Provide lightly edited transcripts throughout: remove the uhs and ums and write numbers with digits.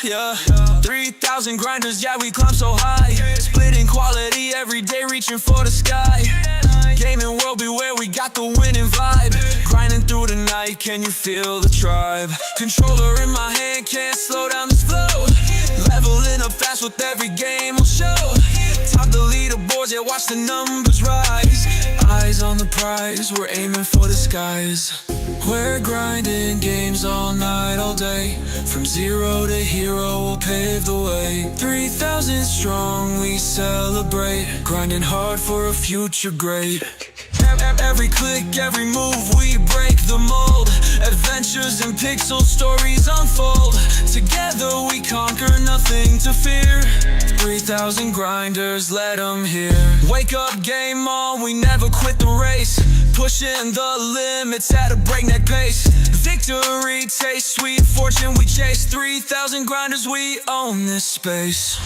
yeah. 3,000 grinders, yeah, we climb so high. Splitting quality every day, reaching for the sky. Gaming world, beware, we got the winning vibe. Grinding through the night, can you feel the tribe? Controller in my hand, can't slow down this flow. Leveling up fast with every game will show. Top the leaderboards, yeah, watch the numbers rise. Eyes on the prize, we're aiming for the skies. We're grinding games all night, all day. From zero to hero, we'll pave the way. 3,000 strong, we celebrate. Grinding hard for a future great. Every click, every move, we break the mold. Adventures and pixel stories unfold. Together we conquer, nothing to fear. 3,000 grinders, let them hear. Wake up, game on, we never quit the race. Pushing the limits at a breakneck pace. Victory tastes sweet, fortune we chase. 3,000 grinders, we own this space.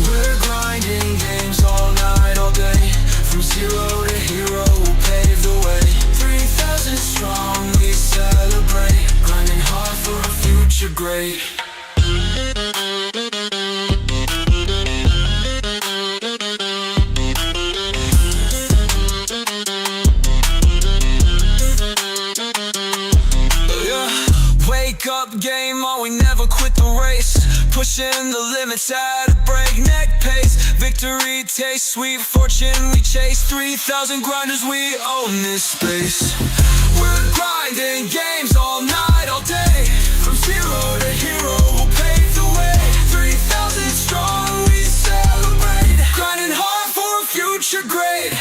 We're grinding games all night, all day. From zero to hero, we'll pave the way. 3,000 strong, we celebrate. Grinding hard for a future great. Wake up, game on, we never quit the race. Pushing the limits at a breakneck pace. Victory tastes sweet, fortune we chase. 3,000 grinders, we own this space. We're grinding games all night, all day. From zero to hero, we'll pave the way. 3,000 strong, we celebrate. Grinding hard for a future great.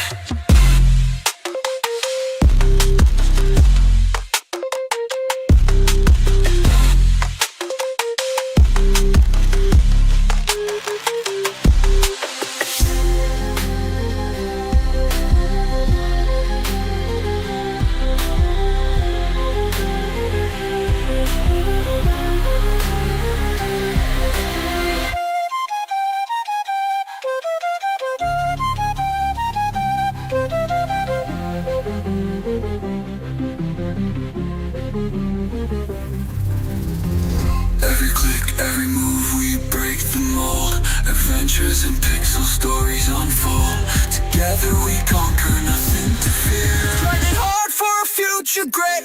Every click, every move, we break the mold. Adventures and pixel stories unfold. Together we conquer, nothing to fear. Grinding hard for a future great.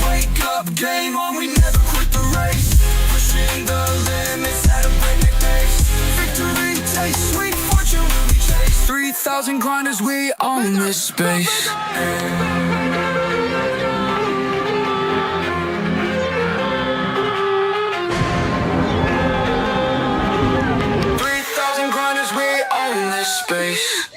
Wake up, game on, we never quit the race. Pushing the limits at a breakneck pace. Victory tastes sweet, fortune we chase. 3,000 grinders, we own this space. 3,000 grinders, we own this space.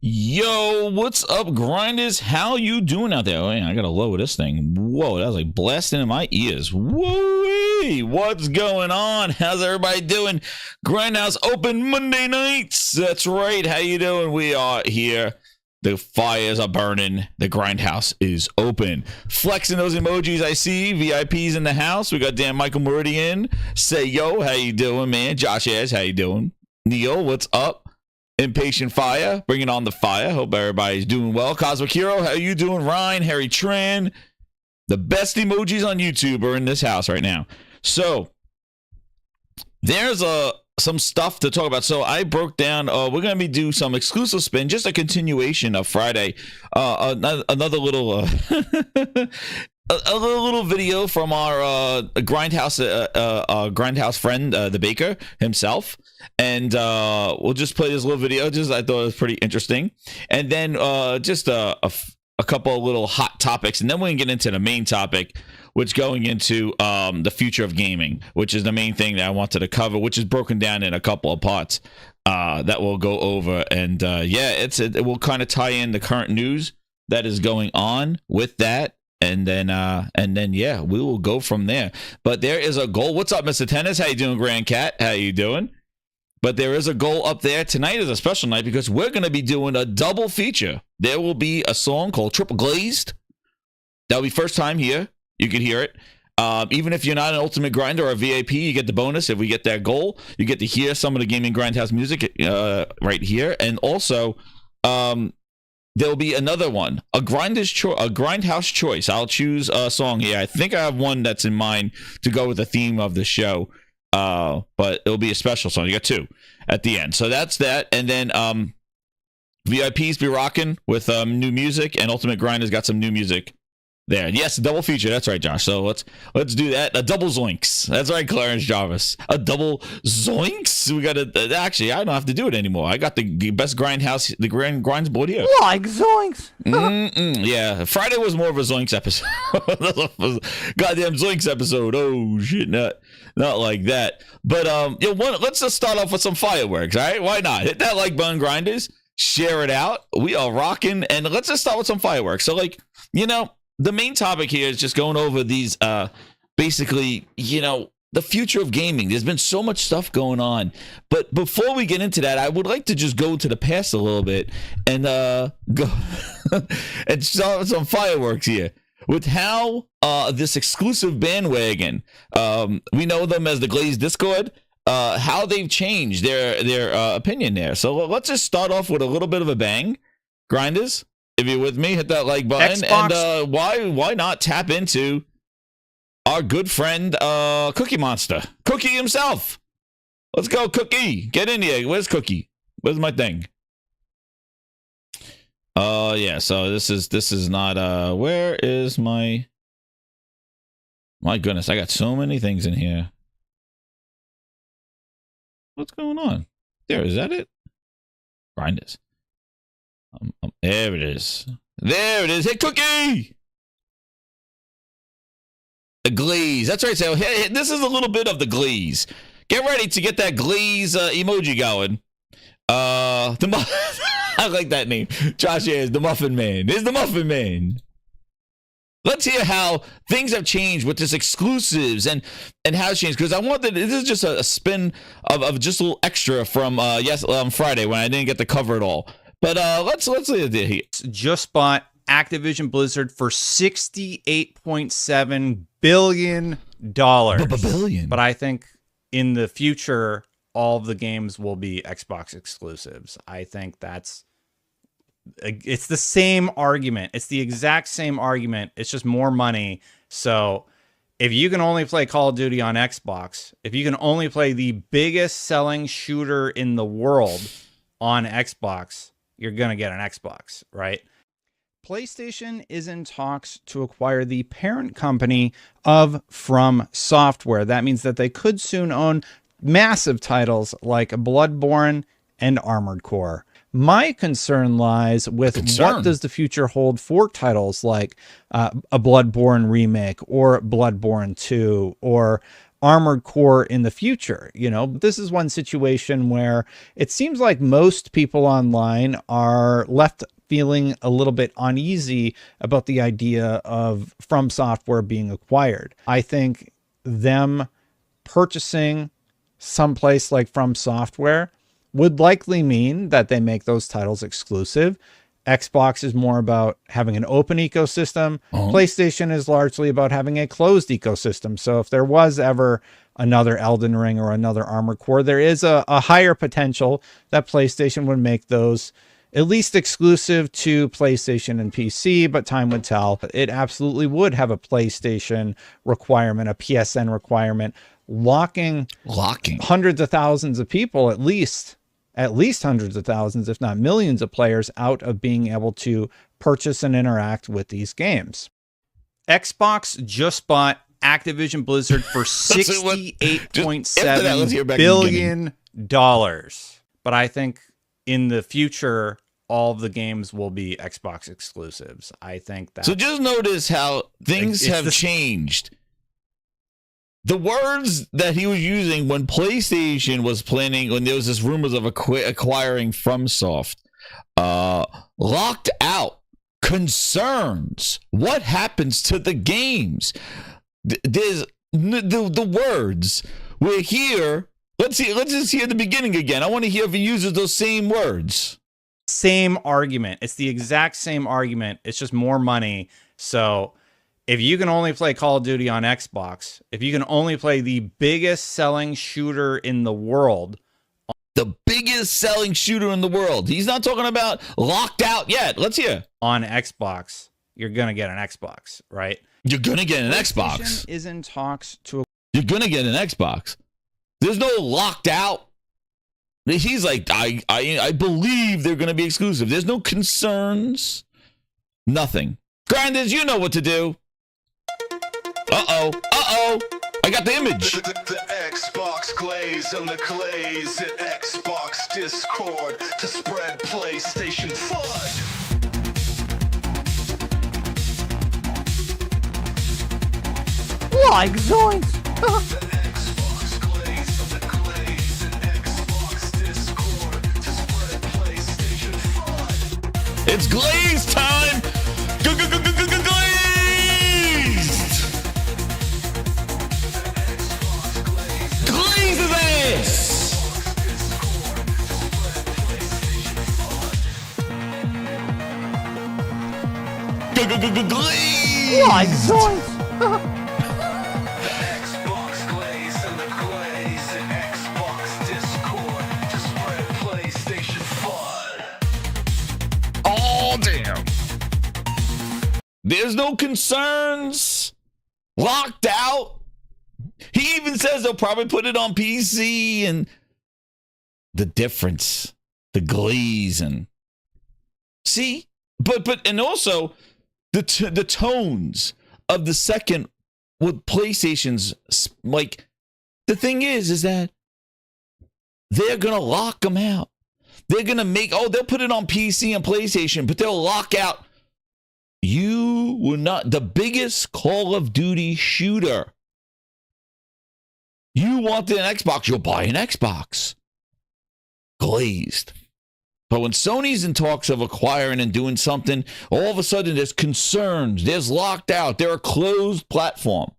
Yo, what's up, grinders? How you doing out there? Oh, yeah, I gotta lower this thing. Whoa, that was like blasting in my ears. Whoa, what's going on? How's everybody doing? Grindhouse open Monday nights. That's right. How you doing? We are here. The fires are burning. The Grindhouse is open. Flexing those emojis I see. VIPs in the house. We got Dan Michael Meridian. Say yo, how you doing, man? Josh S, how you doing? Neil, what's up? Impatient Fire, bringing on the fire. Hope everybody's doing well. Cosmic Hero, how you doing? Ryan, Harry Tran. The best emojis on YouTube are in this house right now. So, there's some stuff to talk about. So, I broke down, we're going to be doing some exclusive spin, just a continuation of Friday. Another little... A little video from our grindhouse friend, the baker himself, and we'll just play this little video. Just I thought it was pretty interesting, and then just a couple of little hot topics, and then we can get into the main topic, which going into the future of gaming, which is the main thing that I wanted to cover, which is broken down in a couple of parts that we'll go over, and yeah, it will kind of tie in the current news that is going on with that. And then yeah, we will go from there. But there is a goal. What's up, Mr. Tennis? How you doing, Grand Cat? How you doing? But there is a goal up there. Tonight is a special night because we're going to be doing a double feature. There will be a song called Triple Glazed. That'll be first time here. You can hear it. Even if you're not an ultimate grinder or a VIP, you get the bonus. If we get that goal, you get to hear some of the Gaming Grindhouse music right here. And also, there'll be another one, a Grindhouse choice. I'll choose a song here. I think I have one that's in mind to go with the theme of the show, but it'll be a special song. You got two at the end. So that's that. And then VIPs be rocking with new music, and Ultimate Grinder's got some new music there. Yes, a double feature. That's right, Josh. So let's do that. A double zoinks. That's right, Clarence Jarvis. A double zoinks. We got to actually. I don't have to do it anymore. I got the best grindhouse, the grinds board here. Like zoinks. Yeah, Friday was more of a zoinks episode. Goddamn zoinks episode. Oh shit, not like that. But let's just start off with some fireworks. All right, why not? Hit that like button, grinders. Share it out. We are rocking, and let's just start with some fireworks. So the main topic here is just going over these, basically, the future of gaming. There's been so much stuff going on. But before we get into that, I would like to just go to the past a little bit and go and start with some fireworks here. With how this exclusive bandwagon, we know them as the Glazed Discord, how they've changed their opinion there. So let's just start off with a little bit of a bang. Grinders, if you're with me, hit that like button. Xbox. And why not tap into our good friend Cookie Monster, Cookie himself. Let's go, Cookie. Get in here. Where's Cookie? Where's my thing? Yeah. So this is not where is my goodness? I got so many things in here. What's going on? There, is that it? Grinders. There it is. There it is. Hey, Cookie! The glaze. That's right. So hey, this is a little bit of the glaze. Get ready to get that glaze emoji going. I like that name. Josh here is the Muffin Man. Is the Muffin Man. Let's hear how things have changed with this exclusives and how it's changed. Because I wanted, this is just a spin of just a little extra from Friday when I didn't get to cover it all. But let's here. Just bought Activision Blizzard for $68.7 billion. Billion. But I think in the future, all of the games will be Xbox exclusives. I think it's the same argument. It's the exact same argument. It's just more money. So if you can only play Call of Duty on Xbox, if you can only play the biggest selling shooter in the world on Xbox, you're going to get an Xbox, right? PlayStation is in talks to acquire the parent company of From Software. That means that they could soon own massive titles like Bloodborne and Armored Core. My concern lies with what does the future hold for titles like a Bloodborne remake or Bloodborne 2 or Armored Core in the future. This is one situation where it seems like most people online are left feeling a little bit uneasy about the idea of From Software being acquired. I think them purchasing someplace like From Software would likely mean that they make those titles exclusive. Xbox is more about having an open ecosystem. PlayStation is largely about having a closed ecosystem. So if there was ever another Elden Ring or another Armored Core, there is a higher potential that PlayStation would make those at least exclusive to PlayStation and PC, but time would tell. It absolutely would have a PlayStation requirement, a PSN requirement, locking hundreds of thousands of people, at least hundreds of thousands, if not millions of players out of being able to purchase and interact with these games. Xbox just bought Activision Blizzard for $68.7 billion. But I think in the future, all of the games will be Xbox exclusives. I think that. So just notice how things have changed. The words that he was using when PlayStation was planning, when there was this rumors of acquiring FromSoft, locked out, concerns, what happens to the games? There's the words. We're here. Let's just hear the beginning again. I want to hear if he uses those same words. Same argument. It's the exact same argument. It's just more money. So if you can only play Call of Duty on Xbox, if you can only play the biggest selling shooter in the world, the biggest selling shooter in the world. He's not talking about Locked Out yet. Let's hear. On Xbox, you're going to get an Xbox, right? You're going to get an Xbox. PlayStation is in talks to... You're going to get an Xbox. There's no Locked Out. He's like, I believe they're going to be exclusive. There's no concerns. Nothing. Grinders, you know what to do. Uh-oh. Uh-oh. I got the image. The Xbox glaze and the glaze at Xbox Discord to spread PlayStation FUD. Like zoinks! The Xbox glaze and the glaze at Xbox Discord to spread PlayStation FUD. It's glaze time. Glazed. Glaze his ass. Glaze. Like zoinks! Xbox glaze and the glaze at Xbox Discord to spread PlayStation FUD. Oh, damn. There's no concerns. Locked Out. He even says they'll probably put it on PC, and the difference, the glaze, and see, but and also the tones of the second with PlayStation's, like, the thing is that they're gonna lock them out. They're gonna make, they'll put it on PC and PlayStation, but they'll lock out. You were not the biggest Call of Duty shooter. You wanted an Xbox, you'll buy an Xbox. Glazed. But when Sony's in talks of acquiring and doing something, all of a sudden there's concerns, there's Locked Out, they're a closed platform.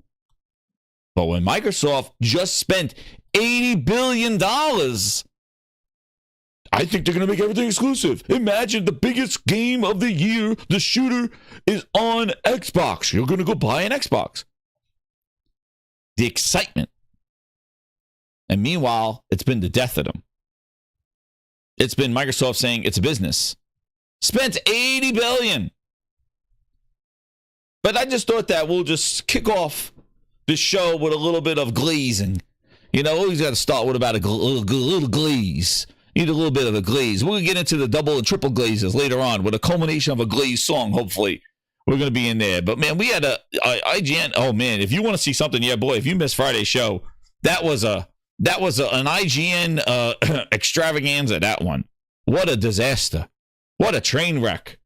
But when Microsoft just spent $80 billion, I think they're going to make everything exclusive. Imagine the biggest game of the year, the shooter, is on Xbox. You're going to go buy an Xbox. The excitement. And meanwhile, it's been the death of them. It's been Microsoft saying it's a business. Spent $80 billion. But I just thought that we'll just kick off this show with a little bit of glazing. You know, always got to start with about a little glaze. Need a little bit of a glaze. We're going to get into the double and triple glazes later on with a culmination of a glaze song, hopefully. We're going to be in there. But, man, we had a IGN. Oh, man, if you want to see something, yeah, boy, if you missed Friday's show, that was an IGN extravaganza, that one. What a disaster. What a train wreck.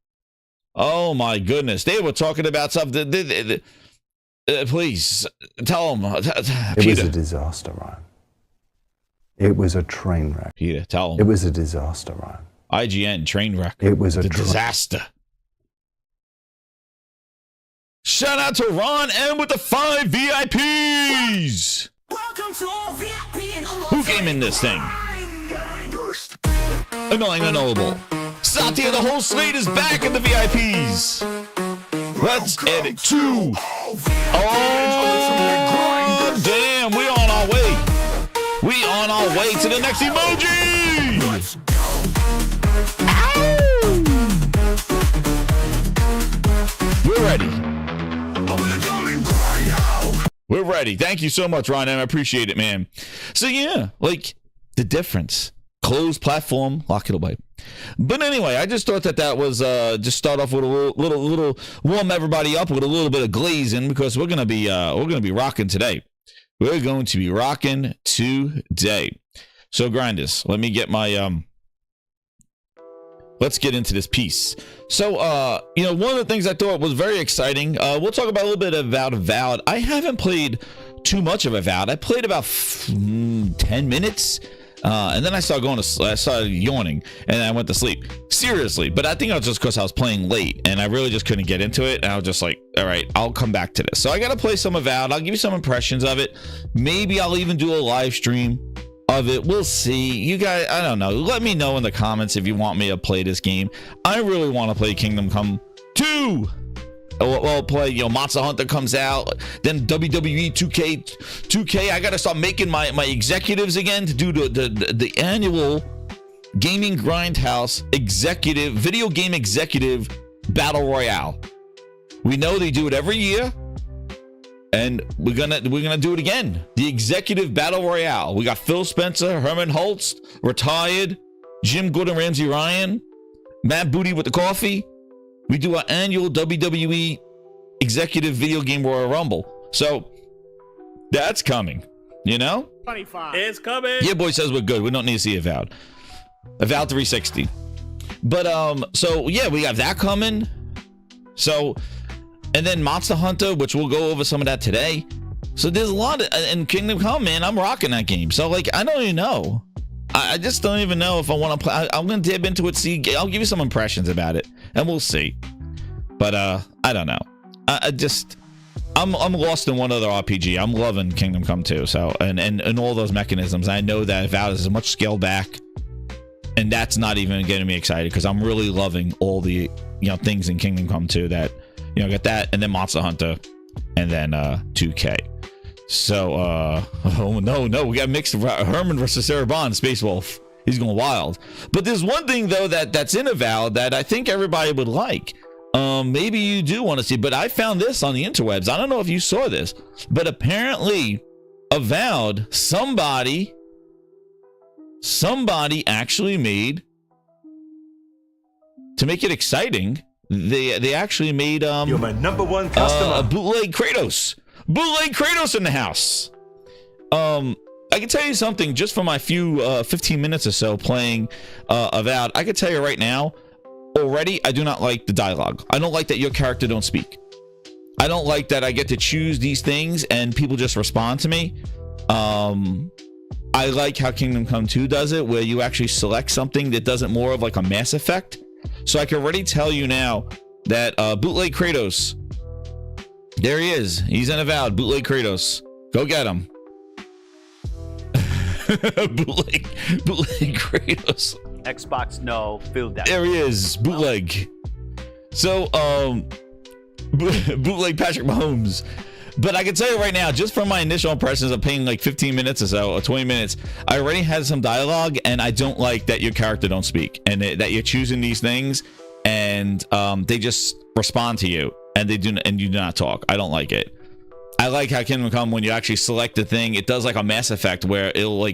Oh, my goodness. They were talking about something. Please, tell them. It was a disaster, Ryan. It was a train wreck. Peter, tell them. It was a disaster, Ryan. IGN, train wreck. It was a disaster. Shout out to Ron M with the 5 VIPs. Welcome to all VIP and Who came in this thing? Annoying unknowable. Satya, the whole slate is back in the VIPs. Let's edit 2. Oh, damn, we on our way. We on our way to the next emoji. We're ready. We're ready. Thank you so much, Ron. I appreciate it, man. So, yeah, like the difference. Closed platform, lock it away. But anyway, I just thought that was just start off with a little warm everybody up with a little bit of glazing because we're gonna be rocking today. We're going to be rocking today. So, Grinders, let me get my let's get into this piece. So, one of the things I thought was very exciting, we'll talk about a little bit about Avowed. I haven't played too much of Avowed. I played about 10 minutes, and then I started yawning, and I went to sleep. Seriously, but I think it was just because I was playing late, and I really just couldn't get into it, and I was just like, all right, I'll come back to this. So I got to play some Avowed. I'll give you some impressions of it. Maybe I'll even do a live stream of it. We'll see. You guys, I don't know. Let me know in the comments if you want me to play this game. I really want to play Kingdom Come 2. Well, play, you know, Monster Hunter comes out, then WWE 2K. I gotta start making my executives again to do the annual Gaming Grindhouse video game executive battle royale. We know they do it every year, and we're gonna do it again. The executive battle royale. We got Phil Spencer, Herman Holtz, retired, Jim Gordon Ramsay Ryan, Matt Booty with the coffee. We do our annual WWE executive video game Royal Rumble. So that's coming, you know? 25. It's coming. Yeah, boy says we're good. We don't need to see Avowed 360. But so yeah, we got that coming. So, and then Monster Hunter, which we'll go over some of that today. So there's a lot of, and Kingdom Come, man, I'm rocking that game. So like, I don't even know. I just don't even know if I want to play. I'm going to dip into it. See, I'll give you some impressions about it, and we'll see. But I don't know. I'm lost in one other RPG. I'm loving Kingdom Come 2. So and all those mechanisms. I know that Avowed is much scaled back, and that's not even getting me excited because I'm really loving all the things in Kingdom Come 2 that got that, and then Monster Hunter, and then 2K. So, oh no, we got mixed Herman versus Sarah Bond, Space Wolf. He's going wild. But there's one thing though that's in Avowed that I think everybody would like. Maybe you do want to see, but I found this on the interwebs. I don't know if you saw this, but apparently Avowed, somebody actually made, to make it exciting, they actually made You're my number one customer. Bootleg Kratos. Bootleg Kratos in the house. I can tell you something just from my few 15 minutes or so playing Avowed. I can tell you right now, already, I do not like the dialogue. I don't like that your character don't speak. I don't like that I get to choose these things and people just respond to me. I like how Kingdom Come 2 does it, where you actually select something that does it more of like a Mass Effect. So I can already tell you now that Bootleg Kratos, there he is. He's in Avowed. Bootleg Kratos. Go get him. Bootleg Kratos. Xbox, no. Field that. There he is. Bootleg. So, Bootleg Patrick Mahomes. But I can tell you right now, just from my initial impressions of playing like 15 minutes or so, or 20 minutes, I already had some dialogue, and I don't like that your character don't speak, and that you're choosing these things, and they just respond to you. And you do not talk. I don't like it. I like how Kingdom Come, when you actually select the thing, it does like a Mass Effect where it'll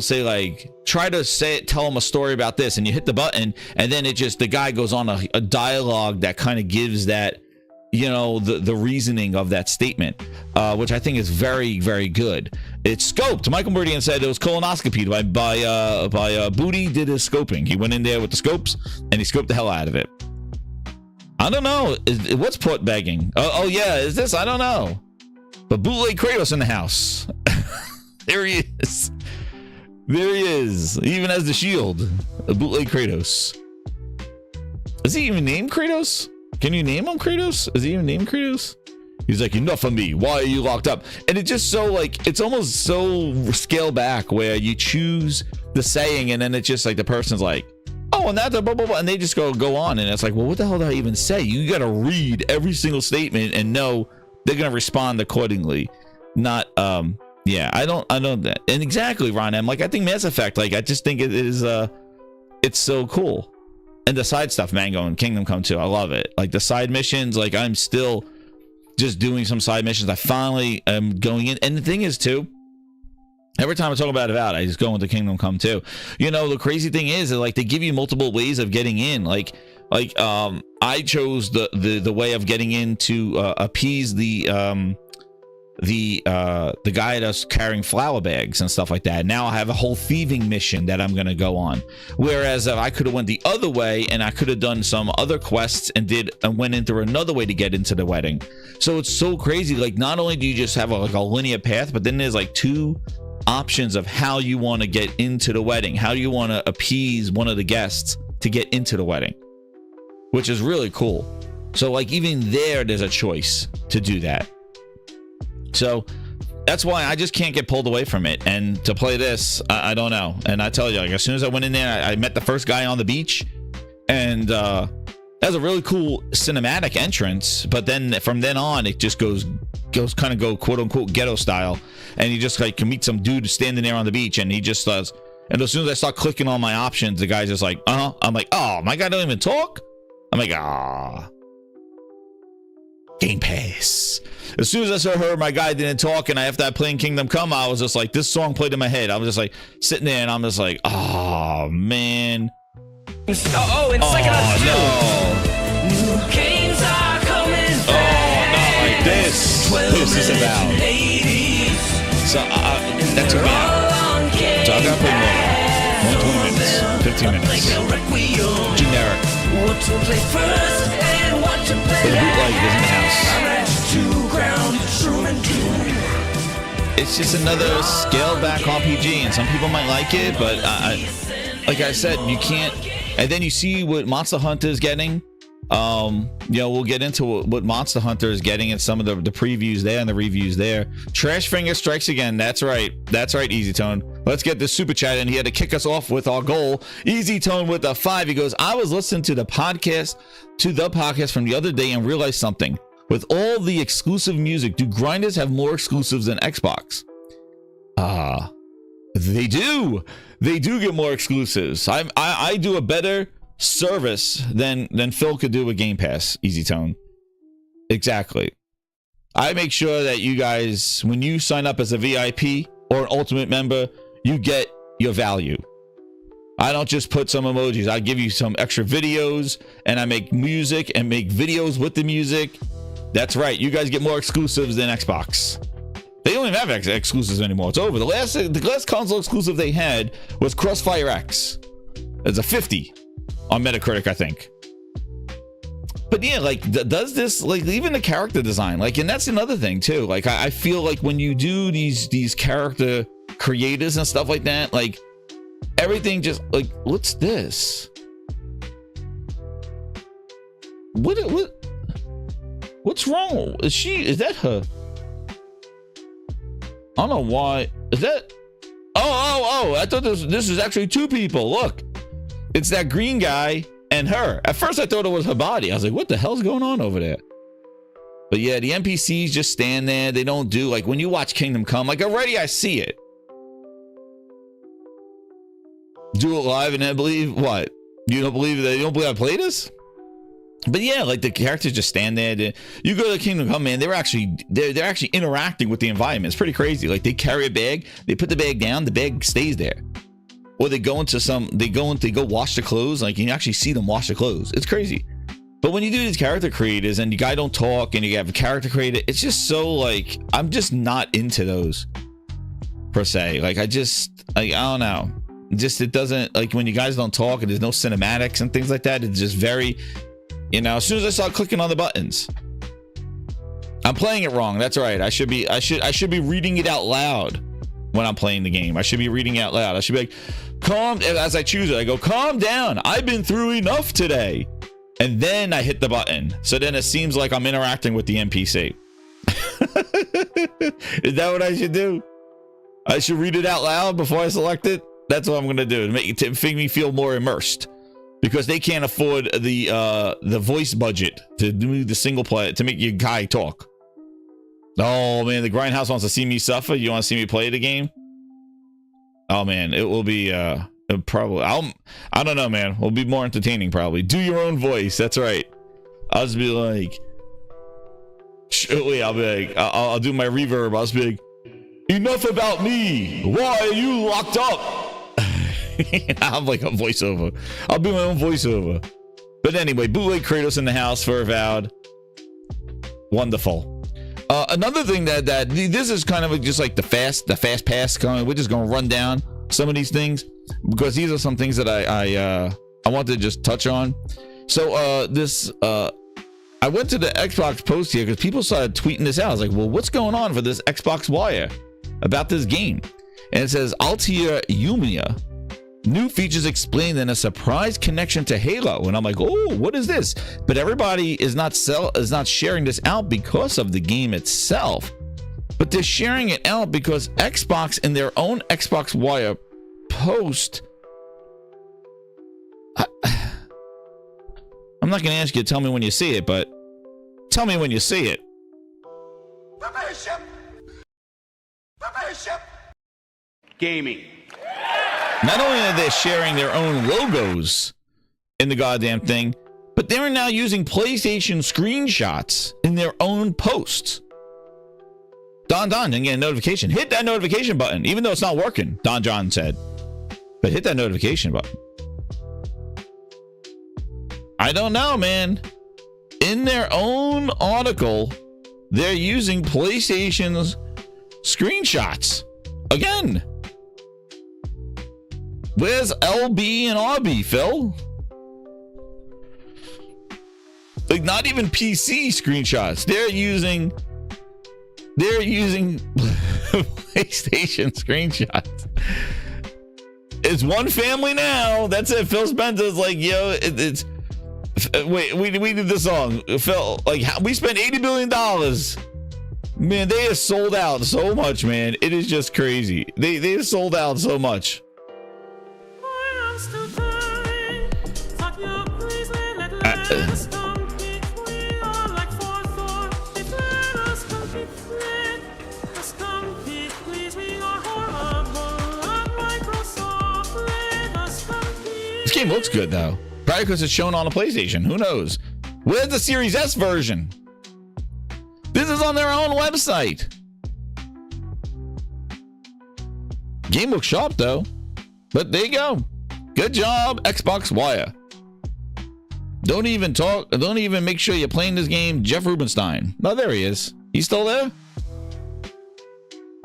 say like, try to tell them a story about this, and you hit the button, and then the guy goes on a dialogue that kind of gives that, the reasoning of that statement, which I think is very, very good. It's scoped. Michael Meridian said it was colonoscopy by Booty did his scoping. He went in there with the scopes and he scoped the hell out of it. I don't know. What's port begging? Oh yeah, is this? I don't know. But Bootleg Kratos in the house. There he is. There he is. He even has the shield. Bootleg Kratos. Is he even named Kratos? Can you name him Kratos? Is he even named Kratos? He's like, enough of me. Why are you locked up? And it's just so like, it's almost so scaled back where you choose the saying, and then it's just like the person's like, oh, and that's a blah, blah, blah, and they just go on, and it's like, well, what the hell did I even say? You got to read every single statement and know they're going to respond accordingly. Not, yeah, I don't, and exactly, Ron M. Like, I think Mass Effect, like, I just think it is, it's so cool. And the side stuff, Mango and Kingdom Come 2, I love it. Like, the side missions, like, I'm still just doing some side missions. I finally am going in, and the thing is, too, every time I talk about Avowed, I just go into Kingdom Come 2. The crazy thing is that, like, they give you multiple ways of getting in. Like I chose the way of getting in to appease the guy that's carrying flour bags and stuff like that. Now I have a whole thieving mission that I'm gonna go on. Whereas I could have went the other way, and I could have done some other quests and went in through another way to get into the wedding. So it's so crazy. Like, not only do you just have a linear path, but then there's like two options of how you want to get into the wedding, how you want to appease one of the guests to get into the wedding, which is really cool. So like, even there's a choice to do that. So that's why I just can't get pulled away from it. And to play this, I don't know. And I tell you, like, as soon as I went in there, I met the first guy on the beach, and That's a really cool cinematic entrance, but then from then on it just goes kind of go quote unquote ghetto style, and you just like can meet some dude standing there on the beach, and he just does. And as soon as I start clicking on my options, the guy's just like, I'm like, oh, my guy don't even talk. I'm like, Game Pass. As soon as I heard my guy didn't talk, and after I playing Kingdom Come, I was just like, this song played in my head. I was just like sitting there, and I'm just like, oh man. And Psychonauts 2. No. New games are coming Oh, not like this. This is about. 80s. So that took me out. So I gotta play more. Only 20 minutes, 15 minutes. Generic. What to play first and what to play But the bootleg is in the house. to ground, true and true. It's just another scaled back RPG, and some people might like it, but like I said, you can't. And then you see what Monster Hunter is getting. We'll get into what Monster Hunter is getting and some of the previews there and the reviews there. Trash Finger strikes again. That's right, Easy Tone. Let's get the super chat in here to kick us off with our goal. Easy Tone with a 5. He goes, I was listening to the podcast from the other day and realized something. With all the exclusive music, do grinders have more exclusives than Xbox? They do. They do get more exclusives. I do a better service than Phil could do with Game Pass. Easy Tone. Exactly. I make sure that you guys, when you sign up as a VIP or an Ultimate member, you get your value. I don't just put some emojis. I give you some extra videos, and I make music and make videos with the music. That's right. You guys get more exclusives than Xbox. They don't even have exclusives anymore. It's over. The last console exclusive they had was Crossfire X. It's a 50 on Metacritic, I think. But yeah, like, does this, like, even the character design, like, and that's another thing too. Like, I feel like when you do these character creators and stuff like that, like, everything just, like, what's this? What's wrong? Is that her? I don't know why. Is that? Oh! I thought this is actually two people. Look, it's that green guy and her. At first, I thought it was her body. I was like, what the hell's going on over there? But yeah, the NPCs just stand there. They don't do, like, when you watch Kingdom Come, like, already I see it. Do it live and then believe what? You don't believe I played this? But yeah, like, the characters just stand there. You go to Kingdom Come, man, they're actually interacting with the environment. It's pretty crazy. Like, they carry a bag, they put the bag down, the bag stays there. Or they go wash the clothes. Like, you can actually see them wash the clothes. It's crazy. But when you do these character creators and you guy don't talk and you have a character creator, it's just so, like, I'm just not into those per se. Like, I don't know. It doesn't, like, when you guys don't talk and there's no cinematics and things like that, it's just very, you know, as soon as I start clicking on the buttons, I'm playing it wrong. That's right. I should be reading it out loud when I'm playing the game. I should be reading it out loud. I should be like, as I choose it, I go, calm down. I've been through enough today. And then I hit the button. So then it seems like I'm interacting with the NPC. Is that what I should do? I should read it out loud before I select it. That's what I'm going to do to make me feel more immersed. Because they can't afford the voice budget to do the single player, to make your guy talk. Oh man, the Grindhouse wants to see me suffer. You want to see me play the game? Oh man, it will be probably, I don't know, man. It'll be more entertaining probably. Do your own voice. That's right. I'll just be like, I'll be like, I'll do my reverb. I'll just be like, enough about me. Why are you locked up? I'm like a voiceover. I'll be my own voiceover. But anyway, Bootleg Kratos in the house for Avowed. Wonderful. Another thing that this is kind of just like the fast pass. We're just gonna run down some of these things because these are some things that I want to just touch on. So I went to the Xbox post here because people started tweeting this out. I was like, well, what's going on for this Xbox Wire about this game? And it says Altair Umia. New features explained in a surprise connection to Halo, and I'm like, oh, what is this? But everybody is not sharing this out because of the game itself, but they're sharing it out because Xbox in their own Xbox Wire post. I'm I'm not going to ask you to tell me when you see it, but tell me when you see it. Gaming. Not only are they sharing their own logos in the goddamn thing, but they're now using PlayStation screenshots in their own posts. Don didn't get a notification. Hit that notification button, even though it's not working, Don John said. But hit that notification button. I don't know, man. In their own article, they're using PlayStation's screenshots. Again. Where's LB and RB, Phil? Like, not even PC screenshots. They're using PlayStation screenshots. It's one family now. That's it. Phil Spencer's like, yo, it's wait, we did the song. Phil, like, we spent $80 billion. Man, they have sold out so much, man. It is just crazy. They have sold out so much. This game looks good though. Probably because it's shown on a PlayStation. Who knows? Where's the Series S version? This is on their own website. Game looks sharp though. But there you go. Good job, Xbox Wire. Don't even talk. Don't even make sure you're playing this game. Jeff Rubenstein. Oh, there he is. He's still there?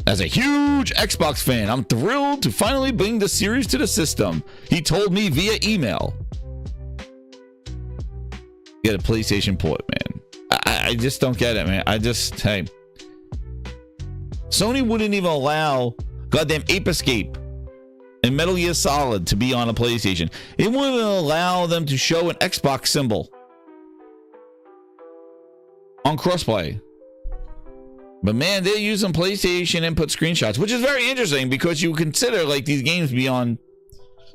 As a huge Xbox fan, I'm thrilled to finally bring the series to the system. He told me via email. Get a PlayStation port, man. I just don't get it, man. Hey. Sony wouldn't even allow goddamn Ape Escape and Metal Gear Solid to be on a PlayStation. It wouldn't allow them to show an Xbox symbol on crossplay. But man, they're using PlayStation input screenshots, which is very interesting because you consider like these games be on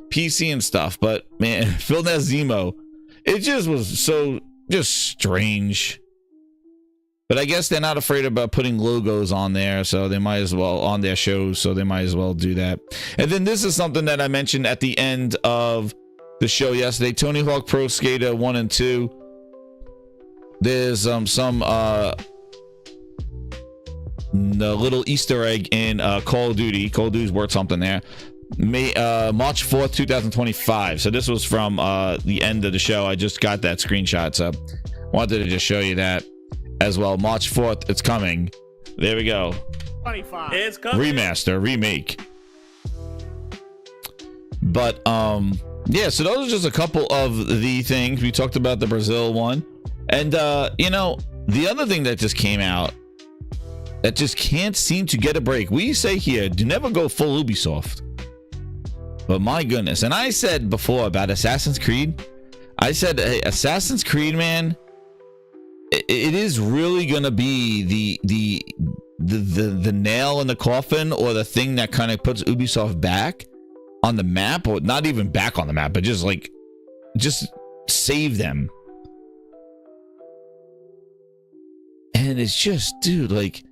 PC and stuff. But man, Phil Zemo, it just was so just strange. But I guess they're not afraid about putting logos on there, so they might as well on their shows, so they might as well do that. And then this is something that I mentioned at the end of the show yesterday. Tony Hawk Pro Skater 1 and 2. There's some little Easter egg in Call of Duty. Call of Duty's worth something there. March 4th, 2025. So this was from the end of the show. I just got that screenshot, so wanted to just show you that as well. March 4th, it's coming. There we go. 25. It's coming. Remaster, remake. But yeah, so those are just a couple of the things. We talked about the Brazil one. And you know, the other thing that just came out that just can't seem to get a break. We say here, do never go full Ubisoft. But my goodness, and I said before about Assassin's Creed, I said, hey, Assassin's Creed, man, it is really gonna be the nail in the coffin, or the thing that kind of puts Ubisoft back on the map, or not even back on the map, but just save them. And it's just, dude, like,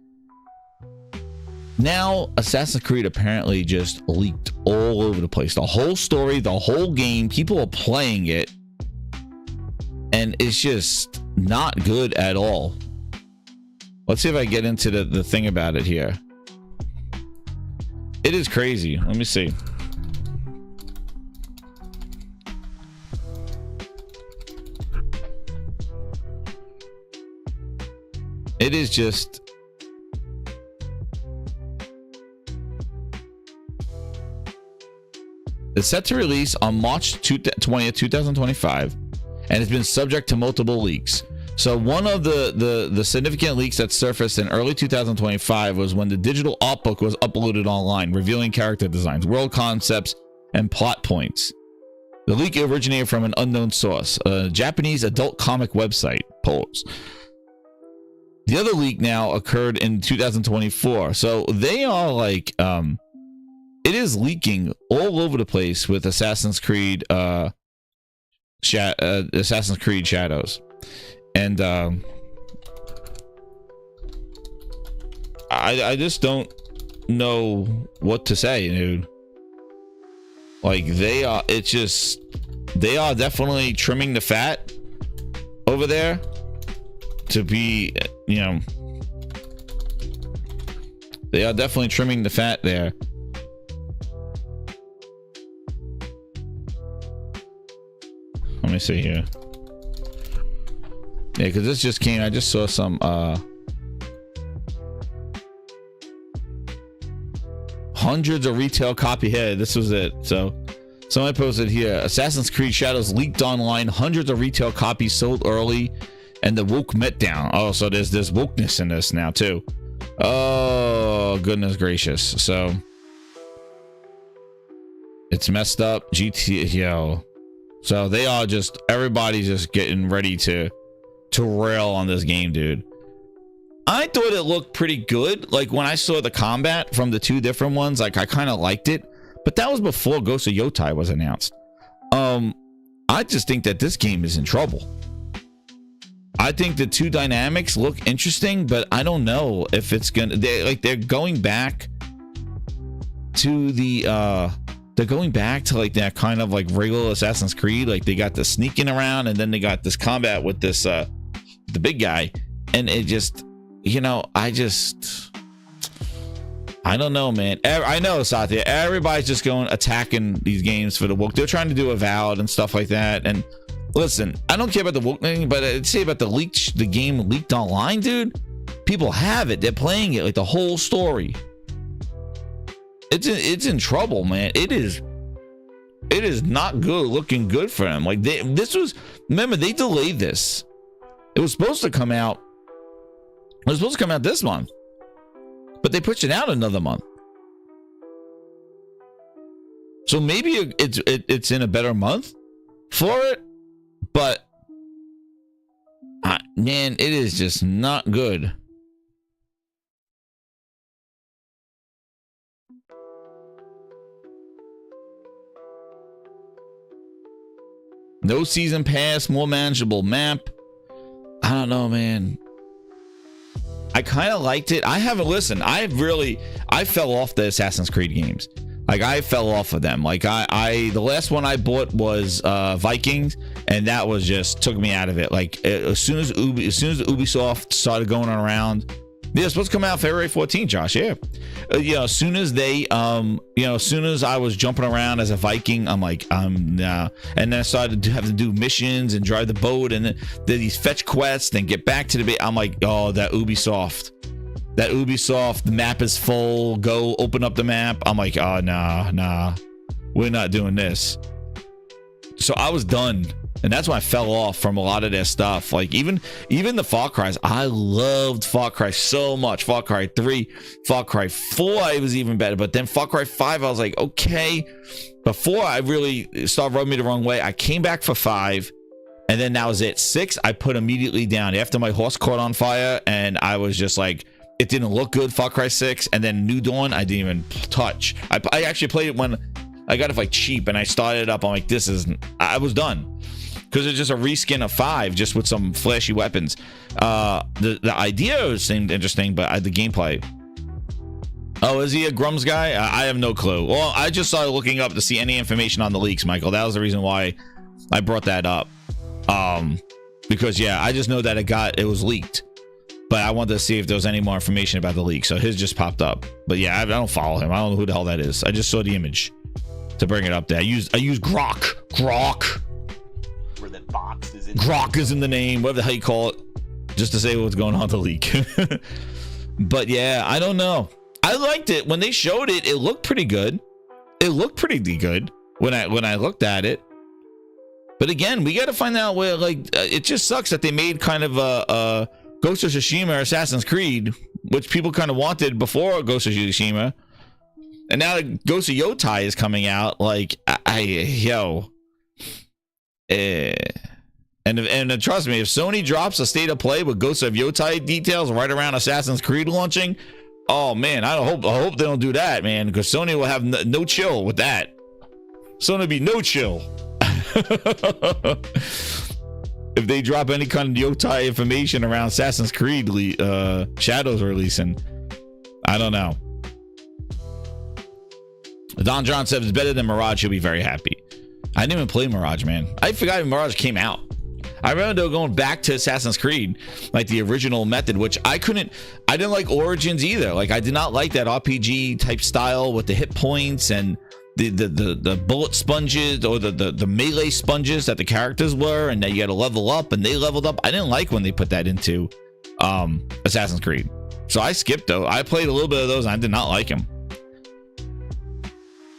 now Assassin's Creed apparently just leaked all over the place. The whole story, the whole game, people are playing it, and it's just not good at all. Let's see if I get into the thing about it here. It is crazy. Let me see. It is just... It's set to release on March 20th, 2025, and it's been subject to multiple leaks. So one of the significant leaks that surfaced in early 2025 was when the digital art book was uploaded online, revealing character designs, world concepts, and plot points. The leak originated from an unknown source, a Japanese adult comic website. Pause. The other leak now occurred in 2024. So they are like, it is leaking all over the place with Assassin's Creed Assassin's Creed Shadows, and I just don't know what to say, dude. Like they are definitely trimming the fat over there to be, you know, they are definitely trimming the fat there. Let me see here. Yeah, because this just came. I just saw some hundreds of retail copy. Hey, this was it. So somebody posted here: Assassin's Creed Shadows leaked online. Hundreds of retail copies sold early, and the woke meltdown. Oh, so there's wokeness in this now too. Oh goodness gracious! So it's messed up. GTO. So they are just, everybody's just getting ready to rail on this game, dude. I thought it looked pretty good. Like when I saw the combat from the two different ones, like I kind of liked it, but that was before Ghost of Yotai was announced. I just think that this game is in trouble. I think the two dynamics look interesting, but I don't know if it's gonna, they're going back to the they're going back to like that kind of like regular Assassin's Creed. Like they got the sneaking around, and then they got this combat with this the big guy, and it just, you know, I don't know, man. I know, Satya, everybody's just going attacking these games for the woke. They're trying to do Avowed and stuff like that. And listen, I don't care about the woke thing, but I'd say about the game leaked online, dude. People have it. They're playing it, like the whole story. It's in trouble, man. It is not good, looking good for them. Like remember, they delayed this. It was supposed to come out. It was supposed to come out this month, but they pushed it out another month. So maybe it's in a better month for it, but man, it is just not good. No season pass, more manageable map. I don't know, man. I kind of liked it. I haven't listened. I fell off the Assassin's Creed games. Like I fell off of them. Like the last one I bought was Vikings, and that was just took me out of it. Like as soon as Ubisoft started going around, yeah, it's supposed to come out February 14th, Josh. Yeah. As soon as they, as soon as I was jumping around as a Viking, I'm like, nah. And then I started to have to do missions and drive the boat, and then these fetch quests, then get back to the base. I'm like, oh, that Ubisoft, the map is full. Go open up the map. I'm like, oh, nah, we're not doing this. So I was done. And that's why I fell off from a lot of their stuff. Like even the Far Cry's, I loved Far Cry so much. Far Cry 3, Far Cry 4, it was even better. But then Far Cry 5, I was like, okay. But 4, I really started rubbing me the wrong way. I came back for 5, and then that was it. 6, I put immediately down after my horse caught on fire, and I was just like, it didn't look good, Far Cry 6. And then New Dawn, I didn't even touch. I actually played it when I got it like cheap, and I started it up. I'm like, I was done. Because it's just a reskin of 5, just with some flashy weapons. The idea seemed interesting, but the gameplay. Oh, is he a Grums guy? I have no clue. Well, I just started looking up to see any information on the leaks, Michael. That was the reason why I brought that up. Because yeah, I just know that it was leaked, but I wanted to see if there was any more information about the leak. So his just popped up. But yeah, I don't follow him. I don't know who the hell that is. I just saw the image to bring it up there. I used Grok. Where the box is in. Grok is in the name, whatever the hell you call it, just to say what's going on with the leak. But yeah, I don't know. I liked it when they showed it. It looked pretty good. It looked pretty good when I looked at it. But again, we got to find out where. Like, it just sucks that they made kind of a Ghost of Tsushima or Assassin's Creed, which people kind of wanted before Ghost of Tsushima, and now Ghost of Yotai is coming out. Like, and trust me, if Sony drops a state of play with Ghost of Yotai details right around Assassin's Creed launching, oh man, I hope they don't do that, man, because Sony will have no chill with that. Sony will be no chill. If they drop any kind of yotai information around Assassin's Creed Shadows releasing, I don't know. Don John said it's better than Mirage. He'll be very happy. I didn't even play Mirage, man. I forgot Mirage came out. I remember they were going back to Assassin's Creed, like the original method, which I didn't like Origins either. Like, I did not like that RPG type style with the hit points and the bullet sponges, or the melee sponges that the characters were, and that you got to level up, and they leveled up. I didn't like when they put that into Assassin's Creed, so I skipped those. I played a little bit of those, and I did not like them.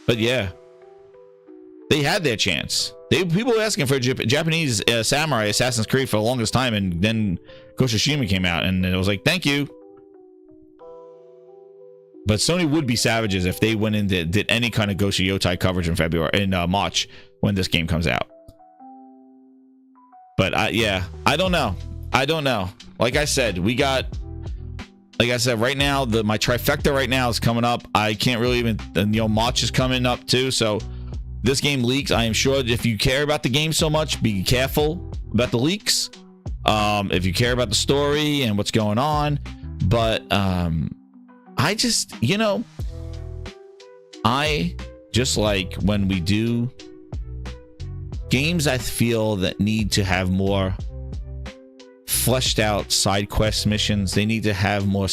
But yeah, they had their chance. People were asking for a Japanese samurai Assassin's Creed for the longest time, and then Ghost of Tsushima came out, and it was like, thank you. But Sony would be savages if they went in and did any kind of Ghost of Yotai coverage in March when this game comes out. But yeah, I don't know. Like I said, right now, my trifecta right now is coming up. I can't really even, March is coming up too. So this game leaks. I am sure if you care about the game so much, be careful about the leaks. If you care about the story and what's going on, but I just like when we do games, I feel that need to have more fleshed out side quest missions. They need to have more,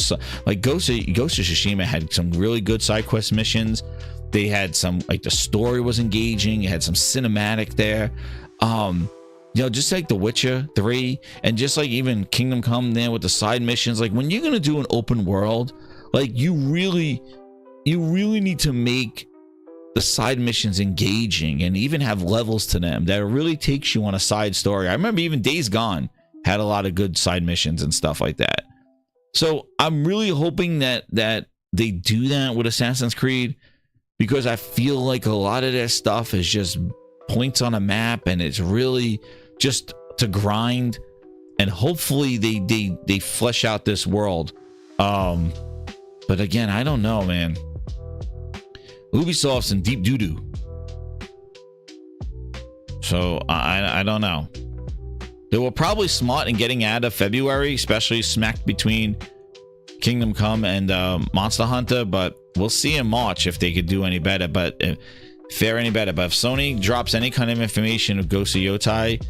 like Ghost of Tsushima had some really good side quest missions. They had some, like, the story was engaging. It had some cinematic there. Just like The Witcher 3, and just like even Kingdom Come there with the side missions. Like, when you're gonna do an open world, like, you really need to make the side missions engaging and even have levels to them that really takes you on a side story. I remember even Days Gone had a lot of good side missions and stuff like that. So I'm really hoping that they do that with Assassin's Creed, because I feel like a lot of their stuff is just points on a map, and it's really just to grind. And hopefully they flesh out this world. But again, I don't know, man. Ubisoft's in deep doo-doo. So I don't know. They were probably smart in getting out of February, especially smack between Kingdom Come and Monster Hunter, but we'll see in March if they could do any better. But fare any better. But if Sony drops any kind of information of Ghost of Yotai,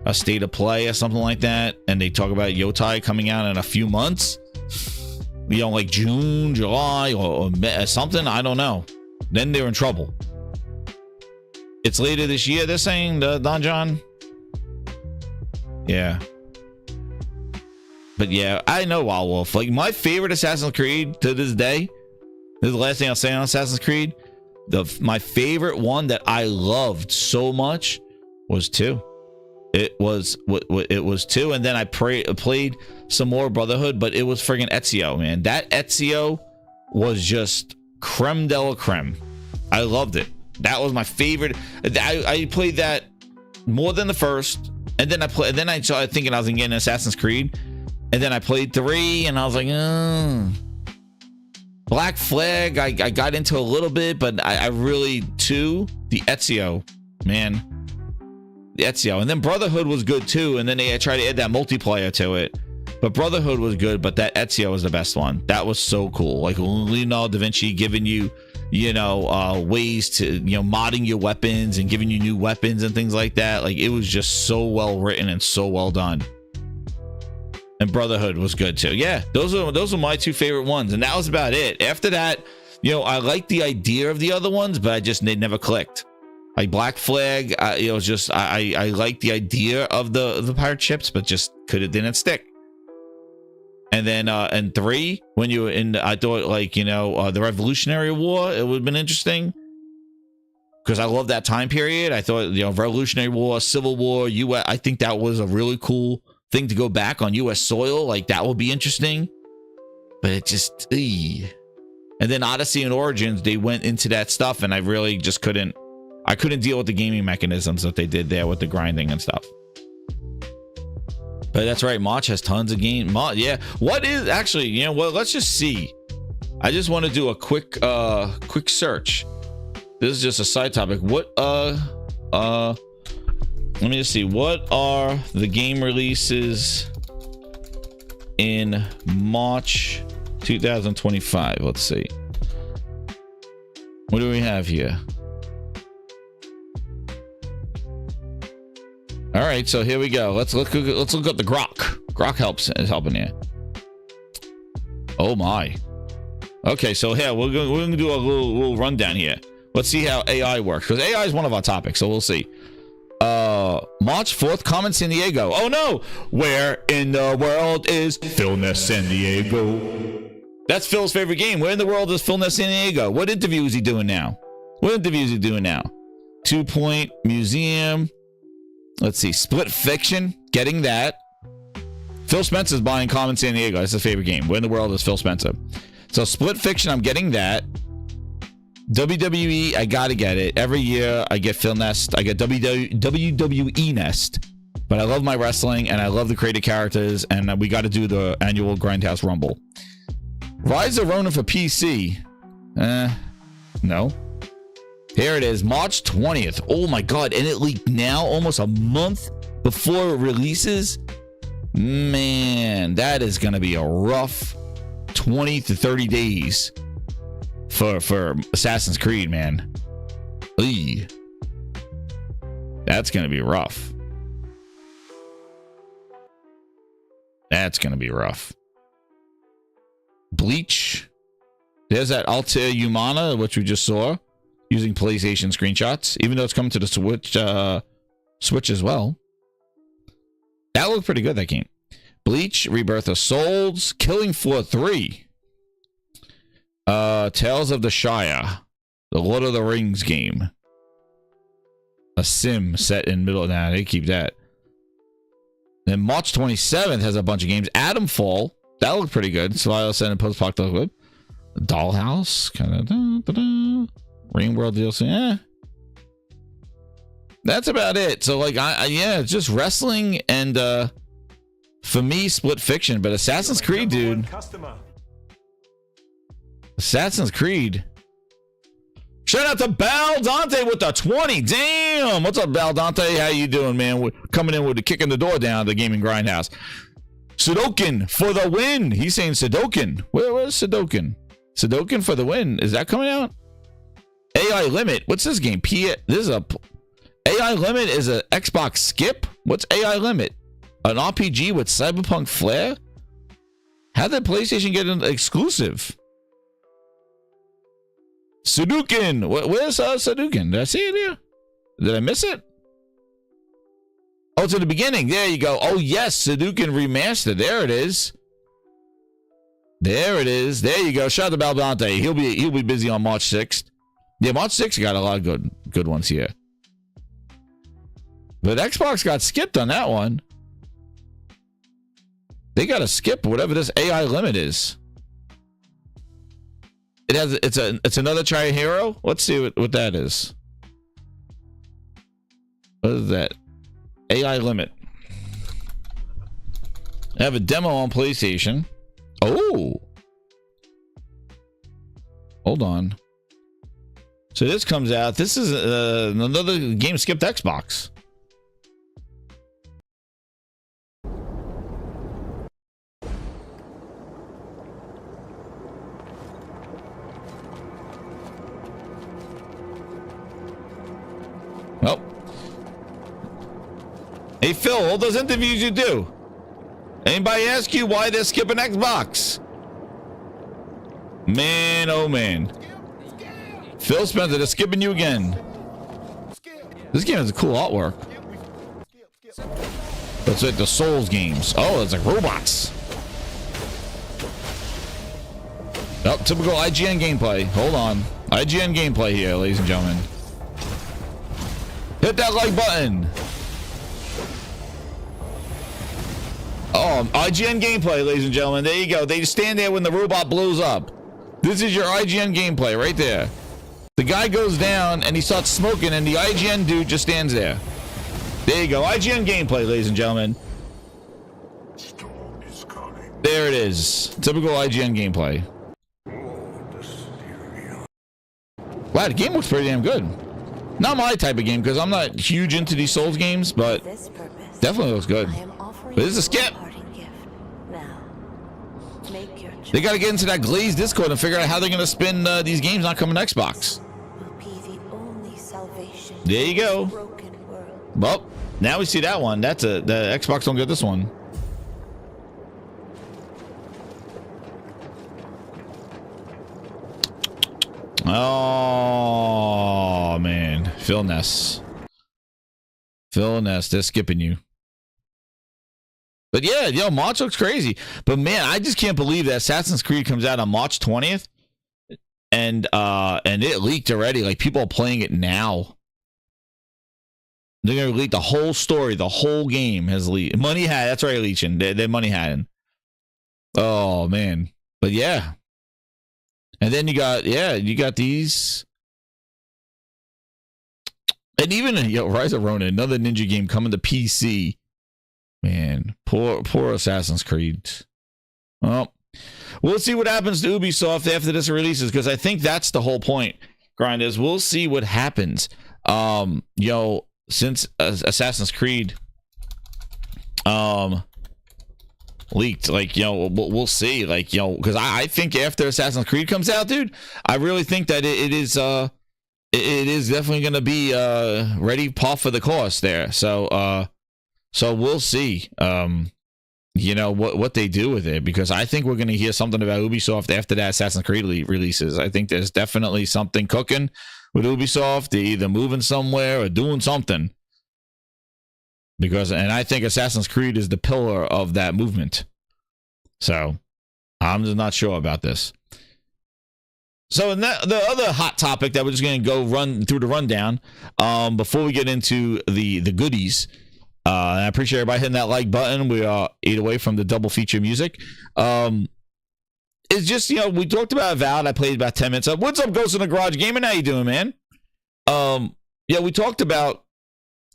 a state of play or something like that, and they talk about Yotai coming out in a few months, like June, July, or something, I don't know, then they're in trouble. It's later this year, they're saying, Don John. Yeah. But yeah, I know Wild Wolf. Like, my favorite Assassin's Creed to this day, this is the last thing I'll say on Assassin's Creed, my favorite one that I loved so much was 2. It was 2, and then I played some more Brotherhood, but it was friggin' Ezio, man. That Ezio was just creme de la creme. I loved it. That was my favorite. I played that more than the first, and then I started thinking I was gonna get an Assassin's Creed, and then I played 3, and I was like, Black Flag, I got into a little bit, but I really, 2, the Ezio, man. The Ezio. And then Brotherhood was good too, and then they tried to add that multiplayer to it. But Brotherhood was good, but that Ezio was the best one. That was so cool. Like, Leonardo da Vinci giving you, ways to, modding your weapons and giving you new weapons and things like that. Like, it was just so well written and so well done. And Brotherhood was good too. Yeah, those are my 2 favorite ones, and that was about it. After that, I liked the idea of the other ones, but they never clicked. Like Black Flag, it was just I liked the idea of the pirate ships, but just didn't stick. And then and 3, when you were in, I thought, like, the Revolutionary War, it would have been interesting, because I love that time period. I thought, Revolutionary War, Civil War, US, I think that was a really cool thing to go back on US soil. Like, that would be interesting, but it just And then Odyssey and Origins, they went into that stuff, and I really just couldn't deal with the gaming mechanisms that they did there with the grinding and stuff. But that's right, March has tons of games. Yeah, what is actually, let's just see. I just want to do a quick search. This is just a side topic. What Let me just see. What are the game releases in March 2025? Let's see. What do we have here? All right, so here we go. Let's look up the Grok. Grok is helping here. Oh my. Okay, so here we're gonna do a little rundown here. Let's see how AI works, because AI is one of our topics, so we'll see. March 4th, Common San Diego. Oh no! Where in the world is Philness San Diego? That's Phil's favorite game. Where in the world is Philness San Diego? What interview is he doing now? 2 Point Museum. Let's see. Split Fiction. Getting that. Phil Spencer's buying Common San Diego. That's his favorite game. Where in the world is Phil Spencer? So Split Fiction, I'm getting that. WWE, I gotta get it. Every year I get Phil Nest. I get WWE Nest. But I love my wrestling and I love the creative characters, and we got to do the annual Grindhouse Rumble. Rise of Ronin for PC. No. Here it is, March 20th. Oh my god, and it leaked now, almost a month before it releases. Man, that is gonna be a rough 20 to 30 days for Assassin's Creed, man. Eey. That's gonna be rough. That's gonna be rough. Bleach. There's that Altair Humana, which we just saw, using PlayStation screenshots, even though it's coming to the Switch as well. That looked pretty good, that game. Bleach, Rebirth of Souls, Killing Floor 3. Tales of the Shire, the Lord of the Rings game. A sim set in middle. Nah, they keep that. Then March 27th has a bunch of games. Atomfall, that looked pretty good. Survival Set and Post-Apocalyptic. Dollhouse, kind of. Ring World DLC. That's about it. So like, yeah, it's just wrestling and for me, Split Fiction. But Assassin's Creed, dude. Assassin's Creed. Shout out to Bal Dante with the 20. Damn. What's up, Bal Dante? How you doing, man? We're coming in with the kicking the door down at the Gaming Grindhouse. Sudoku for the win. He's saying Sudoku. Where's Sudoku? Sudoku for the win. Is that coming out? AI Limit. What's this game? This is a AI Limit is a Xbox skip. What's AI Limit? An RPG with cyberpunk flair? How did PlayStation get an exclusive? Sudoku. Where's Sudoku? Did I see it here? Did I miss it? Oh, to the beginning. There you go. Oh yes, Sudoku Remastered. There it is. There it is. There you go. Shout out to Bal Dante. He'll be busy on March 6th. Yeah, March 6th got a lot of good ones here. But Xbox got skipped on that one. They got to skip whatever this AI Limit is. It's another Tri-Hero. Let's see what that is. What is that? AI Limit. I have a demo on PlayStation. Oh. Hold on. So this comes out. This is another game skipped Xbox. Oh. Hey Phil, all those interviews you do. Anybody ask you why they're skipping Xbox? Man, oh man. Phil Spencer, they're skipping you again. This game has a cool artwork. That's like the Souls games. Oh, it's like robots. Oh, typical IGN gameplay. Hold on. IGN gameplay here, ladies and gentlemen. Hit that like button. Oh, IGN gameplay, ladies and gentlemen. There you go. They just stand there when the robot blows up. This is your IGN gameplay right there. The guy goes down and he starts smoking and the IGN dude just stands there. There you go. IGN gameplay, ladies and gentlemen. There it is. Typical IGN gameplay. Wow, the game looks pretty damn good. Not my type of game because I'm not huge into these Souls games, but This purpose, definitely looks good. I am offering But this is a you skip. parting gift. Now, make your choice. They got to get into that glazed Discord and figure out how they're going to spin these games not coming to Xbox. Will be the only salvation. There you go. for a broken world. Well, now we see that one. The Xbox don't get this one. Oh man, Phil Ness, they're skipping you. But yeah, March looks crazy. But man, I just can't believe that Assassin's Creed comes out on March 20th, and it leaked already. Like people are playing it now. They're gonna leak the whole story. The whole game has leaked. Money had. That's right, leeching. They're money had. Oh man, but yeah. And then you got these. And even Rise of Ronin, another ninja game coming to PC. Man, poor Assassin's Creed. Well, we'll see what happens to Ubisoft after this releases, because I think that's the whole point, Grinders. We'll see what happens. Since Assassin's Creed leaked, we'll see, because I think after Assassin's Creed comes out, dude, I really think that it is definitely going to be ready par for the course there. So we'll see what they do with it, because I think we're going to hear something about Ubisoft after that Assassin's Creed releases. I think there's definitely something cooking with Ubisoft. They're either moving somewhere or doing something. And I think Assassin's Creed is the pillar of that movement. So I'm just not sure about this. So the other hot topic that we're just going to go run through the rundown before we get into the goodies. And I appreciate everybody hitting that like button. We are 8 away from the double feature music. It's just, we talked about Avowed. I played about 10 minutes. What's up, Ghost in the Garage Gaming? How you doing, man? We talked about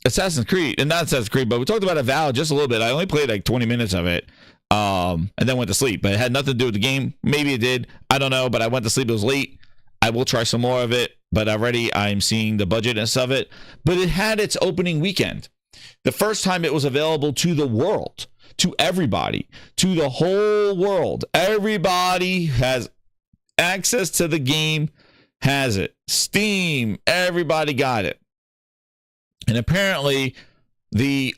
Assassin's Creed, and not Assassin's Creed, but we talked about Avowed just a little bit. I only played like 20 minutes of it, and then went to sleep. But it had nothing to do with the game. Maybe it did. I don't know, but I went to sleep. It was late. I will try some more of it, but already I'm seeing the budgetness of it. But it had its opening weekend. The first time it was available to the world, to everybody, to the whole world. Everybody has access to the game, has it. Steam, everybody got it. And apparently, the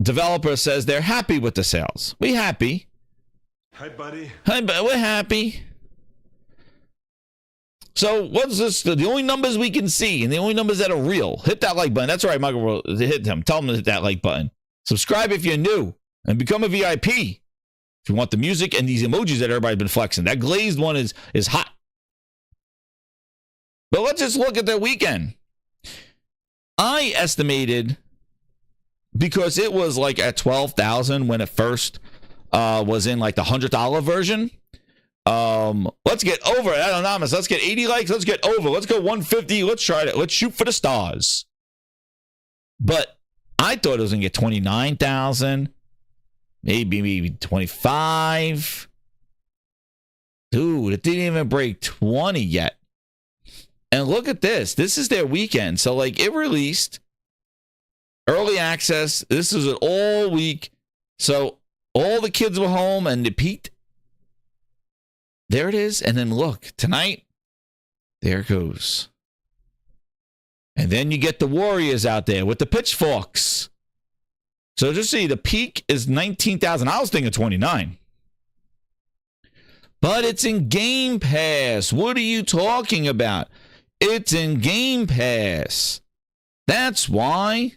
developer says they're happy with the sales. We happy. Hi, buddy. We're happy. So what's this? The only numbers we can see, and the only numbers that are real. Hit that like button. That's right, Michael. Hit them. Tell them to hit that like button. Subscribe if you're new, and become a VIP if you want the music and these emojis that everybody's been flexing. That glazed one is hot. But let's just look at the weekend. I estimated, because it was like at 12,000 when it first was in like the $100 version. Let's get over it. Anonymous. Let's get 80 likes. Let's get over. Let's go 150. Let's try it. Let's shoot for the stars. But I thought it was gonna get 29,000, maybe 25. Dude, it didn't even break 20 yet. And look at this. This is their weekend. So, it released early access. This is an all week. So, all the kids were home and it peaked. There it is. And then look, tonight, there it goes. And then you get the Warriors out there with the pitchforks. So, just see, the peak is 19,000. I was thinking 29. But it's in Game Pass. What are you talking about? It's in Game Pass. That's why.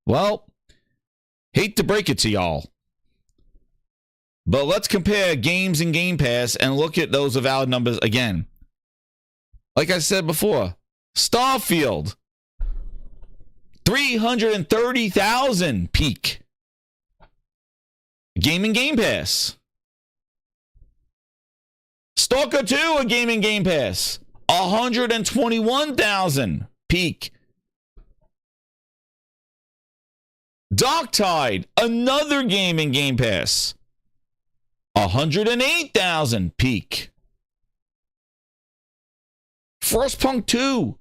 Well, hate to break it to y'all. But let's compare games in Game Pass and look at those Avowed numbers again. Like I said before, Starfield, 330,000 peak. Game in Game Pass. Stalker 2, a game in Game Pass. 121,000 peak. Darktide, another game in Game Pass. 108,000 peak. Frostpunk 2,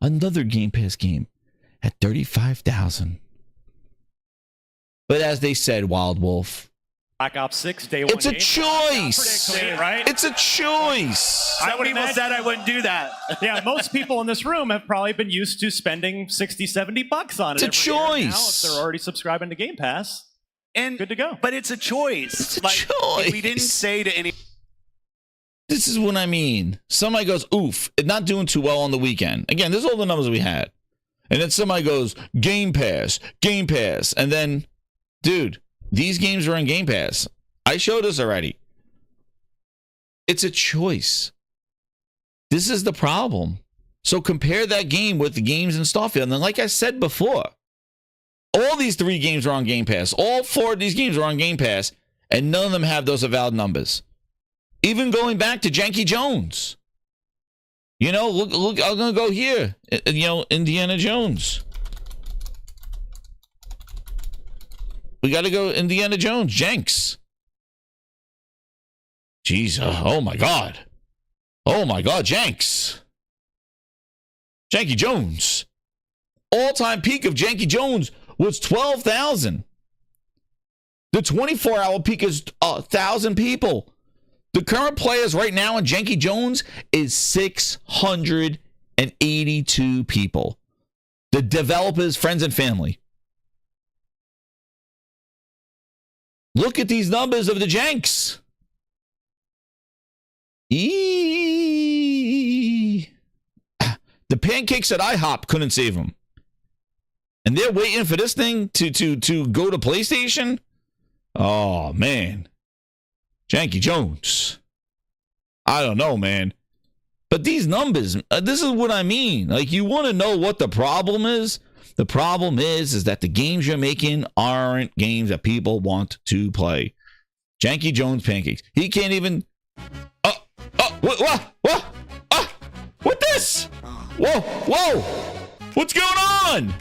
another Game Pass game at $35,000. But as they said, Wild Wolf, Black Ops 6 day one. it's a choice. Right? It's a choice. Some people said I wouldn't do that. Yeah, most people in this room have probably been used to spending 60, 70 bucks on it. It's a every year. Now, choice. if they're already subscribing to Game Pass, And good to go. But it's a choice. It's a like choice. we didn't say to any. This is what I mean. Somebody goes, oof, it's not doing too well on the weekend. Again, this is all the numbers we had. And then somebody goes, Game Pass. And then, dude, these games are on Game Pass. I showed this already. It's a choice. This is the problem. So compare that game with the games in Starfield. And then, like I said before, all these 3 games are on Game Pass. All 4 of these games are on Game Pass. And none of them have those avowed numbers. Even going back to Janky Jones. You know, look, I'm going to go here. You know, Indiana Jones. We got to go Indiana Jones, Jenks. Jeez, oh my God. Oh my God, Jenks. Janky Jones. All-time peak of Janky Jones was 12,000. The 24-hour peak is 1,000 people. The current players right now in Janky Jones is 682 people. The developers, friends, and family. Look at these numbers of the Janks. The pancakes at IHOP couldn't save them. And they're waiting for this thing to go to PlayStation? Oh, man. Janky Jones. I don't know, man. But these numbers, this is what I mean. Like, you want to know what the problem is? The problem is that the games you're making aren't games that people want to play. Janky Jones pancakes. He can't even... What this? Whoa. What's going on?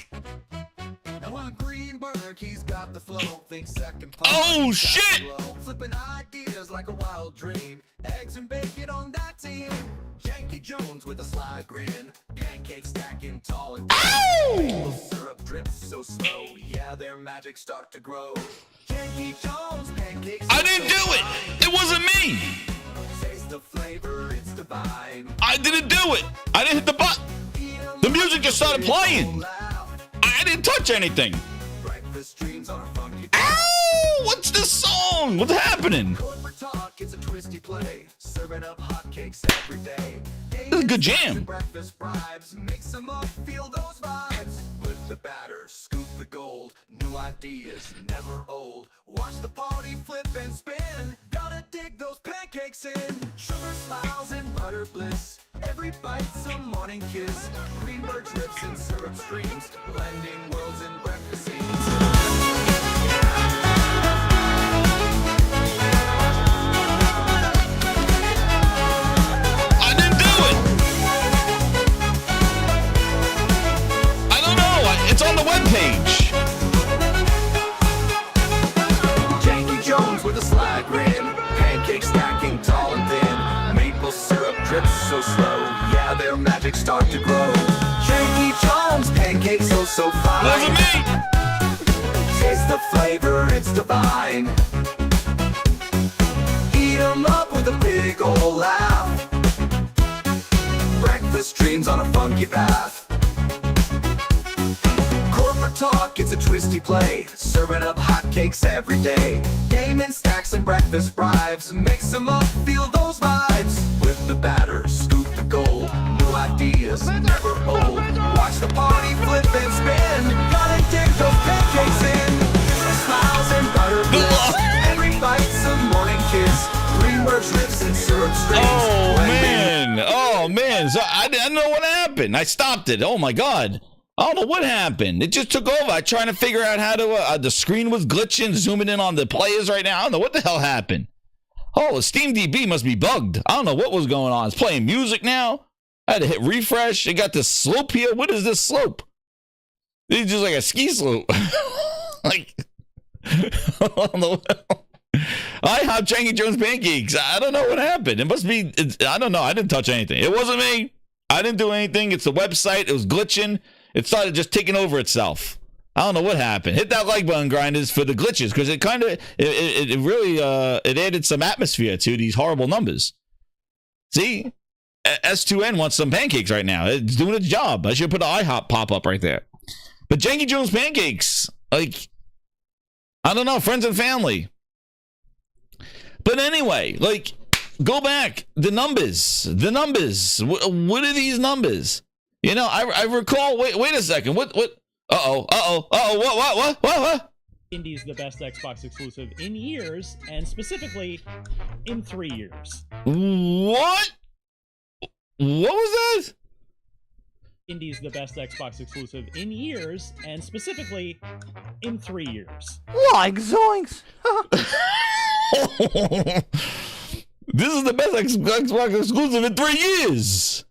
Oh, shit. Flipping ideas like a wild dream. Eggs and bacon on that team. Janky Jones with a sly grin. Pancakes stacking tall and maple syrup drips so slow. Yeah, their magic start to grow. Janky Jones pancakes. I didn't do it. It wasn't me. Taste the flavor, it's divine. I didn't do it. I didn't hit the button. The music just started playing. I didn't touch anything. Breakfast dreams on a funky. Ow! What's this song? What's happening? Corporate talk, it's a twisty play. Serving up hotcakes every day. This is a good jam. Breakfast bribes, mix them up, feel those vibes. With the batter, scoop the gold. New ideas, never old. Watch the party flip and spin. Gotta dig those pancakes in. Sugar smiles and butter bliss. Every bite's a morning kiss. Greenberg drips and syrup streams. Blending worlds in breakfast scenes. It's on the webpage. Janky Jones with a sly grin. Pancakes stacking tall and thin. Maple syrup drips so slow. Yeah, their magic start to grow. Janky Jones pancakes so fine. Wasn't me. Taste the flavor, it's divine. Eat 'em up with a big ol' laugh. Breakfast dreams on a funky path. Talk, it's a twisty play. Serving up hotcakes every day. Gaming stacks and breakfast bribes. Mix them up, feel those vibes. With the batter, scoop the gold. New ideas, never old. Watch the party flip and spin. Gotta dig those pancakes in. Smiles and butter bliss. Every bite's a morning kiss. Greenberg drips and syrup streams. Oh, man. So I didn't know what happened. I stopped it. Oh, my God. I don't know what happened. It just took over. I'm trying to figure out how to, the screen was glitching, zooming in on the players right now. I don't know what the hell happened. Oh, SteamDB must be bugged. I don't know what was going on. It's playing music now. I had to hit refresh. It got this slope here. What is this slope? It's just like a ski slope. Like, I don't know. I have Janky Jones pancakes. I don't know what happened. It must be, I don't know. I didn't touch anything. It wasn't me. I didn't do anything. It's the website. It was glitching. It started just taking over itself. I don't know what happened. Hit that like button, grinders, for the glitches, because it kind of, it really, it added some atmosphere to these horrible numbers. See? S2N wants some pancakes right now. It's doing its job. I should put an IHOP pop up right there. But Janky Jones pancakes, like, I don't know, friends and family. But anyway, like, go back. The numbers. What are these numbers? You know, I recall. Wait a second. What? What? Indie's the best Xbox exclusive in years, and specifically in 3 years. What? What was that? Indie's the best Xbox exclusive in years, and specifically in 3 years. Like zoinks! This is the best Xbox exclusive in 3 years.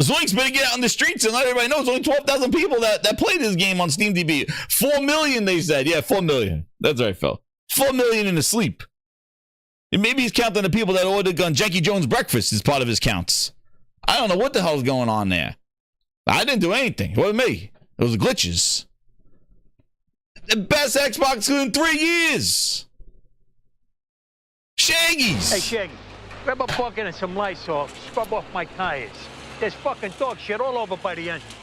Zoinks better get out in the streets and let everybody know. There's only 12,000 people that play this game on SteamDB. 4 million, they said. Yeah, 4 million. That's right, Phil. 4 million in his sleep. And maybe he's counting the people that ordered Janky Jones breakfast as part of his counts. I don't know what the hell's going on there. I didn't do anything. It wasn't me. It was glitches. The best Xbox in 3 years. Shaggy's. Hey, Shaggy, grab a bucket and some Lysol. Scrub off my tires. There's fucking dog shit all over by the entrance.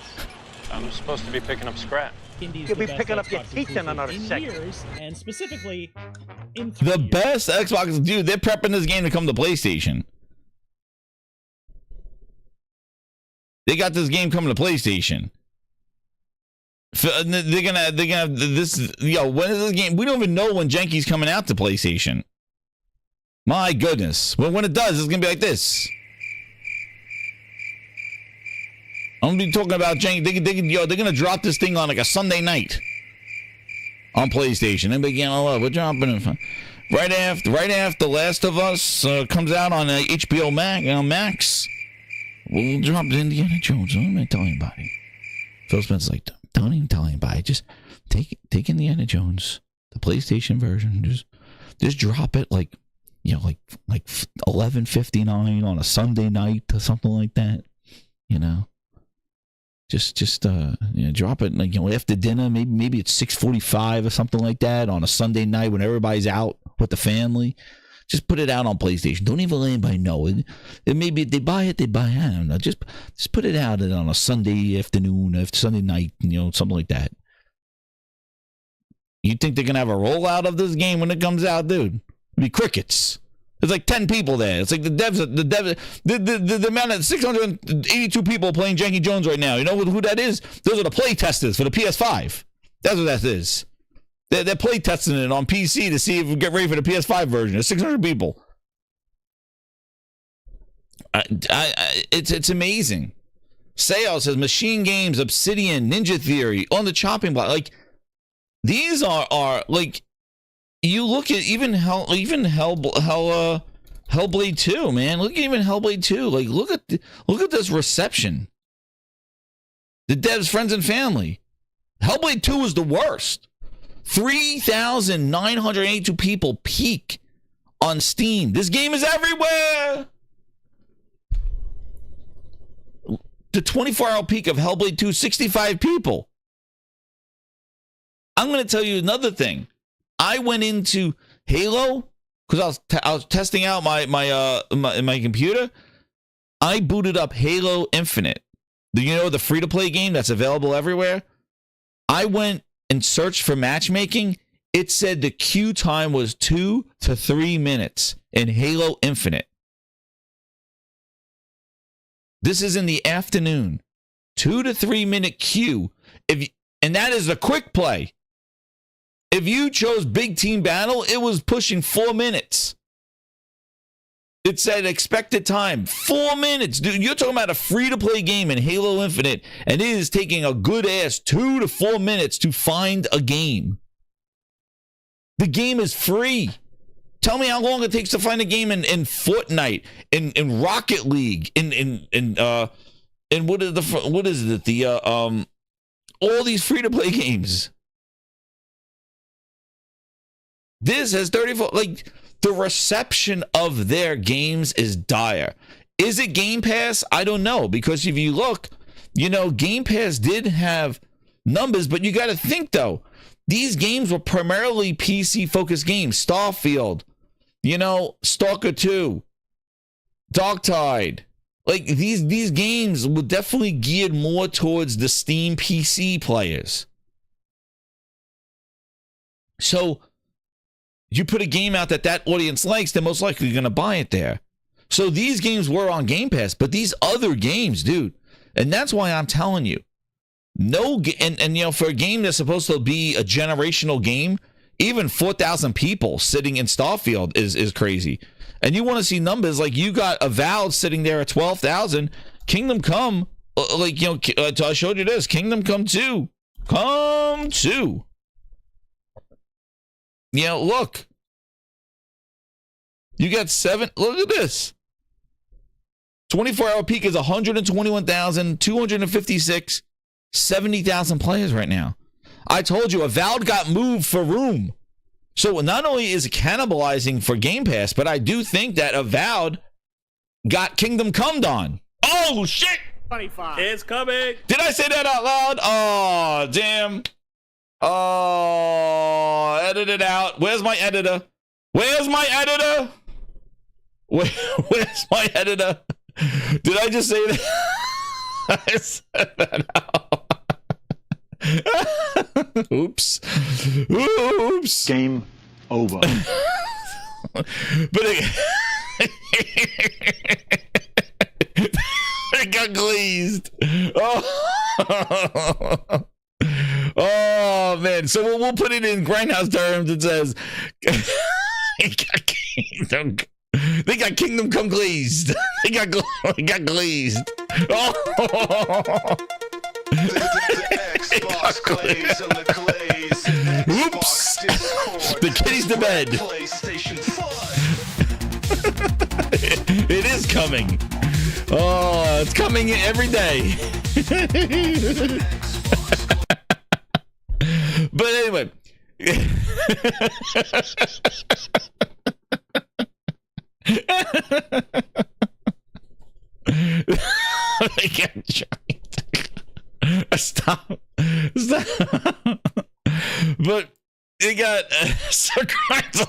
I'm supposed to be picking up scrap. Indie's You'll be the best picking up your Xbox teeth in exclusive another in second. years, and specifically in 3 The years. best Xbox, dude, they're prepping this game to come to PlayStation. They got this game coming to PlayStation. They're gonna have this. Yo, when is this game? We don't even know when Janky's coming out to PlayStation. My goodness. Well, when it does, it's gonna be like this. I'm gonna be talking about Janky. They're gonna drop this thing on like a Sunday night on PlayStation. And begin, oh, we're dropping it right after Last of Us comes out on HBO Max. We'll drop Indiana Jones. I'm not telling anybody. Phil Spencer's like, don't even tell anybody. Just take Indiana Jones, the PlayStation version. Just drop it like 11:59 on a Sunday night or something like that. You know, just drop it like after dinner. Maybe it's 6:45 or something like that on a Sunday night when everybody's out with the family. Just put it out on PlayStation. Don't even let anybody know. And maybe if they buy it, I don't know. Just put it out on a Sunday afternoon, Sunday night, something like that. You think they're going to have a rollout of this game when it comes out, dude? It'd be crickets. There's like 10 people there. It's like the amount of 682 people playing Janky Jones right now. You know who that is? Those are the play testers for the PS5. That's what that is. They're play testing it on PC to see if we get ready for the PS5 version. There's 600 people. It's amazing. Sales says Machine Games, Obsidian, Ninja Theory on the chopping block. Like these are like you look at even Hellblade 2, man. Look at even Hellblade 2. Like look at this reception. The devs, friends, and family. Hellblade 2 is the worst. 3,982 people peak on Steam. This game is everywhere. The 24-hour peak of Hellblade 2, 65 people. I'm going to tell you another thing. I went into Halo because I was testing out my computer. I booted up Halo Infinite. The free-to-play game that's available everywhere. I went and searched for matchmaking. It said the queue time was 2 to 3 minutes in Halo Infinite. This is in the afternoon. 2 to 3 minute queue. And that is a quick play. If you chose Big Team Battle, it was pushing 4 minutes. It said expected time, 4 minutes. Dude, you're talking about a free-to-play game in Halo Infinite, and it is taking a good-ass 2 to 4 minutes to find a game. The game is free. Tell me how long it takes to find a game in Fortnite, in Rocket League, in what is it? All these free-to-play games. This has 34, like, the reception of their games is dire. Is it Game Pass? I don't know, because if you look, you know, Game Pass did have numbers, but you got to think though, these games were primarily PC focused games. Starfield, you know, Stalker 2, Darktide. Like these games were definitely geared more towards the Steam PC players. So you put a game out that audience likes, they're most likely going to buy it there. So these games were on Game Pass, but these other games, dude, and that's why I'm telling you, and you know, for a game that's supposed to be a generational game, even 4,000 people sitting in Starfield is crazy. And you want to see numbers like you got Avowed sitting there at 12,000, Kingdom Come, like, you know, I showed you this, Kingdom Come 2, You know, look. You got 7. Look at this. 24-hour peak is 121,256. 70,000 players right now. I told you, Avowed got moved for room. So not only is it cannibalizing for Game Pass, but I do think that Avowed got Kingdom Come on. Oh, shit! 25. It's coming. Did I say that out loud? Oh, damn. Oh, edit it out. Where's my editor? Where's my editor? Where's my editor? Did I just say that? I said that out. Oops. Game over. But it got glazed. Oh man. So we'll put it in Grindhouse terms. It says they got Kingdom Come glazed. They got glazed. Oh. Xbox glaze and the glaze. Oops. The kitty's to bed. PlayStation 5. It is coming. Oh, it's coming every day. But anyway. I can't try. Stop. But they got a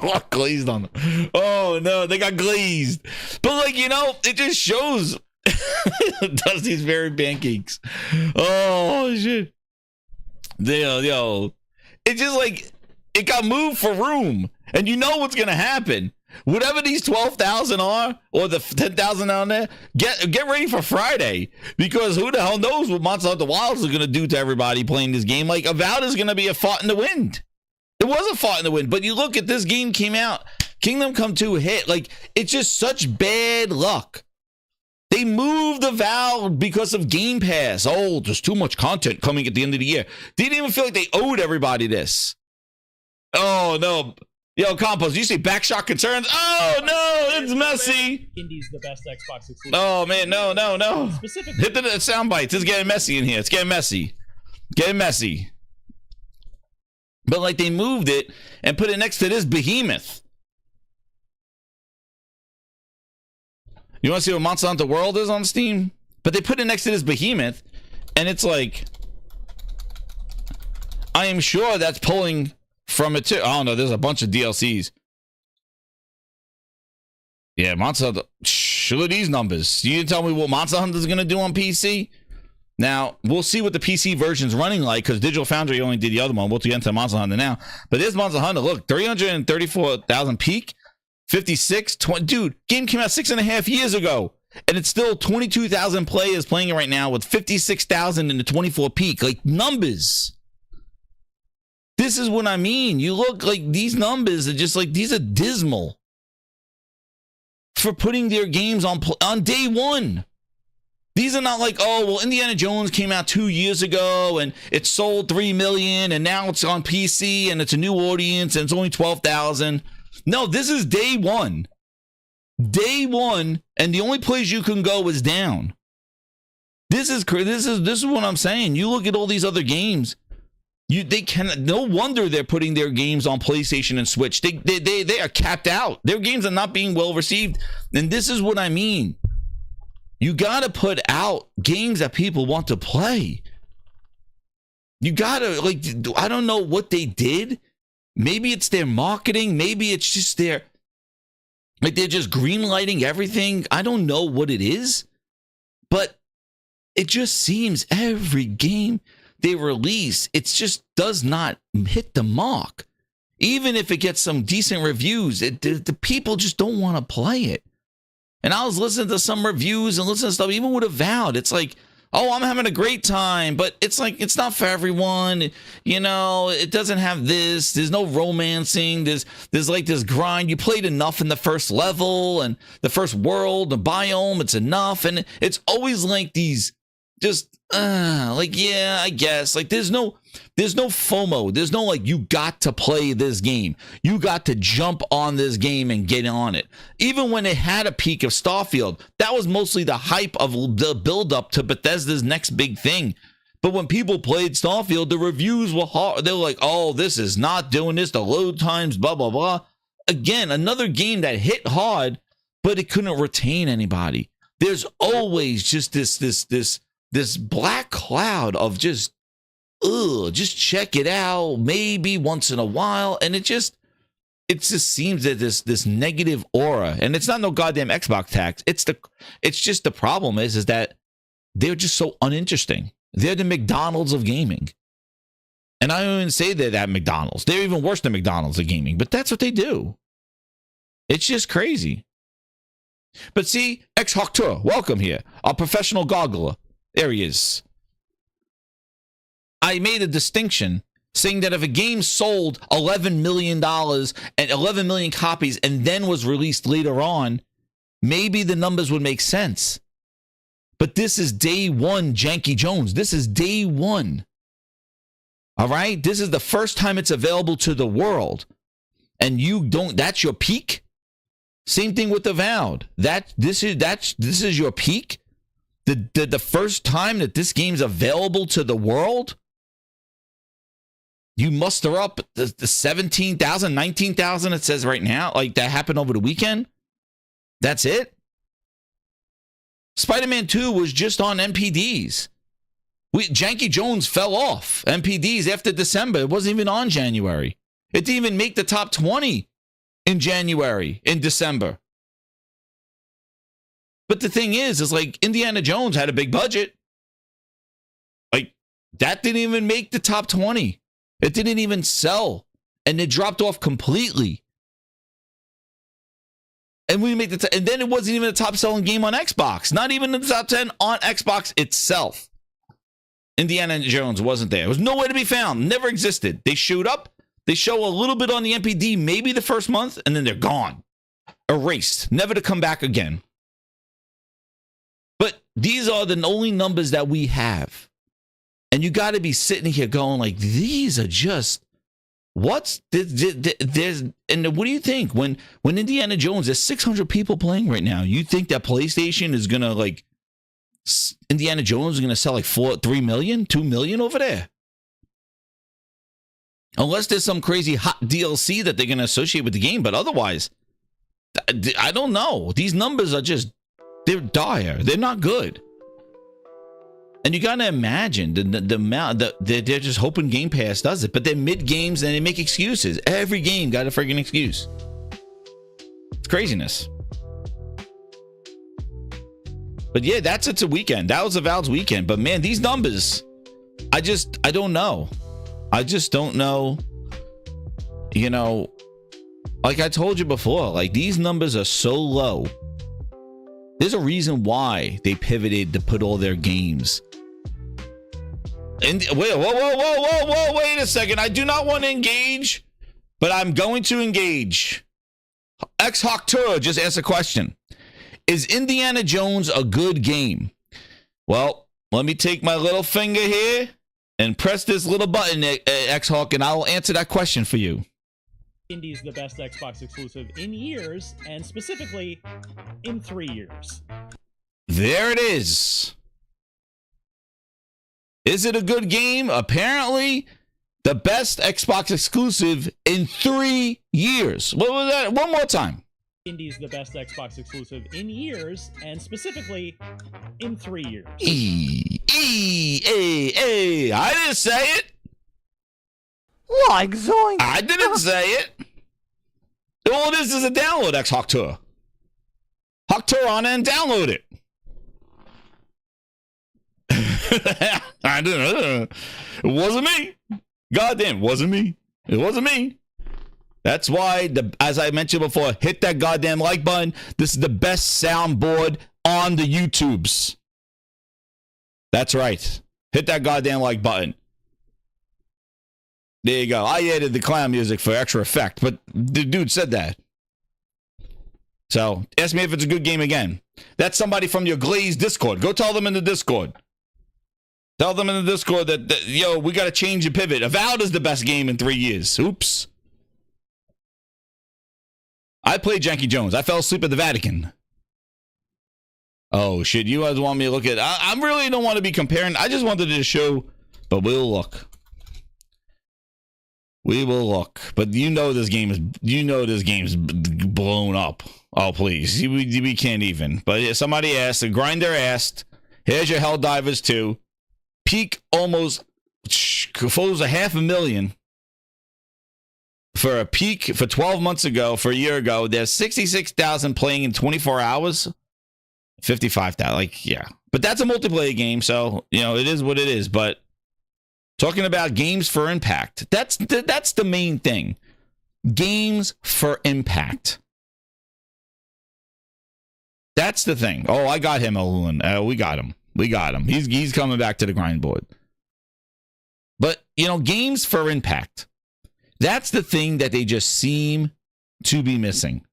lot glazed on them. Oh no, they got glazed. But like, you know, it just shows it does these very pancakes. Oh shit. Yo, it's just like it got moved for room, and you know what's gonna happen. Whatever these 12,000 are, or the 10,000 down there, get ready for Friday, because who the hell knows what Monster Hunter Wilds is gonna do to everybody playing this game. Like, Avowed is gonna be a fart in the wind. It was a fart in the wind, but you look at this game came out, Kingdom Come 2 hit. Like, it's just such bad luck. They moved Avowed because of Game Pass. Oh, there's too much content coming at the end of the year. They didn't even feel like they owed everybody this. Oh no. Yo, Compost, you see backshot concerns? Oh no, it's messy. Indie's the best Xbox exclusive. Oh man, no. Specifically, Hit the sound bites. It's getting messy in here. It's getting messy. But like, they moved it and put it next to this behemoth. You want to see what Monster Hunter World is on Steam? But they put it next to this behemoth, and it's like, I am sure that's pulling from it too. Oh no, there's a bunch of DLCs. Yeah, Monster Hunter. Look at these numbers. You didn't tell me what Monster Hunter is going to do on PC. Now, we'll see what the PC version's running like, because Digital Foundry only did the other one. We'll get into Monster Hunter now. But this Monster Hunter, look, 334,000 peak, 56, 20. Dude, game came out 6.5 years ago, and it's still 22,000 players playing it right now with 56,000 in the 24 peak. Like, numbers. This is what I mean. You look like these numbers are just like, these are dismal for putting their games on day one. These are not like, oh, well, Indiana Jones came out 2 years ago and it sold 3 million and now it's on PC and it's a new audience and it's only 12,000. No, this is day one. Day one, and the only place you can go is down. This is what I'm saying. You look at all these other games. They can, no wonder they're putting their games on PlayStation and Switch. They are capped out. Their games are not being well received. And this is what I mean. You got to put out games that people want to play. You got to, like, I don't know what they did. Maybe it's their marketing. Maybe it's just their, like, they're just greenlighting everything. I don't know what it is, but it just seems every game they release, it just does not hit the mark. Even if it gets some decent reviews, the people just don't want to play it. And I was listening to some reviews and listening to stuff, even with Avowed. It's like, oh, I'm having a great time, but it's like, it's not for everyone. You know, it doesn't have this. There's no romancing. There's like this grind. You played enough in the first level and the first world, the biome. It's enough. And it's always like these just, like, yeah, I guess. Like, there's no FOMO. There's no, like, you got to play this game. You got to jump on this game and get on it. Even when it had a peak of Starfield, that was mostly the hype of the build-up to Bethesda's next big thing. But when people played Starfield, the reviews were hard. They were like, oh, this is not doing this. The load times, blah, blah, blah. Again, another game that hit hard, but it couldn't retain anybody. There's always just this black cloud of just check it out, maybe once in a while, and it just seems that this negative aura, and it's not no goddamn Xbox tax. It's just the problem is that they're just so uninteresting. They're the McDonald's of gaming, and I don't even say they're that McDonald's. They're even worse than McDonald's of gaming, but that's what they do. It's just crazy. But see, X-Hawk welcome here, our professional goggler. There he is. I made a distinction saying that if a game sold $11 million and 11 million copies and then was released later on, maybe the numbers would make sense. But this is day one, Janky Jones. This is day one. All right? This is the first time it's available to the world. And that's your peak? Same thing with Avowed. This is your peak? The first time that this game's available to the world? You muster up the 17,000, 19,000 it says right now, like that happened over the weekend. That's it. Spider-Man 2 was just on MPDs. Janky Jones fell off MPDs after December. It wasn't even on January. It didn't even make the top 20 in January, in December. But the thing is like Indiana Jones had a big budget. Like, that didn't even make the top 20. It didn't even sell. And it dropped off completely. And and then it wasn't even a top selling game on Xbox. Not even in the top 10 on Xbox itself. Indiana Jones wasn't there. It was nowhere to be found. Never existed. They showed up. They show a little bit on the MPD, maybe the first month, and then they're gone. Erased. Never to come back again. But these are the only numbers that we have. And you got to be sitting here going like, these are just, what's, there's, and what do you think? When Indiana Jones, there's 600 people playing right now. You think that PlayStation is going to like, Indiana Jones is going to sell like 3 million, 2 million over there? Unless there's some crazy hot DLC that they're going to associate with the game. But otherwise, I don't know. These numbers are just, they're dire. They're not good. And you got to imagine the amount that they're just hoping Game Pass does it. But they're mid games and they make excuses. Every game got a freaking excuse. It's craziness. But yeah, it's a weekend. That was Avowed's weekend. But man, these numbers, I don't know. I just don't know. You know, like I told you before, like these numbers are so low. There's a reason why they pivoted to put all their games. And wait a second. I do not want to engage, but I'm going to engage. X-Hawk Tour just asked a question. Is Indiana Jones a good game? Well, let me take my little finger here and press this little button, X-Hawk, and I will answer that question for you. Indy's the best Xbox exclusive in years, and specifically in 3 years. There it is. Is it a good game? Apparently, the best Xbox exclusive in 3 years. What was that? One more time. Indy's the best Xbox exclusive in years, and specifically in 3 years. I didn't say it. Like zoink. I didn't say it. All this is a download, Hawk Tour. Hawk Tour on it and download it. I didn't. It wasn't me. Goddamn, wasn't me. It wasn't me. That's why, as I mentioned before, hit that goddamn like button. This is the best soundboard on the YouTubes. That's right. Hit that goddamn like button. There you go. I added the clown music for extra effect, but the dude said that. So, ask me if it's a good game again. That's somebody from your Glaze Discord. Go tell them in the Discord. Tell them in the Discord that yo, we got to change and pivot. Avowed is the best game in 3 years. Oops. I played Janky Jones. I fell asleep at the Vatican. Oh, shit. You guys want me to look at... I really don't want to be comparing. I just wanted to show... But we'll look. We will look. But you know this game is... You know this game's blown up. Oh, please. We can't even. But somebody asked... The Grinder asked... Here's your Helldivers 2. Peak almost... Close to 500,000. For a peak for 12 months ago, for a year ago, there's 66,000 playing in 24 hours. 55,000, like, yeah. But that's a multiplayer game, so, you know, it is what it is. But talking about games for impact, that's the main thing. Games for impact. That's the thing. Oh, I got him, Alun. We got him. We got him. He's coming back to the grind board. But, you know, games for impact. That's the thing that they just seem to be missing.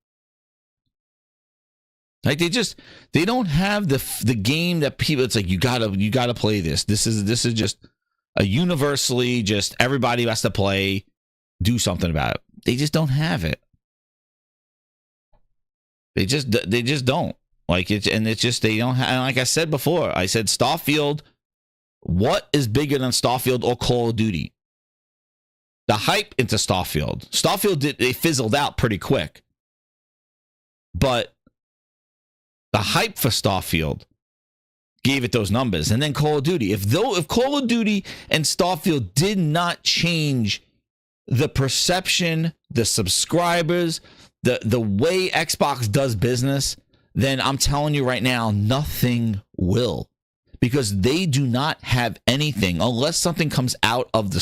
Like they don't have the game that people. It's like you gotta play this. This is just a universally just everybody has to play. Do something about it. They just don't have it. They just don't like it, and it's just they don't have. And like I said before, I said Starfield. What is bigger than Starfield or Call of Duty? The hype into Starfield. They fizzled out pretty quick. But the hype for Starfield gave it those numbers. And then Call of Duty. If Call of Duty and Starfield did not change the perception, the subscribers, the way Xbox does business, then I'm telling you right now, nothing will. Because they do not have anything unless something comes out of the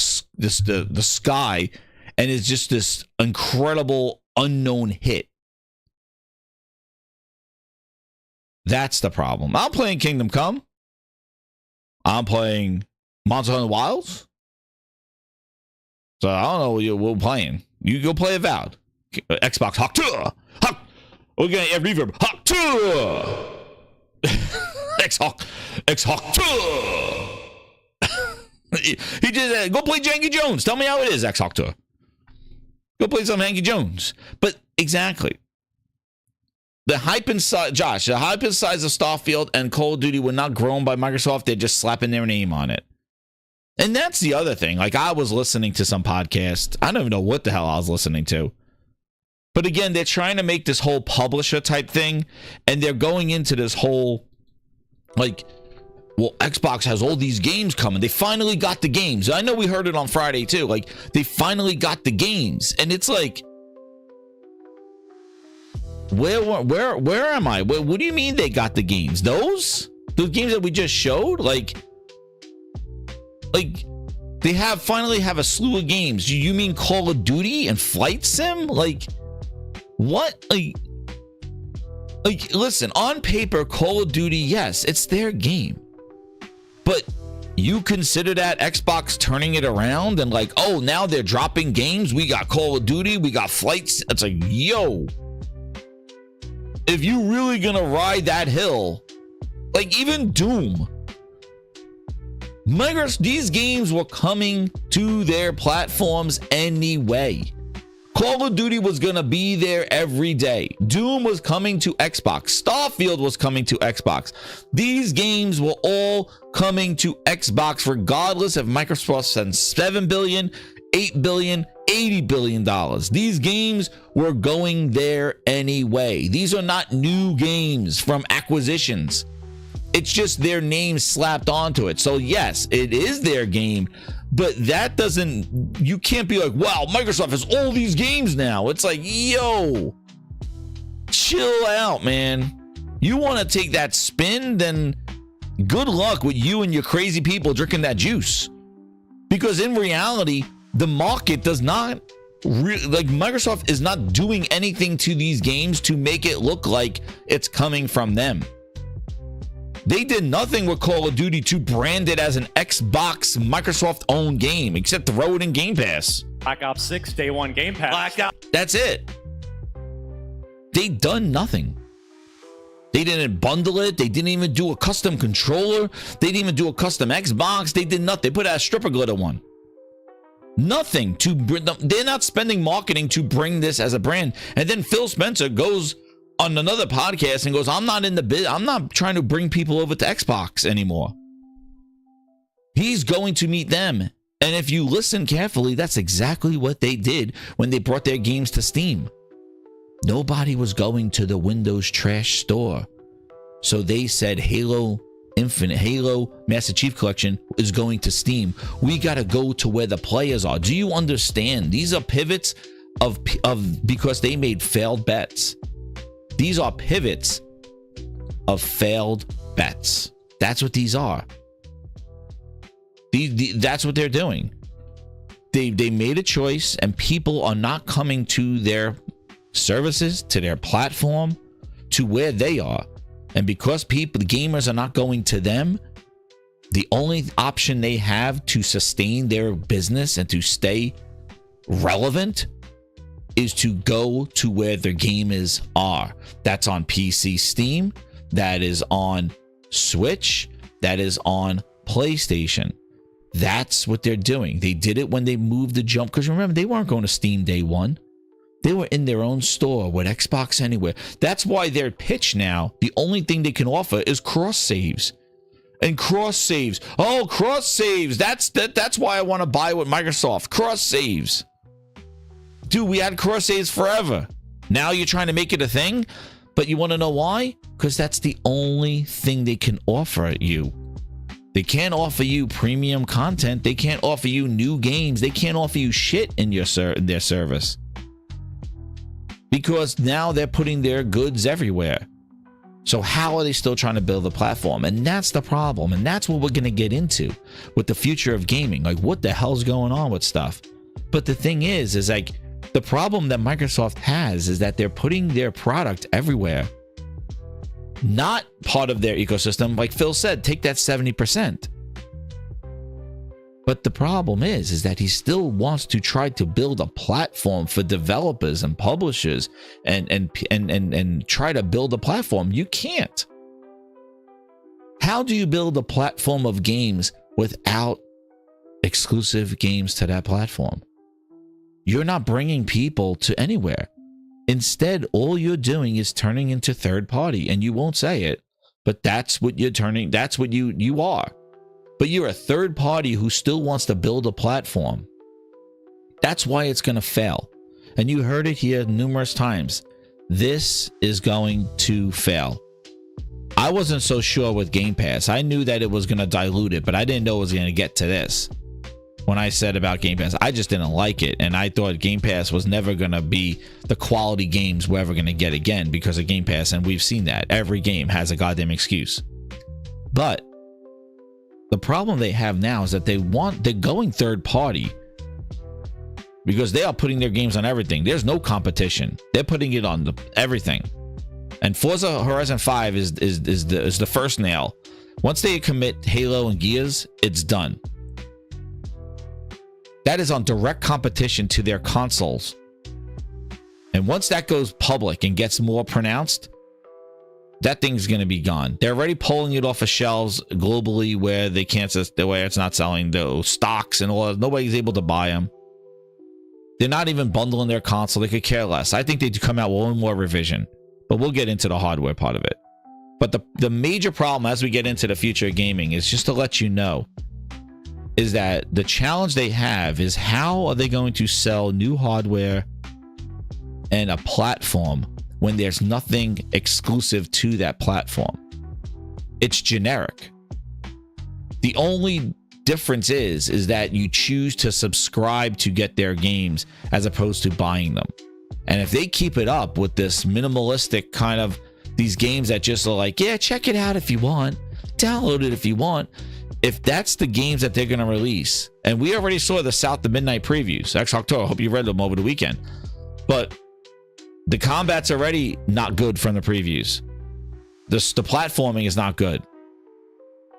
sky and is just this incredible unknown hit. That's the problem. I'm playing Kingdom Come. I'm playing Monster Hunter Wilds. So I don't know what we're playing. You go play Avowed. Xbox Hawk Tour. We're going to add reverb. Hawk Tour. X-Hawk 2. He just said, go play Janky Jones. Tell me how it is, X-Hawk 2. Go play some Janky Jones. But exactly. The hype inside, Josh, the hype inside of Starfield and Call of Duty were not grown by Microsoft. They're just slapping their name on it. And that's the other thing. Like, I was listening to some podcast. I don't even know what the hell I was listening to. But again, they're trying to make this whole publisher type thing. And they're going into this whole... Like, well, Xbox has all these games coming. They finally got the games. I know we heard it on Friday too. Like, they finally got the games, and it's like, where am I? What do you mean they got the games? Those games that we just showed, like they finally have a slew of games. You mean Call of Duty and Flight Sim? Like, what? Like, listen, on paper, Call of Duty, yes, it's their game. But you consider that Xbox turning it around and like, oh, now they're dropping games. We got Call of Duty, we got Flights. It's like, yo, if you really gonna ride that hill, like even Doom, Microsoft, these games were coming to their platforms anyway. Call of Duty was going to be there every day. Doom was coming to Xbox. Starfield was coming to Xbox. These games were all coming to Xbox regardless if Microsoft sends 7 billion, 8 billion, $80 billion. These games were going there anyway. These are not new games from acquisitions. It's just their name slapped onto it. So yes, it is their game, but that doesn't, you can't be like, wow, Microsoft has all these games now. It's like, yo, chill out, man. You want to take that spin, then good luck with you and your crazy people drinking that juice. Because in reality, the market does not, like Microsoft is not doing anything to these games to make it look like it's coming from them. They did nothing with Call of Duty to brand it as an Xbox Microsoft-owned game, except throw it in Game Pass. Black Ops 6 Day 1 Game Pass. Black Ops. That's it. They done nothing. They didn't bundle it. They didn't even do a custom controller. They didn't even do a custom Xbox. They did nothing. They put out a stripper glitter one. Nothing to bring them. They're not spending marketing to bring this as a brand. And then Phil Spencer goes on another podcast and goes, I'm not in the biz. I'm not trying to bring people over to Xbox anymore. He's going to meet them. And if you listen carefully, that's exactly what they did when they brought their games to Steam. Nobody was going to the Windows trash store. So they said Halo Infinite, Halo Master Chief Collection is going to Steam. We got to go to where the players are. Do you understand? These are pivots of because they made failed bets. These are pivots of failed bets. That's what these are. That's what they're doing. They made a choice, and people are not coming to their services, to their platform, to where they are. And because the gamers are not going to them, the only option they have to sustain their business and to stay relevant is to go to where their gamers are. That's on PC Steam, that is on Switch, that is on PlayStation. That's what they're doing. They did it when they moved the jump, because remember, they weren't going to Steam day one. They were in their own store with Xbox Anywhere. That's why their pitch now, the only thing they can offer is cross saves. And cross saves. Oh, cross saves. That's why I want to buy with Microsoft. Cross saves. Dude, we had cross saves forever. Now you're trying to make it a thing, but you want to know why? Because that's the only thing they can offer you. They can't offer you premium content. They can't offer you new games. They can't offer you shit in their service. Because now they're putting their goods everywhere. So how are they still trying to build a platform? And that's the problem. And that's what we're going to get into with the future of gaming. Like, what the hell's going on with stuff? But the thing is like, the problem that Microsoft has is that they're putting their product everywhere. Not part of their ecosystem. Like Phil said, take that 70%. But the problem is that he still wants to try to build a platform for developers and publishers and try to build a platform. You can't. How do you build a platform of games without exclusive games to that platform? You're not bringing people to anywhere. Instead, all you're doing is turning into third party, and you won't say it, but that's what you're turning. That's what you are. But you're a third party who still wants to build a platform. That's why it's going to fail. And you heard it here numerous times. This is going to fail. I wasn't so sure with Game Pass. I knew that it was going to dilute it, but I didn't know it was going to get to this. When I said about Game Pass, I just didn't like it. And I thought Game Pass was never going to be the quality games we're ever going to get again because of Game Pass. And we've seen that. Every game has a goddamn excuse. But the problem they have now is that they're going third party because they are putting their games on everything. There's no competition. They're putting it on everything. And Forza Horizon 5 is the first nail. Once they commit Halo and Gears, it's done. That is on direct competition to their consoles. And once that goes public and gets more pronounced, that thing's going to be gone. They're already pulling it off of shelves globally where they can't, where it's not selling those stocks and all that. Nobody's able to buy them. They're not even bundling their console. They could care less. I think they'd come out with one more revision, but we'll get into the hardware part of it. But the major problem as we get into the future of gaming is just to let you know, is that the challenge they have is how are they going to sell new hardware and a platform when there's nothing exclusive to that platform? It's generic. The only difference is that you choose to subscribe to get their games as opposed to buying them. And if they keep it up with this minimalistic kind of these games that just are like, yeah, check it out if you want, download it if you want. If that's the games that they're going to release, and we already saw the South to Midnight previews, October, I hope you read them over the weekend, but the combat's already not good from the previews. The platforming is not good.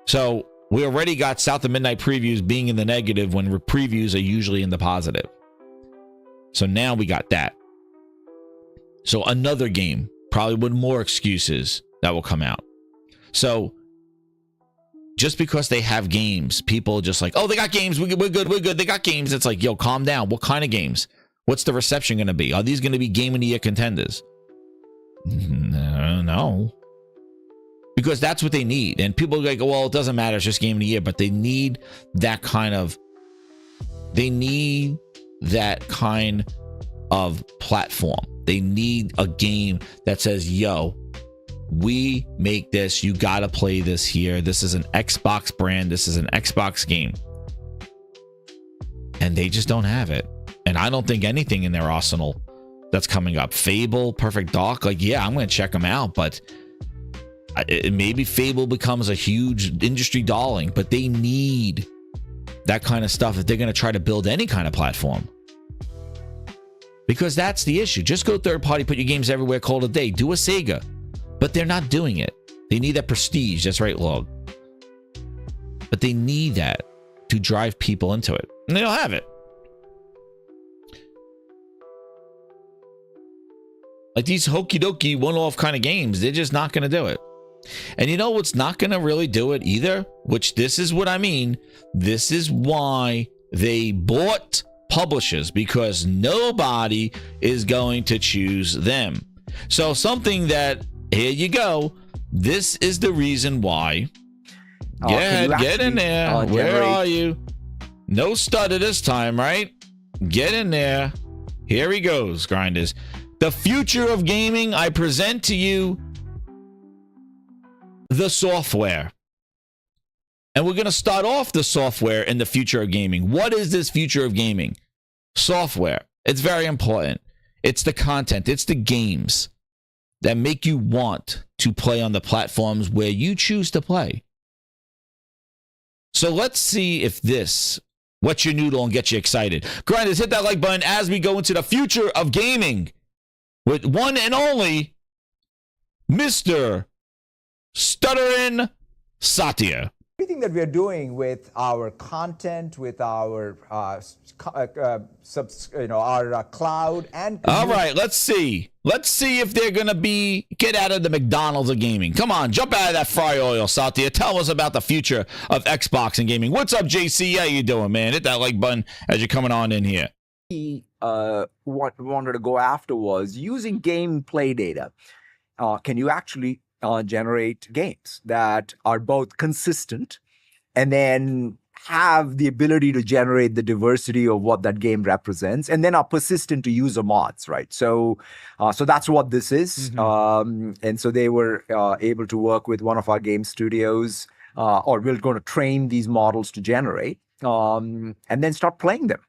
So we already got South to Midnight previews being in the negative when previews are usually in the positive. So now we got that. So another game, probably with more excuses that will come out. So just because they have games, people just like, oh, they got games. We're good. They got games. It's like, yo, calm down. What kind of games? What's the reception going to be? Are these going to be Game of the Year contenders? No. Because that's what they need. And people are like, well, it doesn't matter. It's just Game of the Year. But they need that kind of, platform. They need a game that says, yo, we make this, you gotta play this here. This is an Xbox brand. This is an Xbox game. And they just don't have it. And I don't think anything in their arsenal that's coming up. Fable, Perfect Dark, like, yeah, I'm gonna check them out, but maybe Fable becomes a huge industry darling, but they need that kind of stuff if they're gonna try to build any kind of platform. Because that's the issue. Just go third party, put your games everywhere, call it a day. Do a Sega. But they're not doing it. They need that prestige. That's right, Log. But they need that to drive people into it. And they don't have it. Like these hokey dokey one-off kind of games, they're just not going to do it. And you know what's not going to really do it either? Which this is what I mean. This is why they bought publishers, because nobody is going to choose them. So something that, here you go. This is the reason why. Get in there. Where are you? No stutter this time, right? Get in there. Here he goes, grinders. The future of gaming, I present to you the software. And we're going to start off the software in the future of gaming. What is this future of gaming? Software. It's very important. It's the content. It's the games that make you want to play on the platforms where you choose to play. So let's see if this wets your noodle and gets you excited. Grinders, hit that like button as we go into the future of gaming with one and only Mr. Stuttering Satya. Everything that we are doing with our content, with our our cloud and all right, let's see if they're gonna get out of the McDonald's of gaming. Come on, jump out of that fry oil, Satya. Tell us about the future of Xbox and gaming. What's up, JC? How you doing, man? Hit that like button as you're coming on in here. What we wanted to go after was using gameplay data. Can you actually generate games that are both consistent and then have the ability to generate the diversity of what that game represents, and then are persistent to user mods, right? So that's what this is. And so they were able to work with one of our game studios, or we're going to train these models to generate, and then start playing them.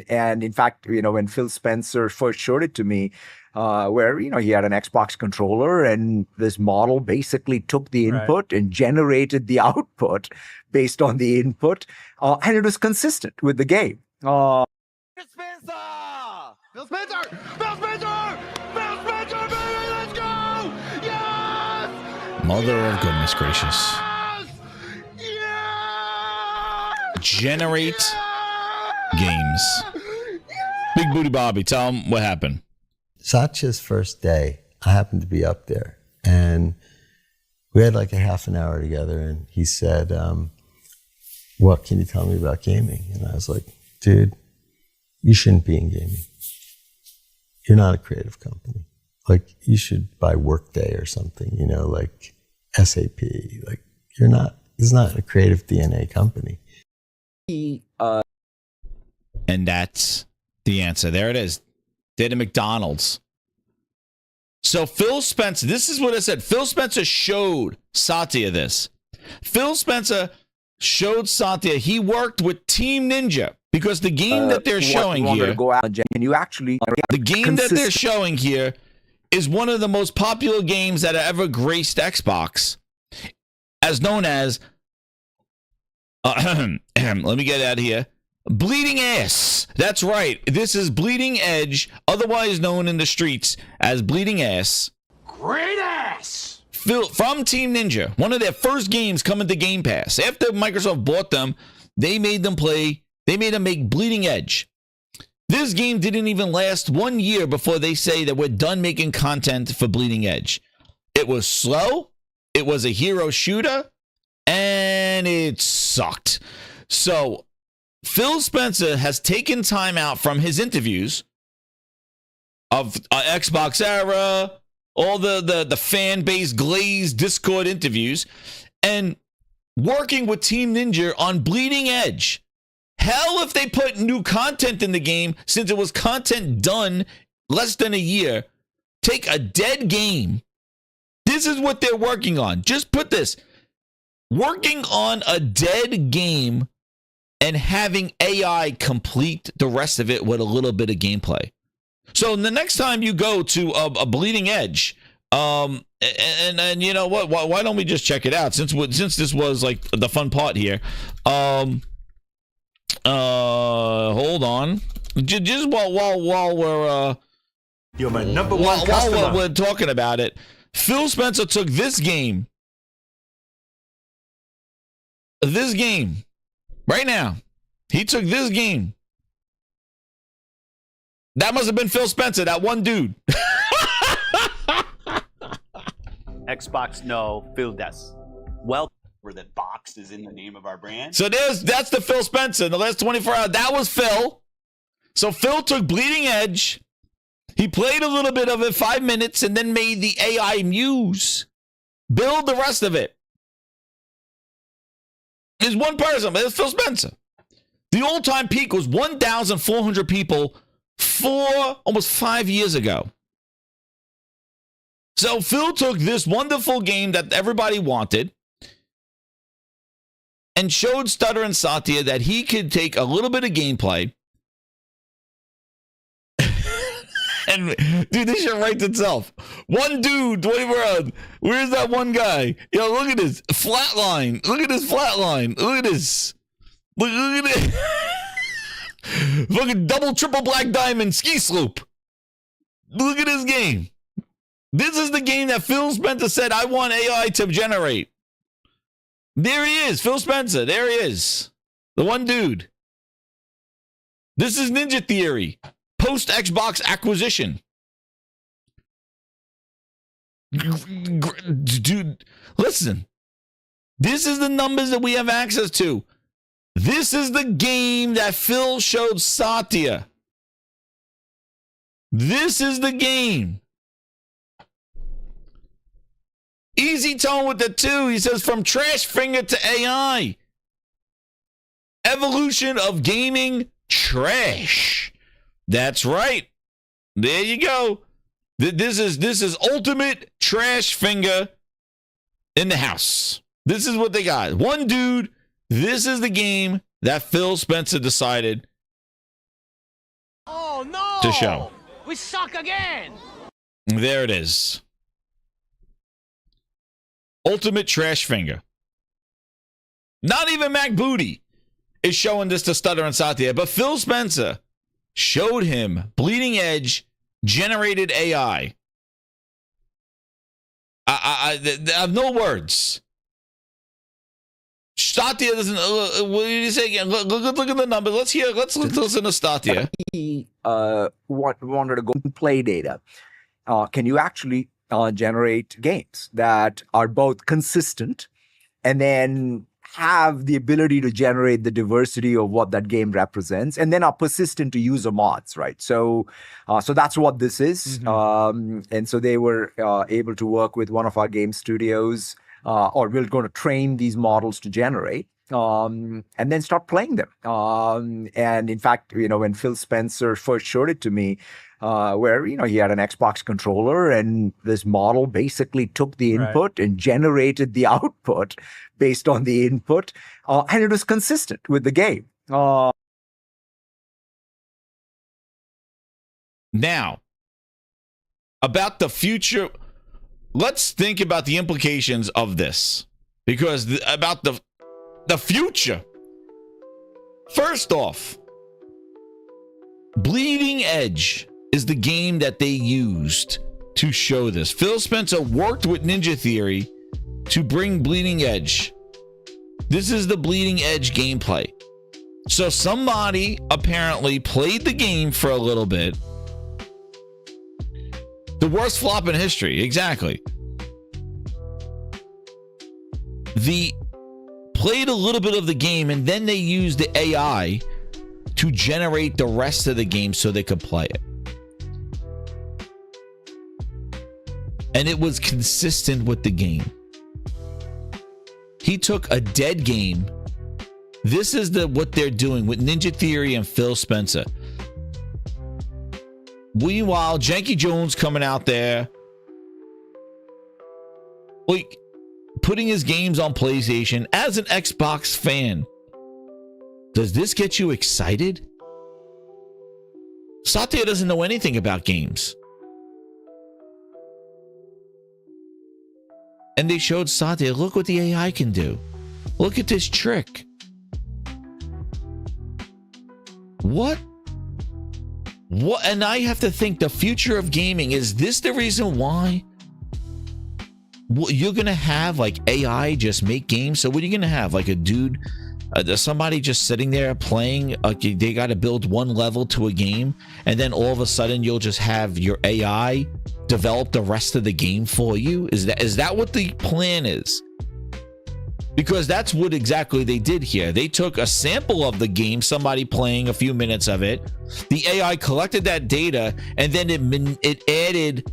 And in fact, when Phil Spencer first showed it to me, where, he had an Xbox controller and this model basically took the input and generated the output based on the input. And it was consistent with the game. Phil Spencer! Phil Spencer! Phil Spencer! Phil Spencer, baby, let's go! Yes! Mother of goodness gracious. Generate games. Big Booty Bobby, tell him what happened. Satya's first day, I happened to be up there, and we had like a half an hour together, and he said, what can you tell me about gaming? And I was like, dude, you shouldn't be in gaming. You're not a creative company. Like, you should buy Workday or something, like SAP. Like, you're not, it's not a creative DNA company. And that's the answer. There it is. Did a McDonald's. So Phil Spencer, this is what I said. Phil Spencer showed Satya this. Phil Spencer showed Satya he worked with Team Ninja because the game that they're showing here, can you actually the game that they're showing here is one of the most popular games that have ever graced Xbox, as known as, let me get out of here, Bleeding Ass. That's right. This is Bleeding Edge, otherwise known in the streets as Bleeding Ass. Great ass! From Team Ninja, one of their first games coming to Game Pass. After Microsoft bought them, they made them make Bleeding Edge. This game didn't even last 1 year before they say that we're done making content for Bleeding Edge. It was slow, it was a hero shooter, and it sucked. So Phil Spencer has taken time out from his interviews of Xbox era, all the fan base glazed Discord interviews, and working with Team Ninja on Bleeding Edge. Hell, if they put new content in the game, since it was content done less than a year, take a dead game. This is what they're working on. Just put this. Working on a dead game and having AI complete the rest of it with a little bit of gameplay. So the next time you go to a Bleeding Edge, and you know what? Why don't we just check it out? Since this was like the fun part here. Hold on. Just while we're you're my number one customer. While we're talking about it, Phil Spencer took this game right now. He took this game. That must have been Phil Spencer, that one dude. Xbox, no. Phil does. Well, where that box is in the name of our brand. So that's the Phil Spencer in the last 24 hours. That was Phil. So Phil took Bleeding Edge. He played a little bit of it, 5 minutes, and then made the AI muse build the rest of it. There's one person, but it's Phil Spencer. The all-time peak was 1,400 people almost 5 years ago. So Phil took this wonderful game that everybody wanted and showed Stutter and Satya that he could take a little bit of gameplay. And dude, this shit writes itself. One dude, 24 hours. Where's that one guy? Yo, look at this flatline. Look at this flatline. Look at this. Look at it. Fucking double, triple black diamond ski slope. Look at this game. This is the game that Phil Spencer said, I want AI to generate. There he is, Phil Spencer. There he is. The one dude. This is Ninja Theory. Post-Xbox acquisition. Dude, listen. This is the numbers that we have access to. This is the game that Phil showed Satya. This is the game. Easy Tone with the 2. He says, from trash finger to AI. Evolution of gaming trash. That's right. There you go. This is ultimate trash finger in the house. This is what they got. One dude. This is the game that Phil Spencer decided to show. We suck again. There it is. Ultimate trash finger. Not even Mac Booty is showing this to Stutter and Satya, but Phil Spencer showed him Bleeding Edge generated AI. I have no words. Satya doesn't. What did he say again? Look at the numbers. Let's listen to Satya. He wanted to go and play data. Can you actually generate games that are both consistent and then have the ability to generate the diversity of what that game represents, and then are persistent to user mods, right? So that's what this is. And so they were able to work with one of our game studios, or we're going to train these models to generate. and then start playing them. And in fact, when Phil Spencer first showed it to me, where he had an Xbox controller, and this model basically took the input and generated the output based on the input, and it was consistent with the game. Now, about the future, let's think about the implications of this, because about the future. First off, Bleeding Edge is the game that they used to show this. Phil Spencer worked with Ninja Theory to bring Bleeding Edge. This is the Bleeding Edge gameplay. So somebody apparently played the game for a little bit. The worst flop in history, exactly. Played a little bit of the game, and then they used the AI to generate the rest of the game so they could play it. And it was consistent with the game. He took a dead game. This is what they're doing with Ninja Theory and Phil Spencer. Meanwhile, Janky Jones coming out there, like, putting his games on PlayStation. As an Xbox fan, does this get you excited? Satya doesn't know anything about games. And they showed Satya, look what the AI can do. Look at this trick. What? And I have to think, the future of gaming, is this the reason why you're gonna have like AI just make games? So what are you gonna have, like a dude, somebody just sitting there playing, they got to build one level to a game, and then all of a sudden you'll just have your AI develop the rest of the game for you? Is that what the plan is? Because that's what exactly they did here. They took a sample of the game, somebody playing a few minutes of it. The AI collected that data, and then it added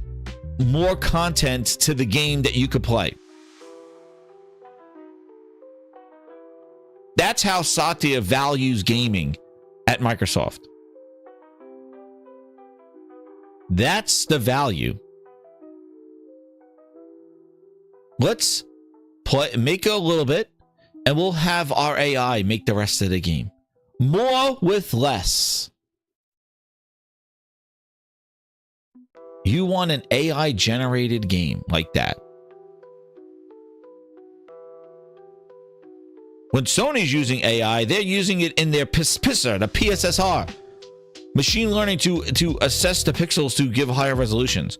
more content to the game that you could play. That's how Satya values gaming at Microsoft. That's the value. Let's make a little bit, and we'll have our AI make the rest of the game. More with less. You want an AI generated game like that? When Sony's using AI, they're using it in their PISR, the PSSR, machine learning to assess the pixels to give higher resolutions.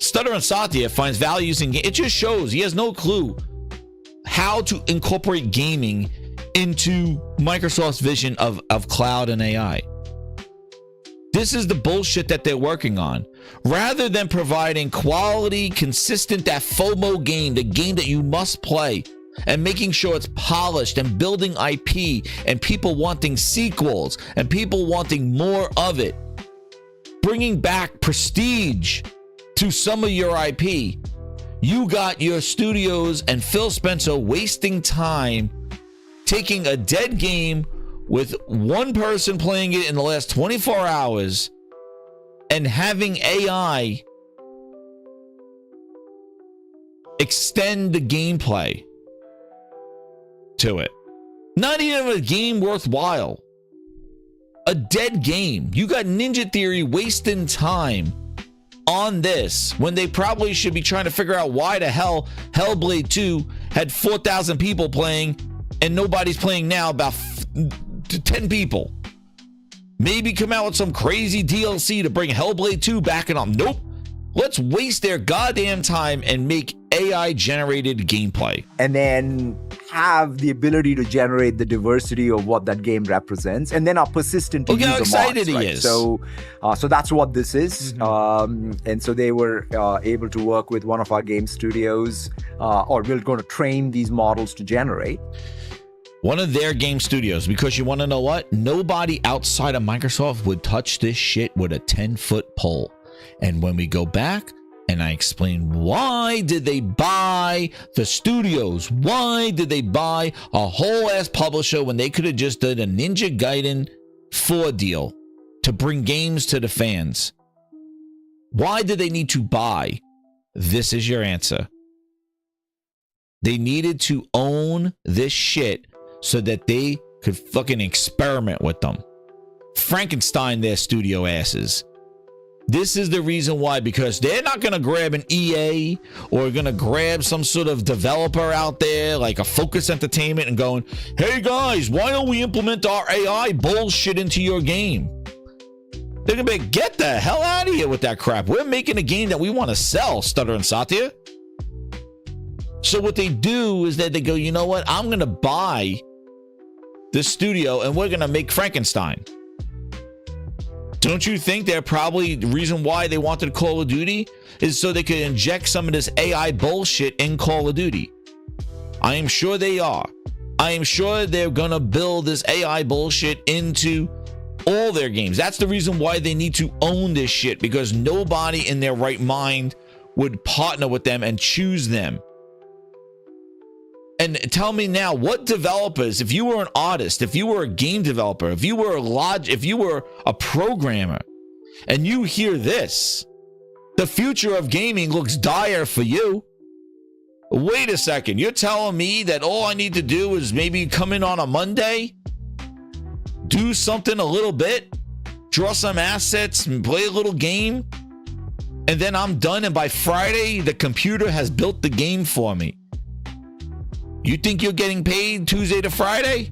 Stutter and Satya finds values in game. It just shows he has no clue how to incorporate gaming into Microsoft's vision of cloud and AI. This is the bullshit that they're working on. Rather than providing quality, consistent, that FOMO game, the game that you must play, and making sure it's polished and building IP and people wanting sequels and people wanting more of it, bringing back prestige to some of your IP, you got your studios and Phil Spencer wasting time taking a dead game with one person playing it in the last 24 hours and having AI extend the gameplay to it. Not even a game worthwhile. A dead game. You got Ninja Theory wasting time on this when they probably should be trying to figure out why the hell Hellblade 2 had 4,000 people playing and nobody's playing now, about 10 people. Maybe come out with some crazy DLC to bring Hellblade 2 back and on. Nope. Let's waste their goddamn time and make AI generated gameplay. And then have the ability to generate the diversity of what that game represents, and then are persistent to Look use how the excited mods, he right? is. So that's what this is. And so they were able to work with one of our game studios, or we're going to train these models to generate. One of their game studios, because you want to know what? Nobody outside of Microsoft would touch this shit with a 10-foot pole. And when we go back And I explained, why did they buy the studios? Why did they buy a whole ass publisher when they could have just done a Ninja Gaiden 4 deal to bring games to the fans? Why did they need to buy? This is your answer. They needed to own this shit so that they could fucking experiment with them. Frankenstein their studio asses. This is the reason why, because they're not going to grab an EA or going to grab some sort of developer out there like a Focus Entertainment and going, hey guys, why don't we implement our AI bullshit into your game? They're going to be like, get the hell out of here with that crap. We're making a game that we want to sell, Stutter and Satya. So what they do is that they go, you know what? I'm going to buy this studio and we're going to make Frankenstein. Don't you think they're probably the reason why they wanted Call of Duty is so they could inject some of this AI bullshit in Call of Duty? I am sure they are. I am sure they're going to build this AI bullshit into all their games. That's the reason why they need to own this shit, because nobody in their right mind would partner with them and choose them. And tell me now, what developers, if you were an artist, if you were a game developer, if you were a programmer, and you hear this, the future of gaming looks dire for you. Wait a second, you're telling me that all I need to do is maybe come in on a Monday, do something a little bit, draw some assets, and play a little game, and then I'm done, and by Friday, the computer has built the game for me. You think you're getting paid Tuesday to Friday?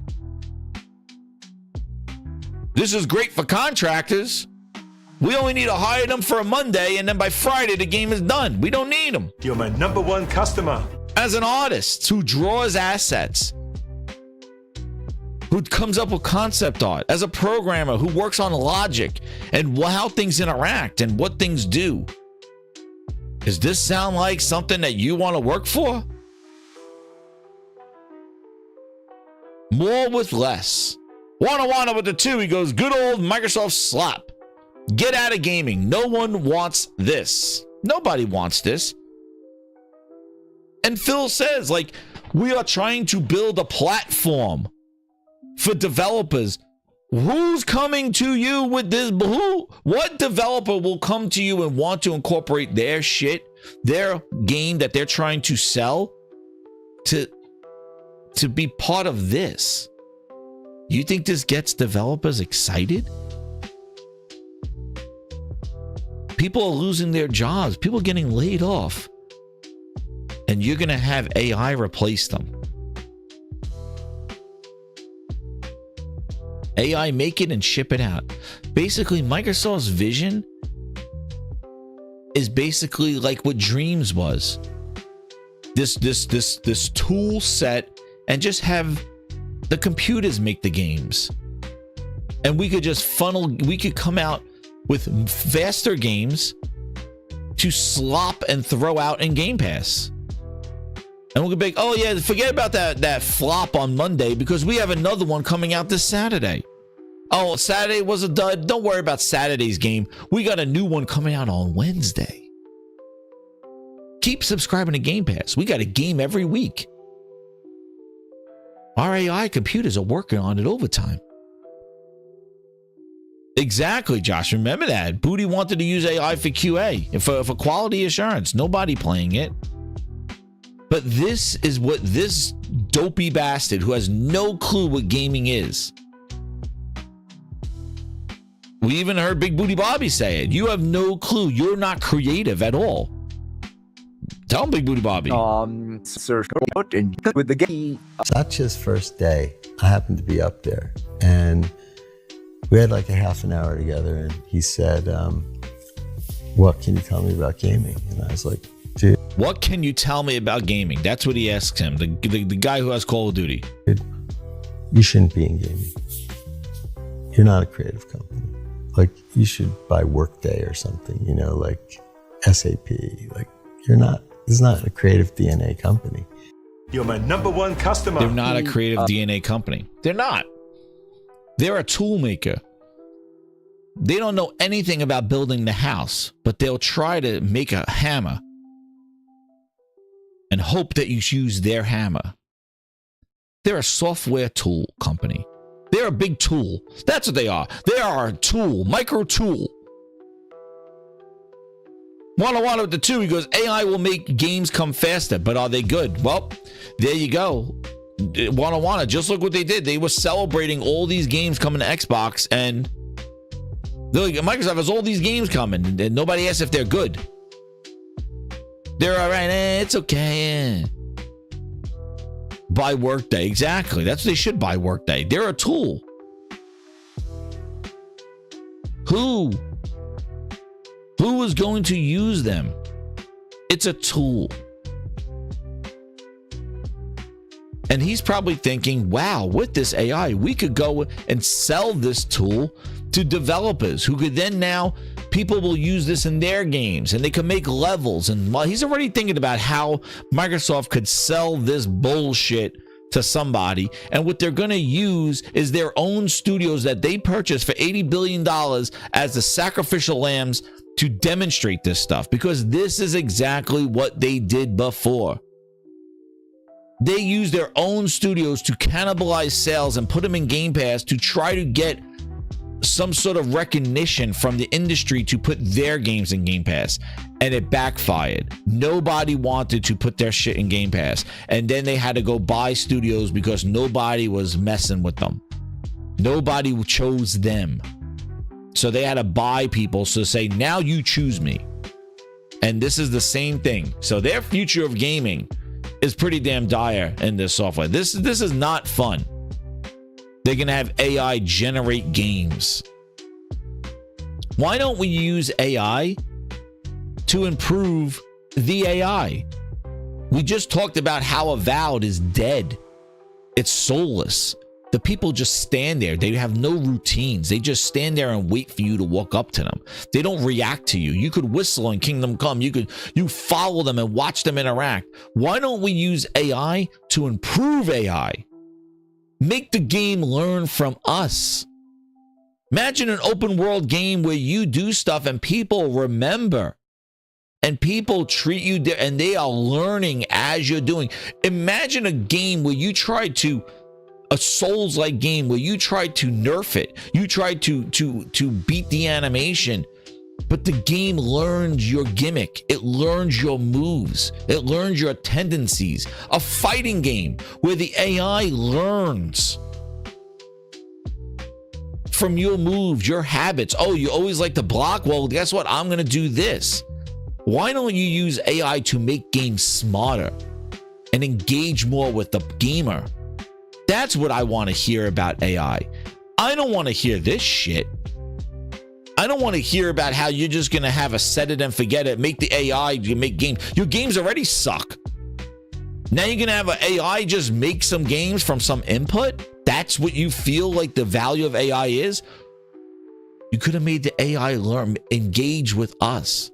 This is great for contractors. We only need to hire them for a Monday, and then by Friday, the game is done. We don't need them. You're my #1 customer. As an artist who draws assets, who comes up with concept art, as a programmer who works on logic and how things interact and what things do, does this sound like something that you want to work for? More with less. Wanna with the 2, he goes, good old Microsoft slap. Get out of gaming. No one wants this. Nobody wants this. And Phil says, like, we are trying to build a platform for developers. Who's coming to you with this? What developer will come to you and want to incorporate their shit, their game that they're trying to sell to be part of this? You think this gets developers excited? People are losing their jobs. People are getting laid off. And you're going to have AI replace them. AI make it and ship it out. Basically, Microsoft's vision is basically like what Dreams was. This tool set, and just have the computers make the games. And we could just we could come out with faster games to slop and throw out in Game Pass. And we'll be like, oh yeah, forget about that flop on Monday because we have another one coming out this Saturday. Oh, Saturday was a dud. Don't worry about Saturday's game. We got a new one coming out on Wednesday. Keep subscribing to Game Pass. We got a game every week. Our AI computers are working on it overtime. Exactly, Josh. Remember that. Booty wanted to use AI for QA and for quality assurance. Nobody playing it. But this is what this dopey bastard who has no clue what gaming is. We even heard Big Booty Bobby say it. You have no clue. You're not creative at all. Tell him, Big Booty Bobby. Sir, with the game. Satya's first day, I happened to be up there, and we had like a half an hour together, and he said, what can you tell me about gaming? And I was like, dude. What can you tell me about gaming? That's what he asks him, the guy who has Call of Duty. Dude, you shouldn't be in gaming. You're not a creative company. Like, you should buy Workday or something, you know, like SAP. Like, you're not, this is not a creative DNA company. You're my #1 customer. They're not a creative DNA company. They're not. They're a tool maker. They don't know anything about building the house, but they'll try to make a hammer and hope that you use their hammer. They're a software tool company. They're a big tool. That's what they are. They are a tool, micro tool. Wanna with the 2, he goes, AI will make games come faster, but are they good? Well, there you go. Wanna, just look what they did. They were celebrating all these games coming to Xbox, and they're like, Microsoft has all these games coming, and nobody asks if they're good. They're all right, it's okay. Buy Workday, exactly. That's what they should buy, Workday. They're a tool. Who is going to use them? It's a tool. And he's probably thinking, wow, with this AI, we could go and sell this tool to developers who could then now, people will use this in their games and they can make levels. And well, he's already thinking about how Microsoft could sell this bullshit to somebody. And what they're going to use is their own studios that they purchased for $80 billion as the sacrificial lambs to demonstrate this stuff, because this is exactly what they did before. They use their own studios to cannibalize sales and put them in Game Pass to try to get some sort of recognition from the industry to put their games in Game Pass, and it backfired. Nobody wanted to put their shit in Game Pass, and then they had to go buy studios because nobody was messing with them. Nobody chose them. So they had to buy people to say, now you choose me. And this is the same thing. So their future of gaming is pretty damn dire in this software. This is not fun. They're going to have AI generate games. Why don't we use AI to improve the AI? We just talked about how Avowed is dead. It's soulless. The people just stand there. They have no routines. They just stand there and wait for you to walk up to them. They don't react to you. You could whistle in Kingdom Come. You follow them and watch them interact. Why don't we use AI to improve AI? Make the game learn from us. Imagine an open world game where you do stuff and people remember. And people treat you there and they are learning as you're doing. Imagine a game where you try to a Souls-like game where you tried to nerf it, you tried to beat the animation, but the game learns your gimmick, it learns your moves, it learns your tendencies. A fighting game where the AI learns from your moves, your habits. Oh, you always like to block? Well, guess what? I'm gonna do this. Why don't you use AI to make games smarter and engage more with the gamer? That's what I want to hear about AI. I don't want to hear this shit. I don't want to hear about how you're just going to have a set it and forget it, make the AI, you make games. Your games already suck. Now you're going to have an AI just make some games from some input? That's what you feel like the value of AI is? You could have made the AI learn, engage with us.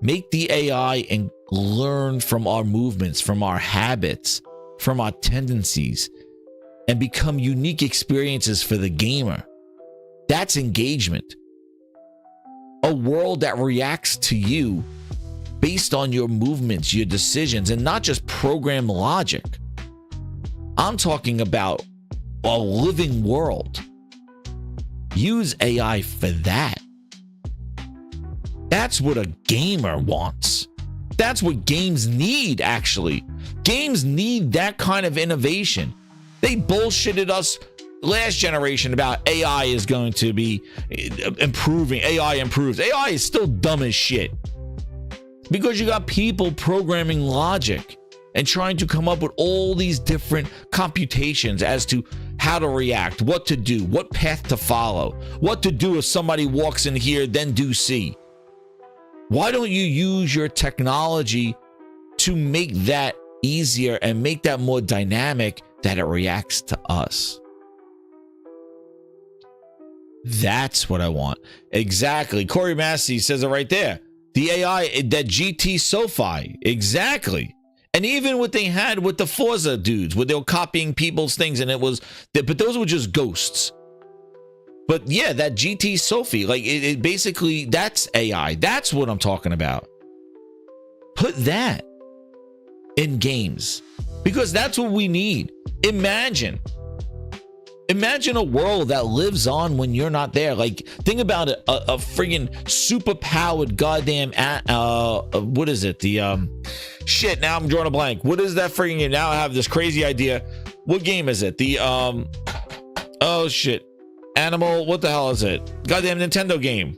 Make the AI and learn from our movements, from our habits, from our tendencies, and become unique experiences for the gamer. That's engagement. A world that reacts to you based on your movements, your decisions, and not just program logic. I'm talking about a living world. Use AI for that. That's what a gamer wants. That's what games need, actually. Games need that kind of innovation. They bullshitted us last generation about AI is going to be improving. AI improves. AI is still dumb as shit. Because you got people programming logic and trying to come up with all these different computations as to how to react, what to do, what path to follow, what to do if somebody walks in here, then do C. Why don't you use your technology to make that easier and make that more dynamic that it reacts to us? That's what I want. Exactly. Corey Massey says it right there. The AI, that GT SoFi. Exactly. And even what they had with the Forza dudes, where they were copying people's things and it was, but those were just ghosts. But yeah, that GT Sophie, like it basically, that's AI. That's what I'm talking about. Put that in games because that's what we need. Imagine a world that lives on when you're not there. Like, think about it, a friggin' super powered goddamn what is it? The shit, now I'm drawing a blank. What is that friggin' game? Now I have this crazy idea. What game is it? The oh shit. Animal, what the hell is it? Goddamn Nintendo game.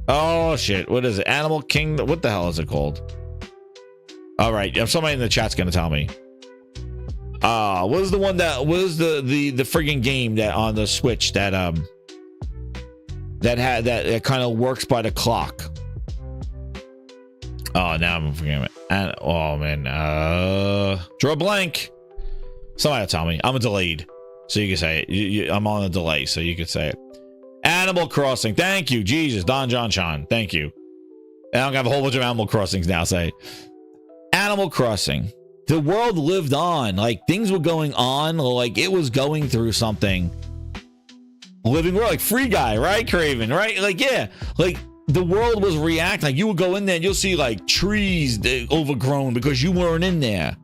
Oh shit, what is it? Animal Kingdom, what the hell is it called? All right, somebody in the chat's gonna tell me. What was the one that was the friggin' game that on the Switch that that kind of works by the clock? Oh, now I'm forgetting it. And oh man, draw a blank. Somebody tell me. I'm delayed, so you can say it. I'm on a delay, so you could say it. Animal Crossing. Thank you, Jesus, Don John Sean. Thank you. And I'm gonna have a whole bunch of Animal Crossings now. Say Animal Crossing. The world lived on, like things were going on, like it was going through something. Living world, like Free Guy, right? Craven, right? Like, yeah, like the world was reacting. Like you would go in there and you'll see like trees overgrown because you weren't in there.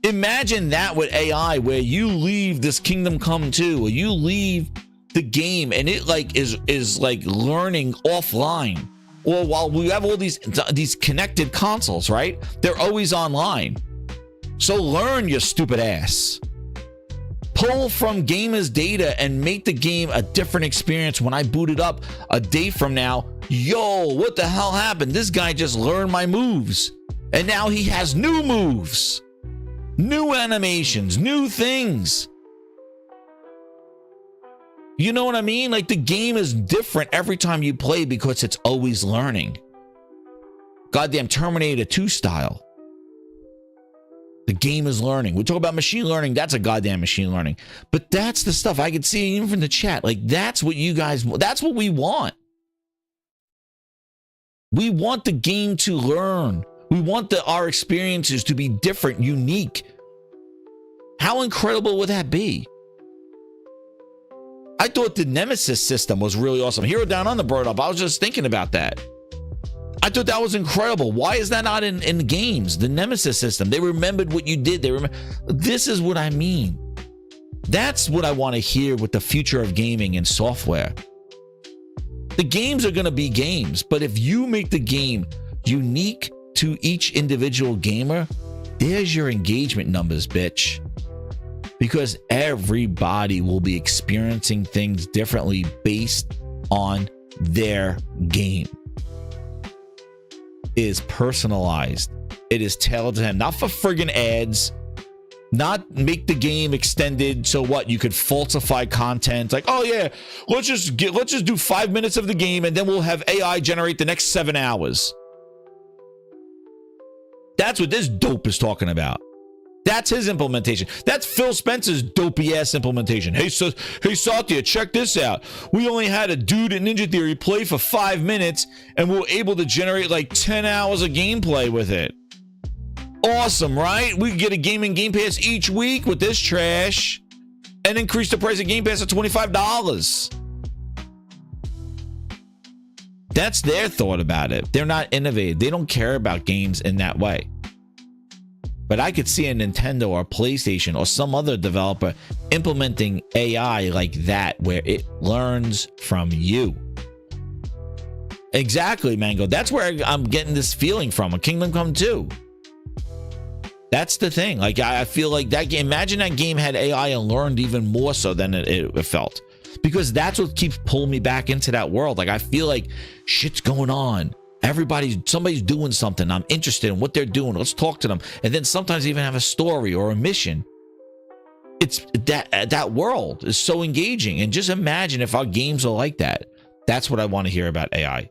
Imagine that with AI, where you leave this Kingdom Come 2, or you leave the game and it like is like learning offline. Or while we have all these connected consoles, right? They're always online. So learn, your stupid ass. Pull from gamers' data and make the game a different experience. When I boot it up a day from now, yo, what the hell happened? This guy just learned my moves. And now he has new moves. New animations, new things. You know what I mean? Like the game is different every time you play because it's always learning. Goddamn Terminator 2 style. The game is learning. We talk about machine learning. That's a goddamn machine learning. But that's the stuff I could see even from the chat. Like that's what you guys, that's what we want. We want the game to learn. We want our experiences to be different, unique. How incredible would that be? I thought the Nemesis system was really awesome. Hero Down Under brought it up. I was just thinking about that. I thought that was incredible. Why is that not in the games? The Nemesis system. They remembered what you did. This is what I mean. That's what I want to hear with the future of gaming and software. The games are going to be games, but if you make the game unique to each individual gamer, there's your engagement numbers, bitch. Because everybody will be experiencing things differently based on their game. It is personalized. It is tailored to him, not for friggin' ads, not make the game extended so what you could falsify content. Like, oh yeah, let's just do 5 minutes of the game and then we'll have AI generate the next 7 hours. That's what this dope is talking about. That's his implementation. That's Phil Spencer's dopey ass implementation. Hey Satya, check this out. We only had a dude in Ninja Theory play for 5 minutes and we were able to generate like 10 hours of gameplay with it. Awesome, right? We get a gaming Game Pass each week with this trash and increase the price of Game Pass to $25. That's their thought about it. They're not innovative. They don't care about games in that way. But I could see a Nintendo or PlayStation or some other developer implementing AI like that, where it learns from you. Exactly, Mango. That's where I'm getting this feeling from. A Kingdom Come 2. That's the thing. Like, I feel like that game, imagine that game had AI and learned even more so than it felt. Because that's what keeps pulling me back into that world. Like, I feel like shit's going on. Somebody's doing something. I'm interested in what they're doing. Let's talk to them. And then sometimes even have a story or a mission. It's that world is so engaging. And just imagine if our games are like that. That's what I want to hear about AI.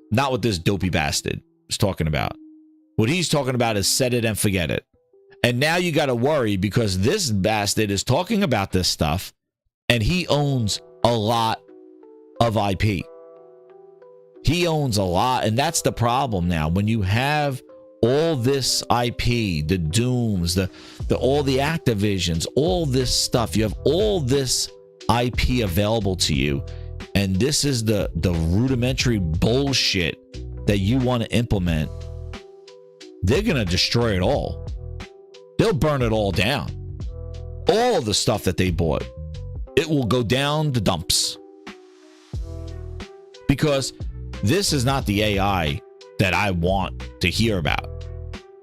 Not what this dopey bastard is talking about. What he's talking about is set it and forget it. And now you got to worry because this bastard is talking about this stuff and he owns a lot of IP. He owns a lot, and that's the problem now. When you have all this IP, the Dooms, all the Activisions, all this stuff, you have all this IP available to you, and this is the rudimentary bullshit that you want to implement, they're going to destroy it all. They'll burn it all down. All of the stuff that they bought, it will go down the dumps. Because this is not the AI that I want to hear about.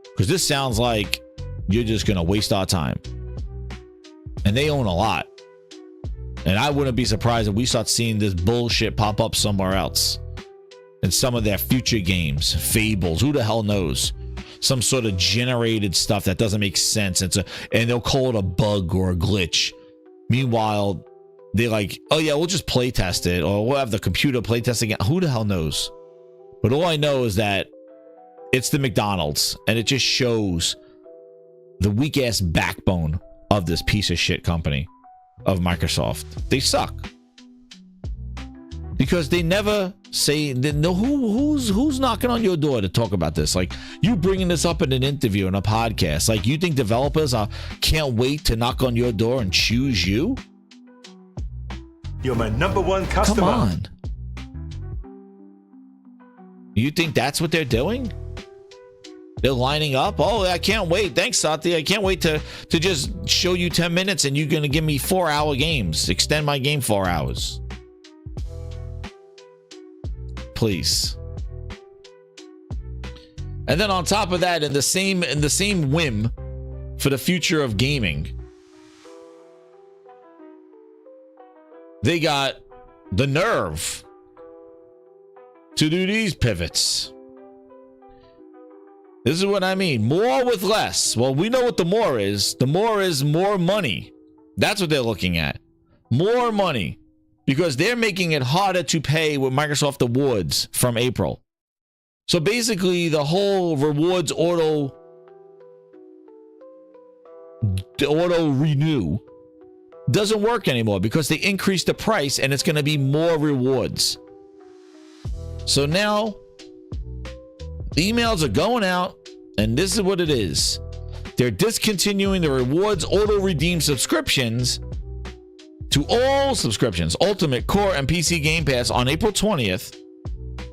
Because this sounds like you're just going to waste our time. And they own a lot. And I wouldn't be surprised if we start seeing this bullshit pop up somewhere else. In some of their future games, Fables, who the hell knows? Some sort of generated stuff that doesn't make sense. And they'll call it a bug or a glitch. Meanwhile, they're like, oh yeah, we'll just play test it, or we'll have the computer play testing it. Who the hell knows? But all I know is that it's the McDonald's, and it just shows the weak ass backbone of this piece of shit company of Microsoft. They suck because they never say who's knocking on your door to talk about this. Like, you bringing this up in an interview in a podcast, like, you think developers can't wait to knock on your door and choose you? You're my #1 customer. Come on. You think that's what they're doing? They're lining up. Oh, I can't wait. Thanks, Satya. I can't wait to just show you 10 minutes and you're going to give me 4-hour games. Extend my game 4 hours. Please. And then on top of that, in the same whim for the future of gaming, they got the nerve to do these pivots. This is what I mean. More with less. Well, we know what the more is. The more is more money. That's what they're looking at. More money. Because they're making it harder to pay with Microsoft Awards from April. So basically, the whole rewards auto renew doesn't work anymore because they increased the price and it's going to be more rewards. So now emails are going out, and this is what it is. They're discontinuing the rewards auto redeem subscriptions to all subscriptions, Ultimate, Core, and PC Game Pass on April 20th.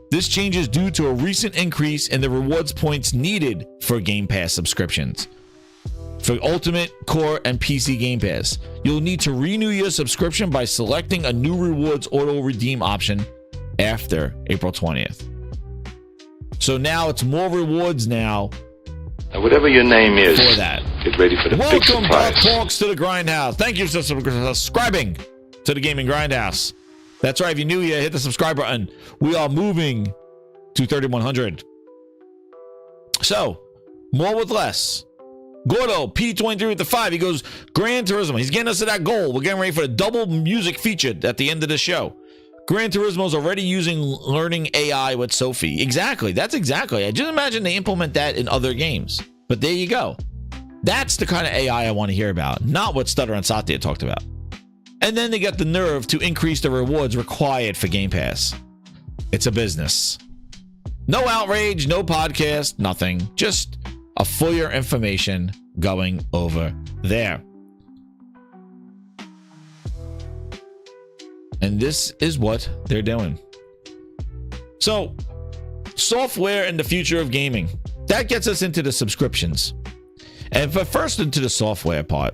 This change is due to a recent increase in the rewards points needed for Game Pass subscriptions. For Ultimate, Core, and PC Game Pass, you'll need to renew your subscription by selecting a new rewards auto redeem option after April 20th. So now it's more rewards now. And whatever your name is, for that, get ready for the big welcome, surprise. Doc Talks, to the Grindhouse. Thank you for subscribing to the Gaming Grindhouse. That's right. If you're new here, hit the subscribe button. We are moving to 3,100. So, more with less. Gordo, P23 with the 5. He goes, Gran Turismo. He's getting us to that goal. We're getting ready for a double music feature at the end of the show. Gran Turismo's already using learning AI with Sophie. Exactly. That's exactly. I just imagine they implement that in other games. But there you go. That's the kind of AI I want to hear about, not what Stutter and Satya talked about. And then they got the nerve to increase the rewards required for Game Pass. It's a business. No outrage, no podcast, nothing. Just a for your information going over there. And this is what they're doing. So, software and the future of gaming. That gets us into the subscriptions. And first into the software part.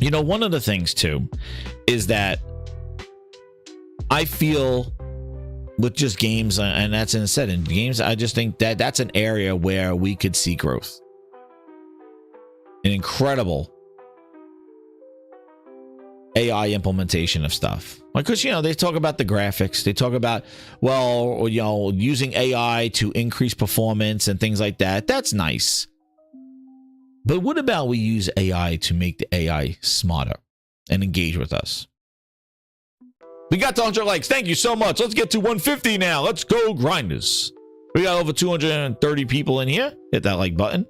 You know, one of the things too is that I feel with just games, and that's in said in games, I just think that that's an area where we could see growth. An incredible AI implementation of stuff. Because, you know, they talk about the graphics. They talk about, well, you know, using AI to increase performance and things like that. That's nice. But what about we use AI to make the AI smarter and engage with us? We got to 100 likes. Thank you so much. Let's get to 150 now. Let's go, grinders. We got over 230 people in here. Hit that like button.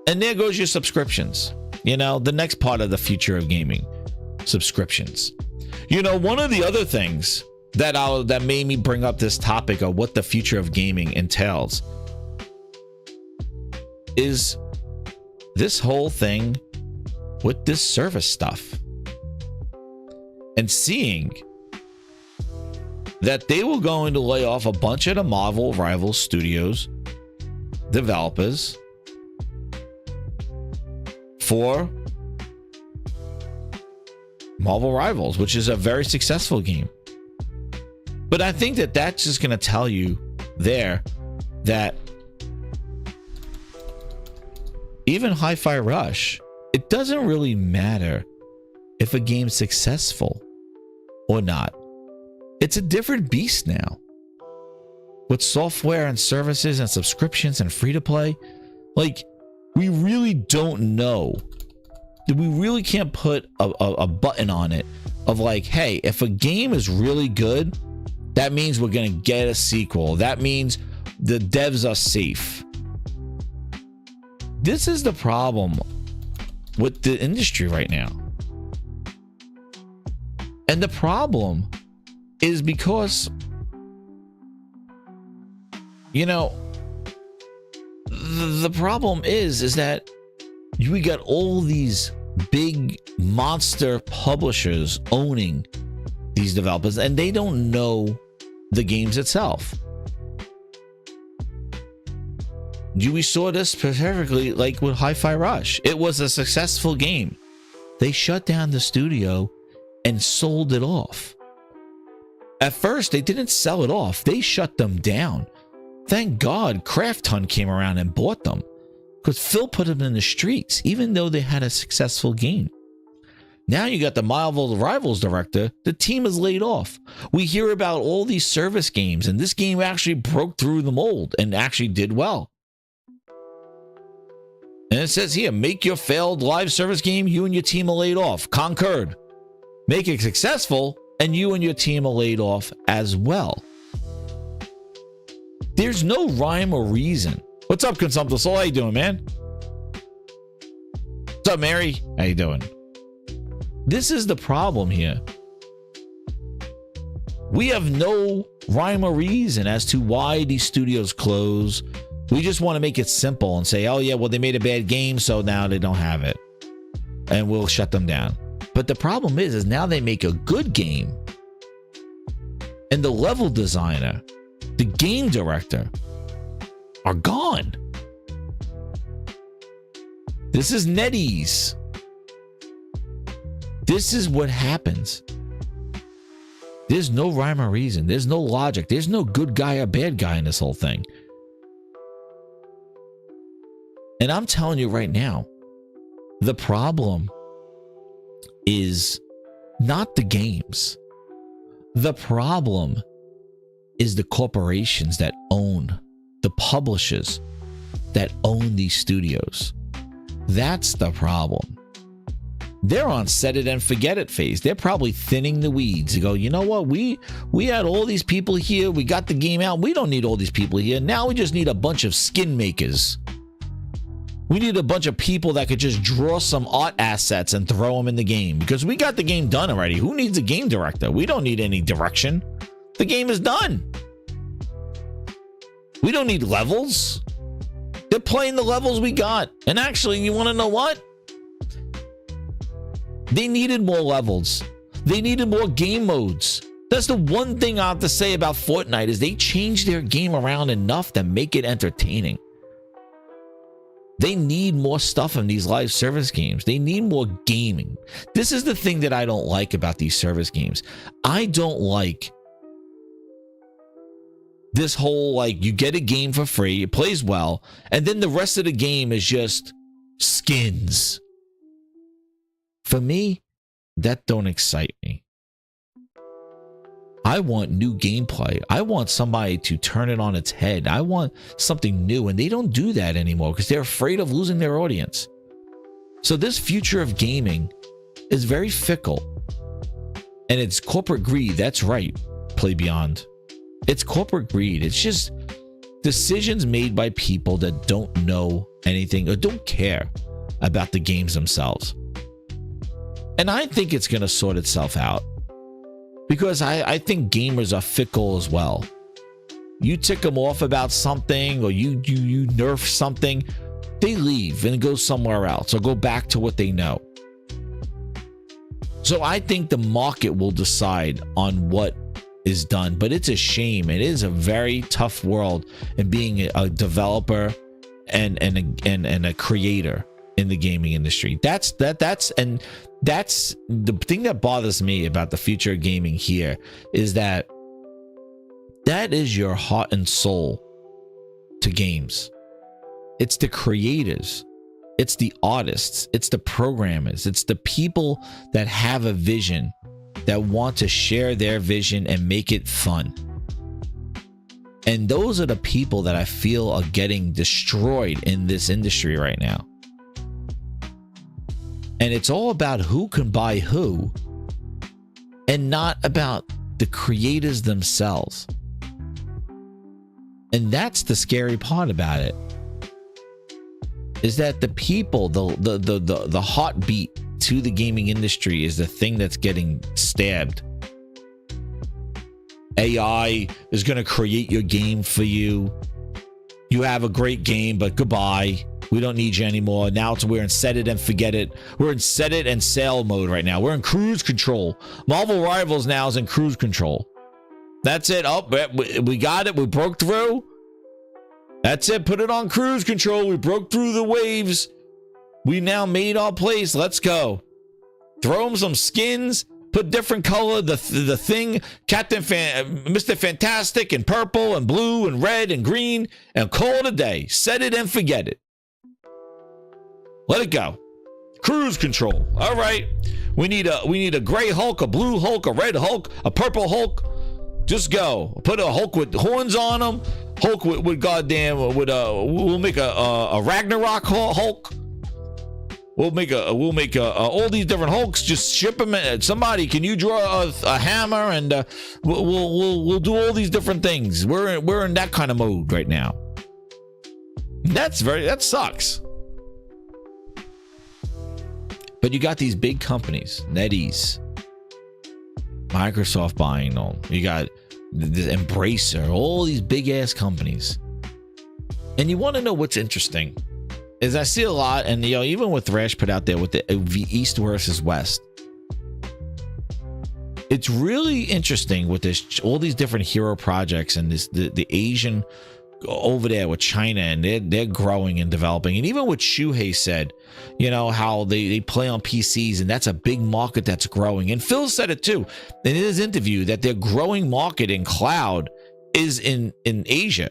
And there goes your subscriptions. You know, the next part of the future of gaming. Subscriptions. You know, one of the other things that made me bring up this topic of what the future of gaming entails is this whole thing with this service stuff. and seeing that they were going to lay off a bunch of the Marvel Rivals Studios developers for Marvel Rivals, which is a very successful game. But I think that that's just going to tell you there that even Hi-Fi Rush, it doesn't really matter if a game's successful or not. It's a different beast now. With software and services and subscriptions and free to play, like, we really don't know. We really can't put a button on it of like, hey, if a game is really good, that means we're going to get a sequel. That means the devs are safe. This is the problem with the industry right now. And the problem is because, you know, the problem is that we got all these big monster publishers owning these developers, and they don't know the games itself. We saw this specifically like with Hi-Fi Rush. It was a successful game. They shut down the studio and sold it off. At first, they didn't sell it off. They shut them down. Thank God Craft Hunt came around and bought them, because Phil put them in the streets, even though they had a successful game. Now you got the Marvel Rivals director. The team is laid off. We hear about all these service games, and this game actually broke through the mold and actually did well. And it says here, make your failed live service game, you and your team are laid off. Concurred. Make it successful, and you and your team are laid off as well. There's no rhyme or reason. What's up, Consumptive Soul? How you doing, man? What's up, Mary? How you doing? This is the problem here. We have no rhyme or reason as to why these studios close. We just want to make it simple and say, oh yeah, well, they made a bad game, so now they don't have it, and we'll shut them down. But the problem is now they make a good game, and the level designer, the game director are gone. This is NetEase. This is what happens. There's no rhyme or reason. There's no logic. There's no good guy or bad guy in this whole thing. And I'm telling you right now, the problem is not the games. The problem is the corporations that own, the publishers that own these studios. That's the problem. They're on set it and forget it phase. They're probably thinning the weeds. They go, you know what? We had all these people here. We got the game out. We don't need all these people here. Now we just need a bunch of skin makers. We need a bunch of people that could just draw some art assets and throw them in the game, because we got the game done already. Who needs a game director? We don't need any direction. The game is done. We don't need levels. They're playing the levels we got. And actually, you want to know what? They needed more levels. They needed more game modes. That's the one thing I have to say about Fortnite is they changed their game around enough to make it entertaining. They need more stuff in these live service games. They need more gaming. This is the thing that I don't like about these service games. I don't like this whole, like, you get a game for free, it plays well, and then the rest of the game is just skins. For me, that don't excite me. I want new gameplay. I want somebody to turn it on its head. I want something new, and they don't do that anymore because they're afraid of losing their audience. So this future of gaming is very fickle, and it's corporate greed. That's right, Play Beyond. It's corporate greed. It's just decisions made by people that don't know anything or don't care about the games themselves. And I think it's going to sort itself out. Because I think gamers are fickle as well. You tick them off about something, or you nerf something, they leave and go somewhere else or go back to what they know. So I think the market will decide on what is done, but it's a shame. It is a very tough world in being a developer and a creator in the gaming industry. That's the thing that bothers me about the future of gaming here, is that is your heart and soul to games. It's the creators, it's the artists, it's the programmers, it's the people that have a vision, that want to share their vision and make it fun. And those are the people that I feel are getting destroyed in this industry right now. And it's all about who can buy who, and not about the creators themselves. And that's the scary part about it, is that the people, the heartbeat to the gaming industry is the thing that's getting stabbed. AI is going to create your game for you. You have a great game, but goodbye. We don't need you anymore. Now we're in set it and forget it. We're in set it and sail mode right now. We're in cruise control. Marvel Rivals now is in cruise control. That's it. Oh, we got it. We broke through. That's it. Put it on cruise control. We broke through the waves. We now made our place. Let's go. Throw them some skins. Put different color. The thing. Mr. Fantastic in purple and blue and red and green. And call it a day. Set it and forget it. Let it go. Cruise control. All right. We need a gray Hulk, a blue Hulk, a red Hulk, a purple Hulk. Just go. Put a Hulk with horns on him. Hulk with goddamn we'll make a Ragnarok Hulk. We'll make all these different Hulks. Just ship them. Somebody, can you draw a hammer, and we'll do all these different things. We're in that kind of mode right now. That sucks. But you got these big companies, NetEase, Microsoft buying them. You got the Embracer, all these big ass companies. And you want to know what's interesting is I see a lot, and even with Thresh put out there with the East versus West, it's really interesting with this, all these different hero projects, and this the Asian over there with China, and they're growing and developing. And even what Shuhei said, how they play on PCs, and that's a big market that's growing. And Phil said it too in his interview, that their growing market in cloud is in Asia.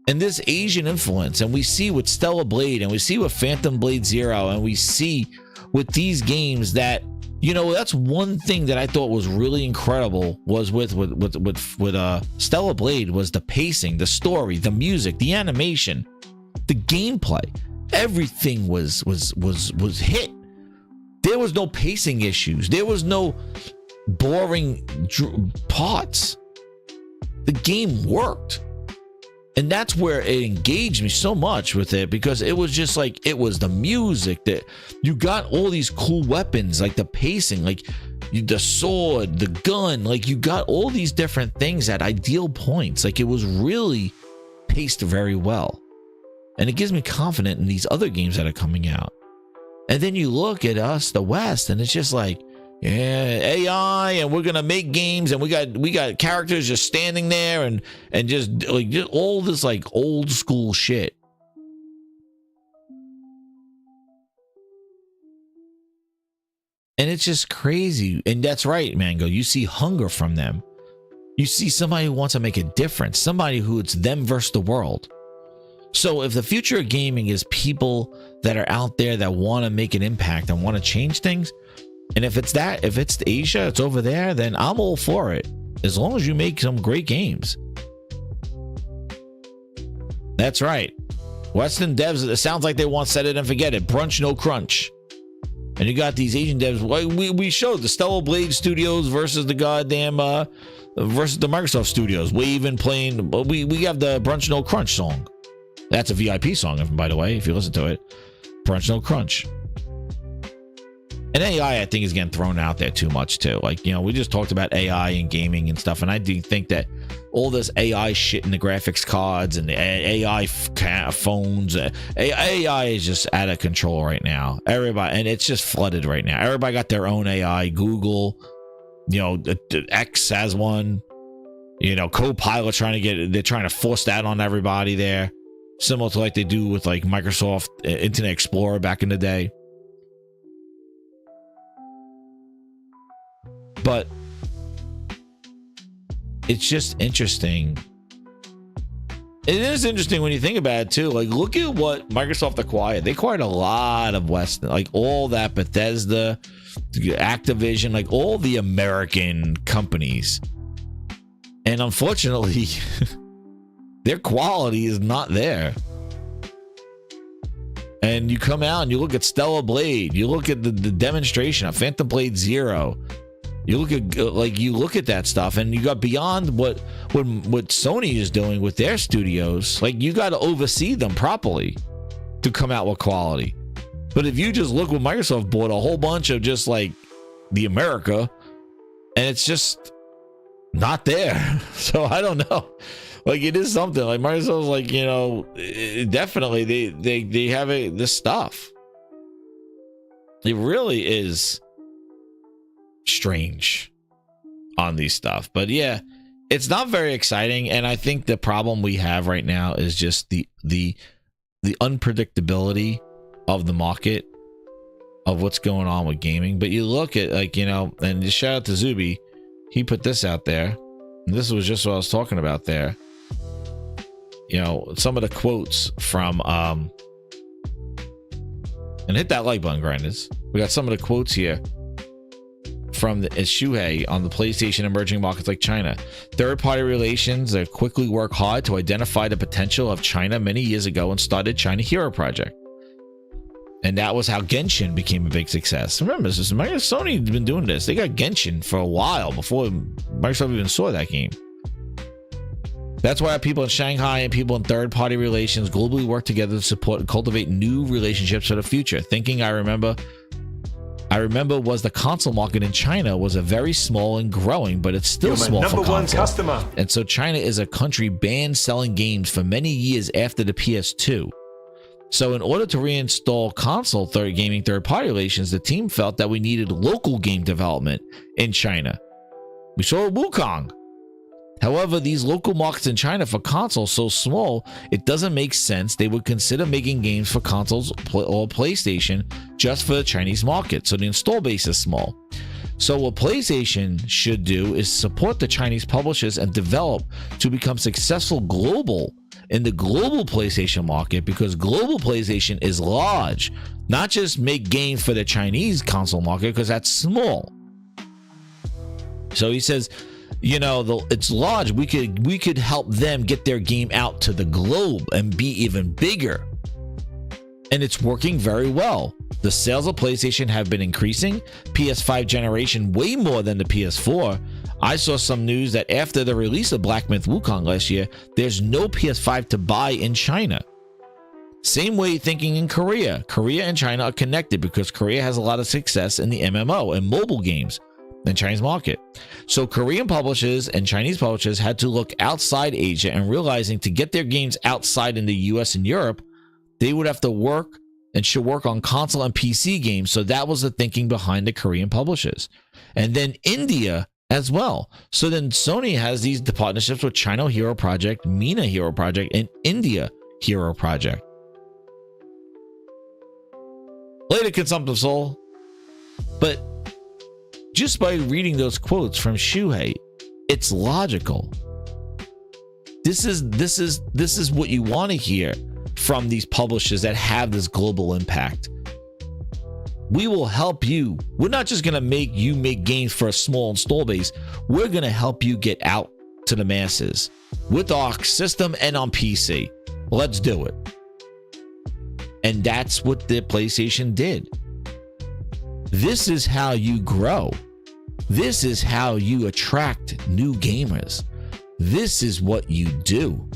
And this Asian influence, and we see with Stellar Blade, and we see with Phantom Blade Zero, and we see with these games that, that's one thing that I thought was really incredible was with Stellar Blade, was the pacing, the story, the music, the animation, the gameplay. Everything was hit. There was no pacing issues. There was no boring parts. The game worked. And that's where it engaged me so much with it, because it was just like, it was the music, that you got all these cool weapons, like the pacing, like the sword, the gun, like you got all these different things at ideal points. Like it was really paced very well. And it gives me confidence in these other games that are coming out. And then you look at us, the West, and it's just like, yeah, AI, and we're gonna make games, and we got characters just standing there, and just all this like old school shit. And it's just crazy. And that's right, Mango. You see hunger from them. You see somebody who wants to make a difference, somebody who it's them versus the world. So if the future of gaming is people that are out there that want to make an impact and want to change things, and if it's Asia, it's over there, then I'm all for it. As long as you make some great games. That's right. Western devs, it sounds like they want set it and forget it. Brunch, no crunch. And you got these Asian devs. We showed the Stellar Blade Studios versus the goddamn versus the Microsoft Studios. Waving, playing. We have the Brunch, no crunch song. That's a VIP song, by the way, if you listen to it. Brunch, no crunch. And AI, I think, is getting thrown out there too much too. Like, you know, we just talked about AI and gaming and stuff, and I do think that all this AI shit in the graphics cards and the AI phones, AI is just out of control right now. Everybody, and it's just flooded right now. Everybody got their own AI. Google, you know, X has one. You know, Copilot they're trying to force that on everybody there, similar to like they do with like Microsoft Internet Explorer back in the day. But it's just interesting. It is interesting when you think about it too. Like, look at what Microsoft acquired. They acquired a lot of Western, like all that Bethesda, Activision, like all the American companies. And unfortunately, their quality is not there. And you come out and you look at Stellar Blade, you look at the demonstration of Phantom Blade Zero. You look at that stuff, and you got beyond what Sony is doing with their studios. Like, you got to oversee them properly to come out with quality. But if you just look what Microsoft bought, a whole bunch of just like the America, and it's just not there. So I don't know. Like, it is something. Like, Microsoft's like, you know, definitely they have this stuff. It really is strange on these stuff. But yeah, it's not very exciting, and I think the problem we have right now is just the unpredictability of the market, of what's going on with gaming. But you look at, like, you know, and just shout out to Zuby, he put this out there, and this was just what I was talking about there. You know, some of the quotes from and hit that like button, grinders. We got some of the quotes here from Shuhei on the PlayStation emerging markets like China. Third-party relations quickly work hard to identify the potential of China many years ago and started China Hero Project. And that was how Genshin became a big success. Remember, Sony's been doing this. They got Genshin for a while before Microsoft even saw that game. That's why people in Shanghai and people in third-party relations globally work together to support and cultivate new relationships for the future. Thinking I remember was the console market in China was a very small and growing, but it's still small for #1 console. customer. And so China is a country banned selling games for many years after the PS2. So in order to reinstall console gaming third-party relations, the team felt that we needed local game development in China. We saw Wukong. However, these local markets in China for consoles so small, it doesn't make sense they would consider making games for consoles or PlayStation just for the Chinese market. So the install base is small. So what PlayStation should do is support the Chinese publishers and develop to become successful in the global PlayStation market, because global PlayStation is large. Not just make games for the Chinese console market, because that's small. So he says, you know, it's large. We could help them get their game out to the globe and be even bigger. And it's working very well. The sales of PlayStation have been increasing. PS5 generation way more than the PS4. I saw some news that after the release of Black Myth Wukong last year, there's no PS5 to buy in China. Same way thinking in Korea. Korea and China are connected because Korea has a lot of success in the MMO and mobile games in the Chinese market. So Korean publishers and Chinese publishers had to look outside Asia, and realizing to get their games outside in the US and Europe, they would have to work and should work on console and PC games. So that was the thinking behind the Korean publishers. And then India as well. So then Sony has these partnerships with China Hero Project, Mina Hero Project, and India Hero Project. Later, Consumptive Soul. But just by reading those quotes from Shuhei, it's logical. This is what you want to hear from these publishers that have this global impact. We will help you. We're not just going to make you make games for a small install base. We're going to help you get out to the masses with our system and on PC. Let's do it. And that's what the PlayStation did. This is how you grow. This is how you attract new gamers. This is what you do.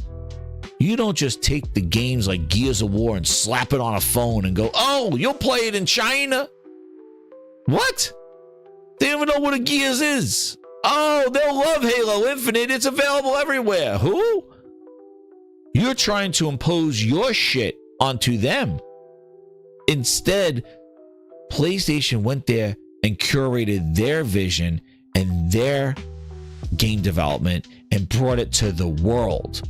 You don't just take the games like Gears of War and slap it on a phone and go, oh, you'll play it in China. What? They don't even know what a Gears is. Oh, they'll love Halo Infinite. It's available everywhere. Who? You're trying to impose your shit onto them. Instead, PlayStation went there and curated their vision and their game development and brought it to the world.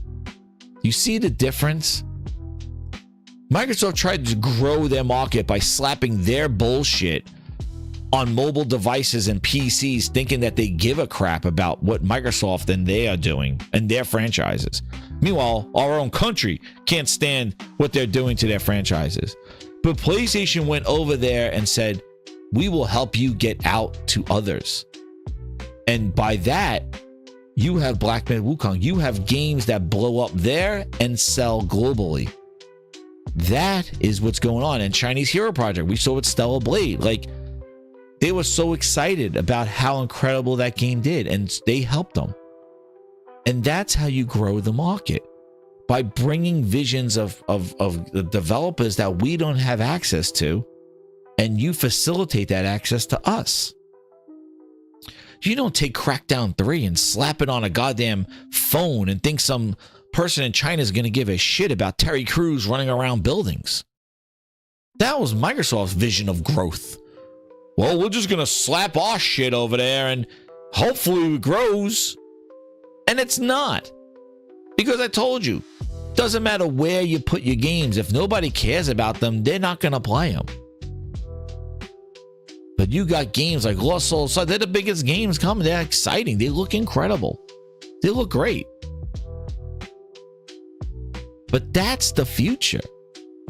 You see the difference? Microsoft tried to grow their market by slapping their bullshit on mobile devices and PCs, thinking that they give a crap about what Microsoft and they are doing and their franchises. Meanwhile, our own country can't stand what they're doing to their franchises. But PlayStation went over there and said, we will help you get out to others. And by that, you have Black Myth Wukong. You have games that blow up there and sell globally. That is what's going on. And Chinese Hero Project, we saw with Stellar Blade. Like, they were so excited about how incredible that game did, and they helped them. And that's how you grow the market, by bringing visions of the developers that we don't have access to, and you facilitate that access to us. You don't take Crackdown 3 and slap it on a goddamn phone and think some person in China is going to give a shit about Terry Crews running around buildings. That was Microsoft's vision of growth. Well, we're just going to slap our shit over there and hopefully it grows. And it's not. Because I told you, doesn't matter where you put your games. If nobody cares about them, they're not going to play them. But you got games like Lost Souls. They're the biggest games coming. They're exciting. They look incredible. They look great. But that's the future.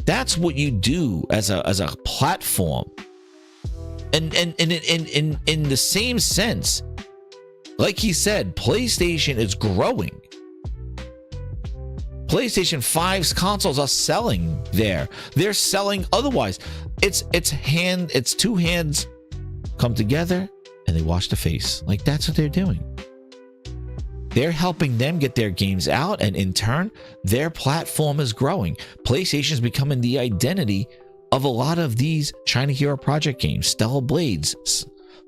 That's what you do as a platform. And in the same sense, like he said, PlayStation is growing. PlayStation 5's consoles are selling there. They're selling otherwise. It's two hands come together and they wash the face. Like, that's what they're doing. They're helping them get their games out, and in turn, their platform is growing. PlayStation is becoming the identity of a lot of these China Hero Project games. Stellar Blades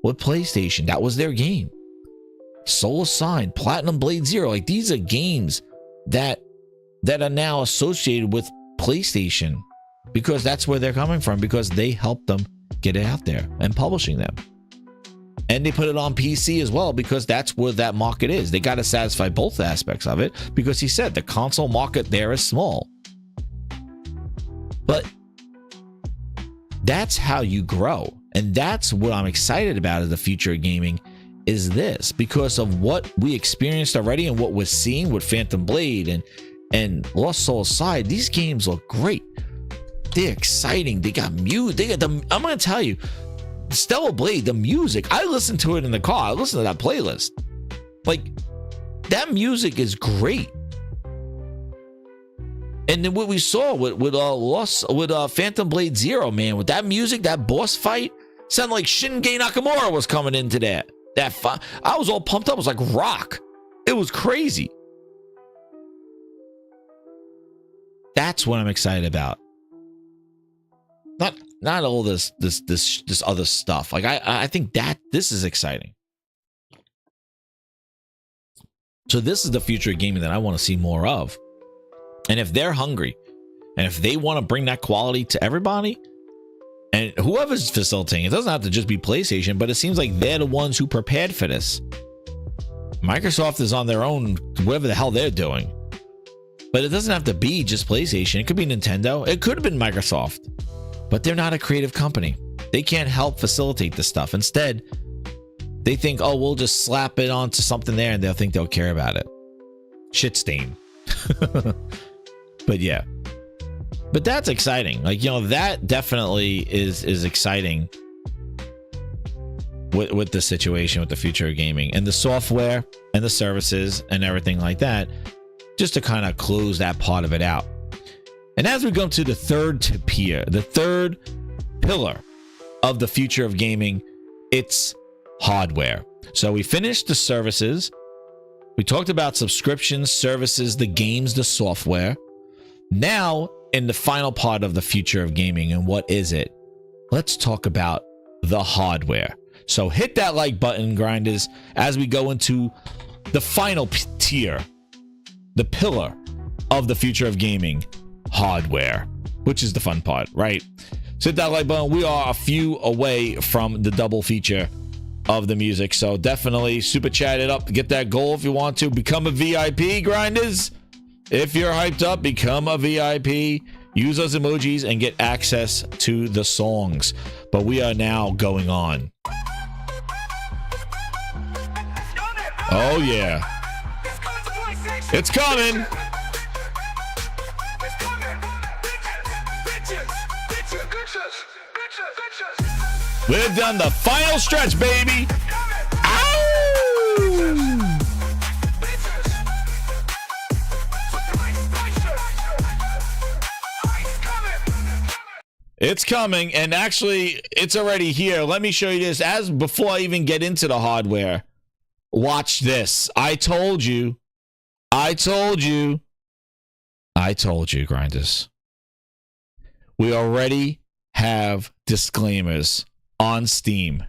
with PlayStation, that was their game. Soul Ascend, Platinum Blade Zero, like, these are games that are now associated with PlayStation because that's where they're coming from, because they helped them get it out there and publishing them. And they put it on PC as well because that's where that market is. They got to satisfy both aspects of it because he said the console market there is small. But that's how you grow. And that's what I'm excited about as the future of gaming is this, because of what we experienced already and what we're seeing with Phantom Blade and Lost Soul Aside. These games look great. They're exciting. They got music. I'm going to tell you, Stellar Blade, the music, I listened to it in the car. I listened to that playlist. Like, that music is great. And then what we saw with Phantom Blade Zero, man, with that music, that boss fight, sounded like Shinsuke Nakamura was coming into that. I was all pumped up. It was like rock. It was crazy. That's what I'm excited about. Not all this other stuff. Like, I think that this is exciting. So this is the future of gaming that I want to see more of. And if they're hungry, and if they want to bring that quality to everybody, and whoever's facilitating, it doesn't have to just be PlayStation, but it seems like they're the ones who prepared for this. Microsoft is on their own, whatever the hell they're doing. But it doesn't have to be just PlayStation. It could be Nintendo. It could have been Microsoft. But they're not a creative company. They can't help facilitate this stuff. Instead, they think, oh, we'll just slap it onto something there and they'll think they'll care about it. Shit stain. But yeah. But that's exciting. Like, you know, that definitely is exciting with the situation, with the future of gaming and the software and the services and everything like that, just to kind of close that part of it out. And as we go to the third pillar of the future of gaming, it's hardware. So we finished the services. We talked about subscriptions, services, the games, the software. Now, in the final part of the future of gaming, and what is it? Let's talk about the hardware. So hit that like button, grinders, as we go into the final tier, the pillar of the future of gaming, hardware, which is the fun part, right? So hit that like button. We are a few away from the double feature of the music, so definitely super chat it up, get that goal if you want to. Become a VIP, grinders. If you're hyped up, become a VIP. Use those emojis and get access to the songs. But we are now going on. Oh yeah, it's coming. We're done the final stretch, baby. Ow! It's coming, and actually, it's already here. Let me show you this. As before I even get into the hardware, watch this. I told you, grinders. We already have disclaimers on Steam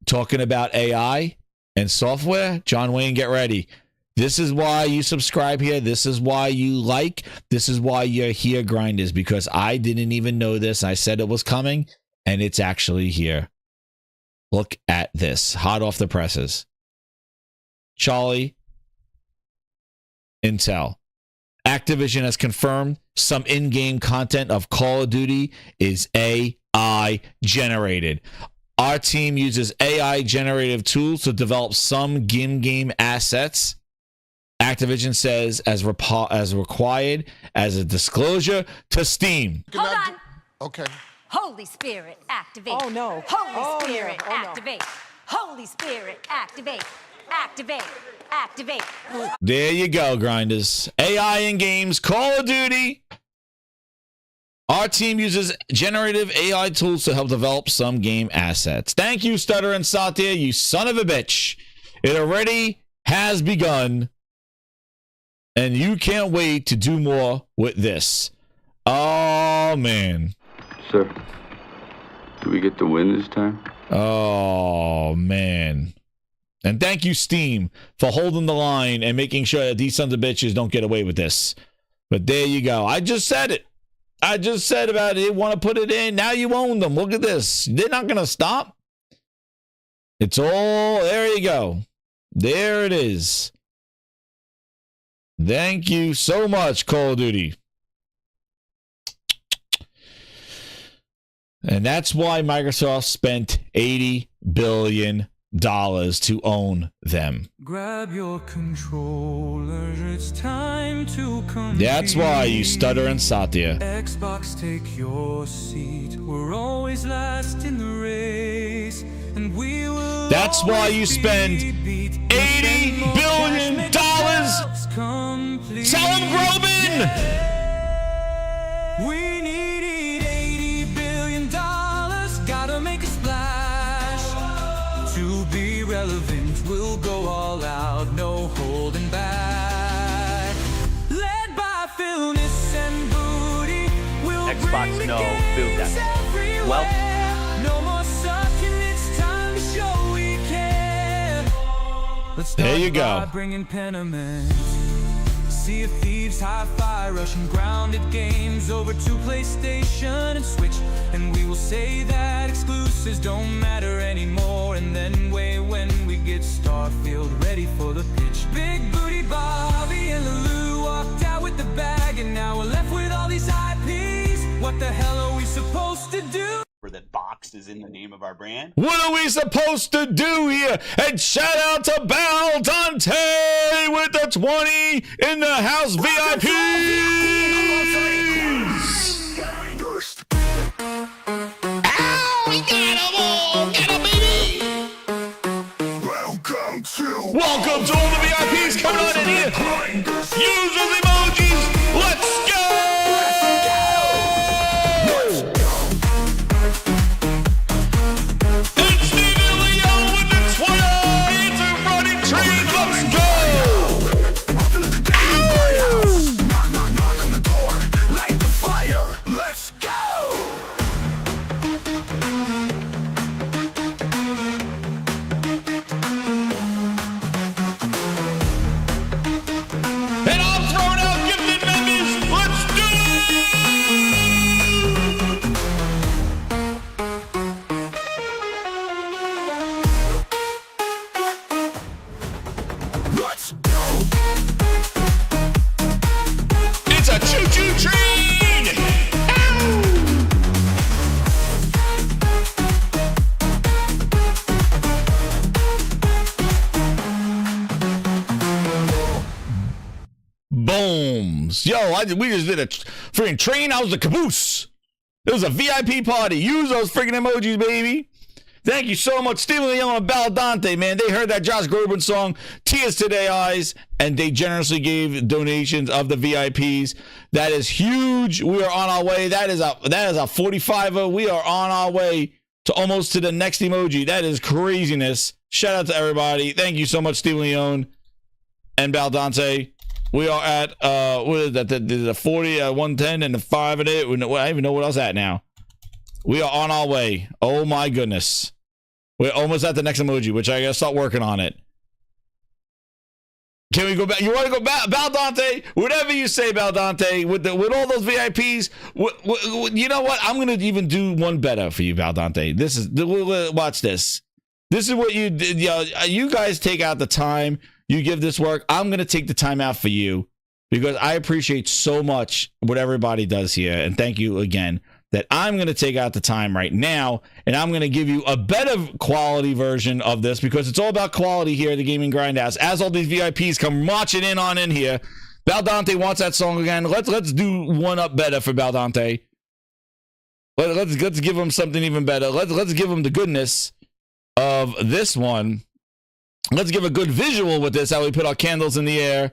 talking about AI and software. John Wayne, get ready. This is why you subscribe here. This is why you like. This is why you're here, grinders, because I didn't even know this. I said it was coming, and it's actually here. Look at this. Hot off the presses. Charlie, Intel. Activision has confirmed some in-game content of Call of Duty is AI generated. Our team uses AI generative tools to develop some game assets. Activision says as required as a disclosure to Steam. Hold on. Okay. Holy Spirit, activate. Oh no. Holy Spirit, activate. Holy Spirit, activate. Activate. Activate. There you go, grinders. AI in games, Call of Duty. Our team uses generative AI tools to help develop some game assets. Thank you, Stutter and Satya, you son of a bitch. It already has begun. And you can't wait to do more with this. Oh, man. Sir, do we get the win this time? Oh, man. And thank you, Steam, for holding the line and making sure that these sons of bitches don't get away with this. But there you go. I just said it. I just said about it. They want to put it in. Now you own them. Look at this. They're not going to stop. It's all... There you go. There it is. Thank you so much, Call of Duty. And that's why Microsoft spent $80 billion to own them. Grab your controller, it's time to come. That's why you Stutter and Satya. Xbox, take your seat. We're always last in the race, and we will. That's why you spend $80 billion selling GROBIN. We need $80 billion. Gotta make a splash to be relevant. We'll go all out, no holding back. Led by Philness and Booty, we'll Xbox, bring the no, games build that. everywhere. Well, no more sucking, it's time to show we care. Let's start there you by go. Bringing Pentiment. Sea of Thieves, Hi-Fi, Russian grounded games over to PlayStation and Switch. And we will say that exclusives don't matter anymore. And then wait when we get Starfield ready for the pitch. Big Booty Bobby and Lulu walked out with the bag, and now we're left with all these IPs. What the hell are we supposed to do? that box is in the name of our brand. What are we supposed to do here? And shout out to Bal Dante with the 20 in the house VIPs. Ow, we got 'em all. Get 'em, baby. Welcome to all the VIPs coming on in here. Use those emojis. Let's go. caboose. Yo, we just did a freaking train. I was the caboose. It was a VIP party. Use those freaking emojis, baby. Thank you so much, Stephen Leon and Baldante, man. They heard that Josh Groban song, Tears to Their Eyes, and they generously gave donations of the VIPs. That is huge. We are on our way. That is a 45er. We are on our way to almost to the next emoji. That is craziness. Shout out to everybody. Thank you so much, Stephen Leon and Baldante. We are at what is that? The 40, 110, and the 5 and 8. I don't even know what else at now. We are on our way. Oh my goodness. We're almost at the next emoji, which I gotta start working on it. Can we go back? You want to go back, Baldante? Whatever you say, Baldante. With all those VIPs, you know what? I'm gonna even do one better for you, Baldante. This is watch this. This is what you did. You guys take out the time. You give this work. I'm gonna take the time out for you because I appreciate so much what everybody does here, and thank you again. That I'm going to take out the time right now, and I'm going to give you a better quality version of this because it's all about quality here at the Gaming Grindhouse. As all these VIPs come marching in here, Baldante wants that song again. Let's do one up better for Baldante. Let's give him something even better. Let's give him the goodness of this one. Let's give a good visual with this. How we put our candles in the air.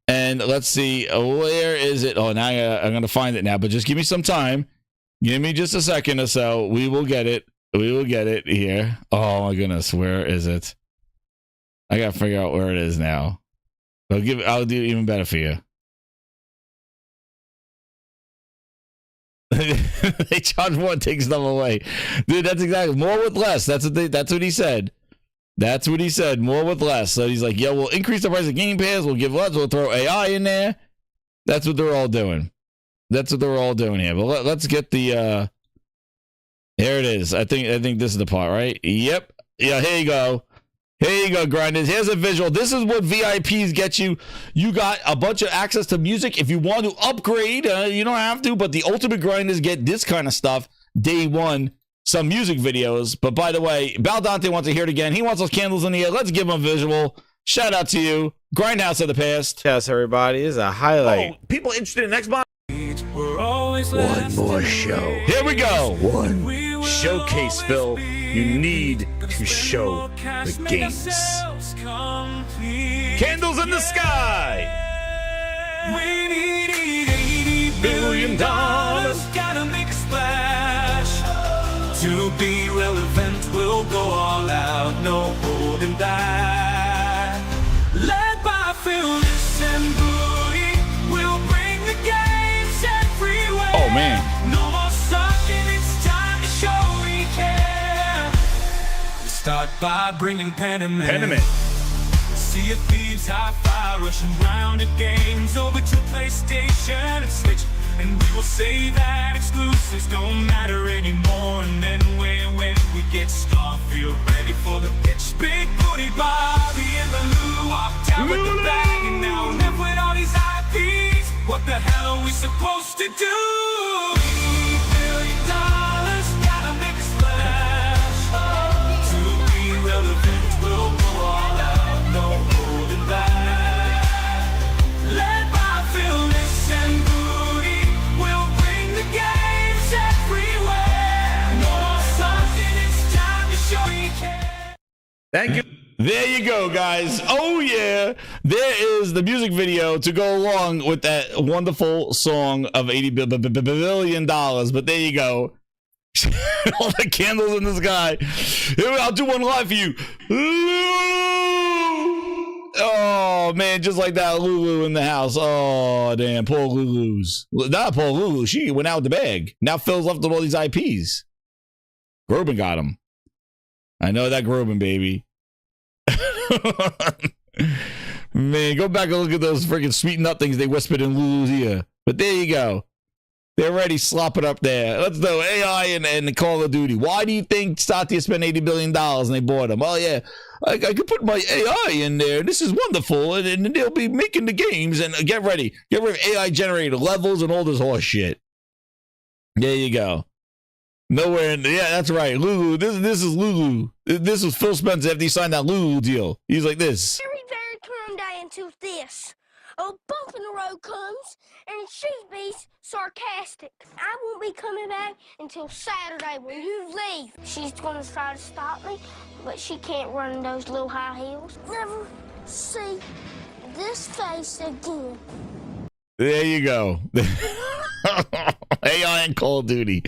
And let's see, where is it? Oh, now I'm going to find it now, but just give me some time. Give me just a second or so. We will get it. We will get it here. Oh, my goodness. Where is it? I got to figure out where it is now. I'll do even better for you. They charge more and take stuff away. Dude, that's exactly. More with less. That's what he said. That's what he said. More with less. So he's like, yo, we'll increase the price of Game Pass. We'll give less. We'll throw AI in there. That's what they're all doing. That's what they're all doing here. But let's get the here it is. I think this is the part, right? Yep. Yeah, here you go. Here you go, Grinders. Here's a visual. This is what VIPs get you. You got a bunch of access to music. If you want to upgrade, you don't have to, but the Ultimate Grinders get this kind of stuff day one. Some music videos. But by the way, Baldante wants to hear it again. He wants those candles in the air. Let's give him a visual. Shout out to you. Grindhouse of the past. Yes, everybody. This is a highlight. Oh, people interested in Xbox? One more show. Here we go. One showcase, Phil. You need to show the games. Candles in the sky. We need $80 billion. Gotta make a splash. To be relevant, we'll go all out. No holding back. Led by Phyllis and Booty, we'll bring the games everywhere. Oh, man. No more sucking, it's time to show we care. Start by bringing Pentiment. Sea of Thieves, Hi-Fi, rushing round at games over to PlayStation and Switch. And we will say that exclusives don't matter anymore. And then when we get Starfield ready for the pitch, Big Booty Bobby and the Lou walked out with the bag. And now we're left with all these IPs. What the hell are we supposed to do? $80 billion, gotta make a splash. To be relevant, we'll go all out, no holding back. Led by Phyllis and Booty, we'll bring the games everywhere. No something, it's time to show we care. Thank you. There you go, guys. Oh, yeah. There is the music video to go along with that wonderful song of $80 billion. But there you go. All the candles in the sky. Here, I'll do one live for you. Oh, man, just like that. Lulu in the house. Oh, damn. Poor Lulu's. Not poor Lulu. She went out with the bag. Now Phil's left with all these IPs. GROBIN got him. I know that GROBIN, baby. Man, go back and look at those freaking sweet nut things they whispered in Lulu's ear. But there you go. They're already slopping up there. Let's do AI and Call of Duty. Why do you think Satya spent $80 billion and they bought them? Oh, yeah, I could put my AI in there. This is wonderful. And they'll be making the games. And get ready. Get rid of AI generated levels and all this horse shit. There you go. Nowhere in yeah, that's right. Lulu. This is Lulu. This was Phil Spencer after he signed that Lulu deal. He's like this. Very turned I into this. a bump in the road comes, and she be sarcastic. I won't be coming back until Saturday when you leave. She's gonna try to stop me, but she can't run in those little high heels. Never see this face again. There you go. AI and Call of Duty.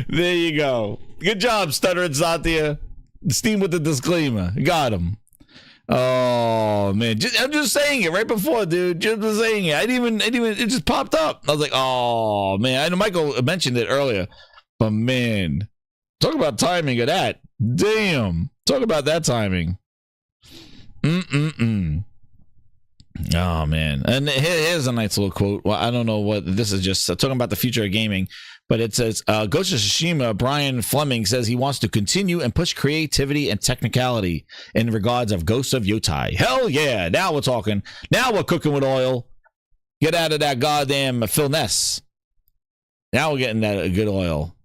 There you go. Good job, Stuttering Satya. Steam with the disclaimer. Got him. Oh man, I'm just saying it right before, dude. Just saying it. I didn't even. It just popped up. I was like, oh man. I know Michael mentioned it earlier, but man, talk about timing of that. Damn. Talk about that timing. Oh man, and here's a nice little quote. Well, I don't know what this is, just talking about the future of gaming, but it says Ghost of Tsushima, Brian Fleming says he wants to continue and push creativity and technicality in regards of Ghost of Yotai. Hell yeah, now we're talking. Now we're cooking with oil. Get out of that goddamn Phil Ness. Now we're getting that good oil.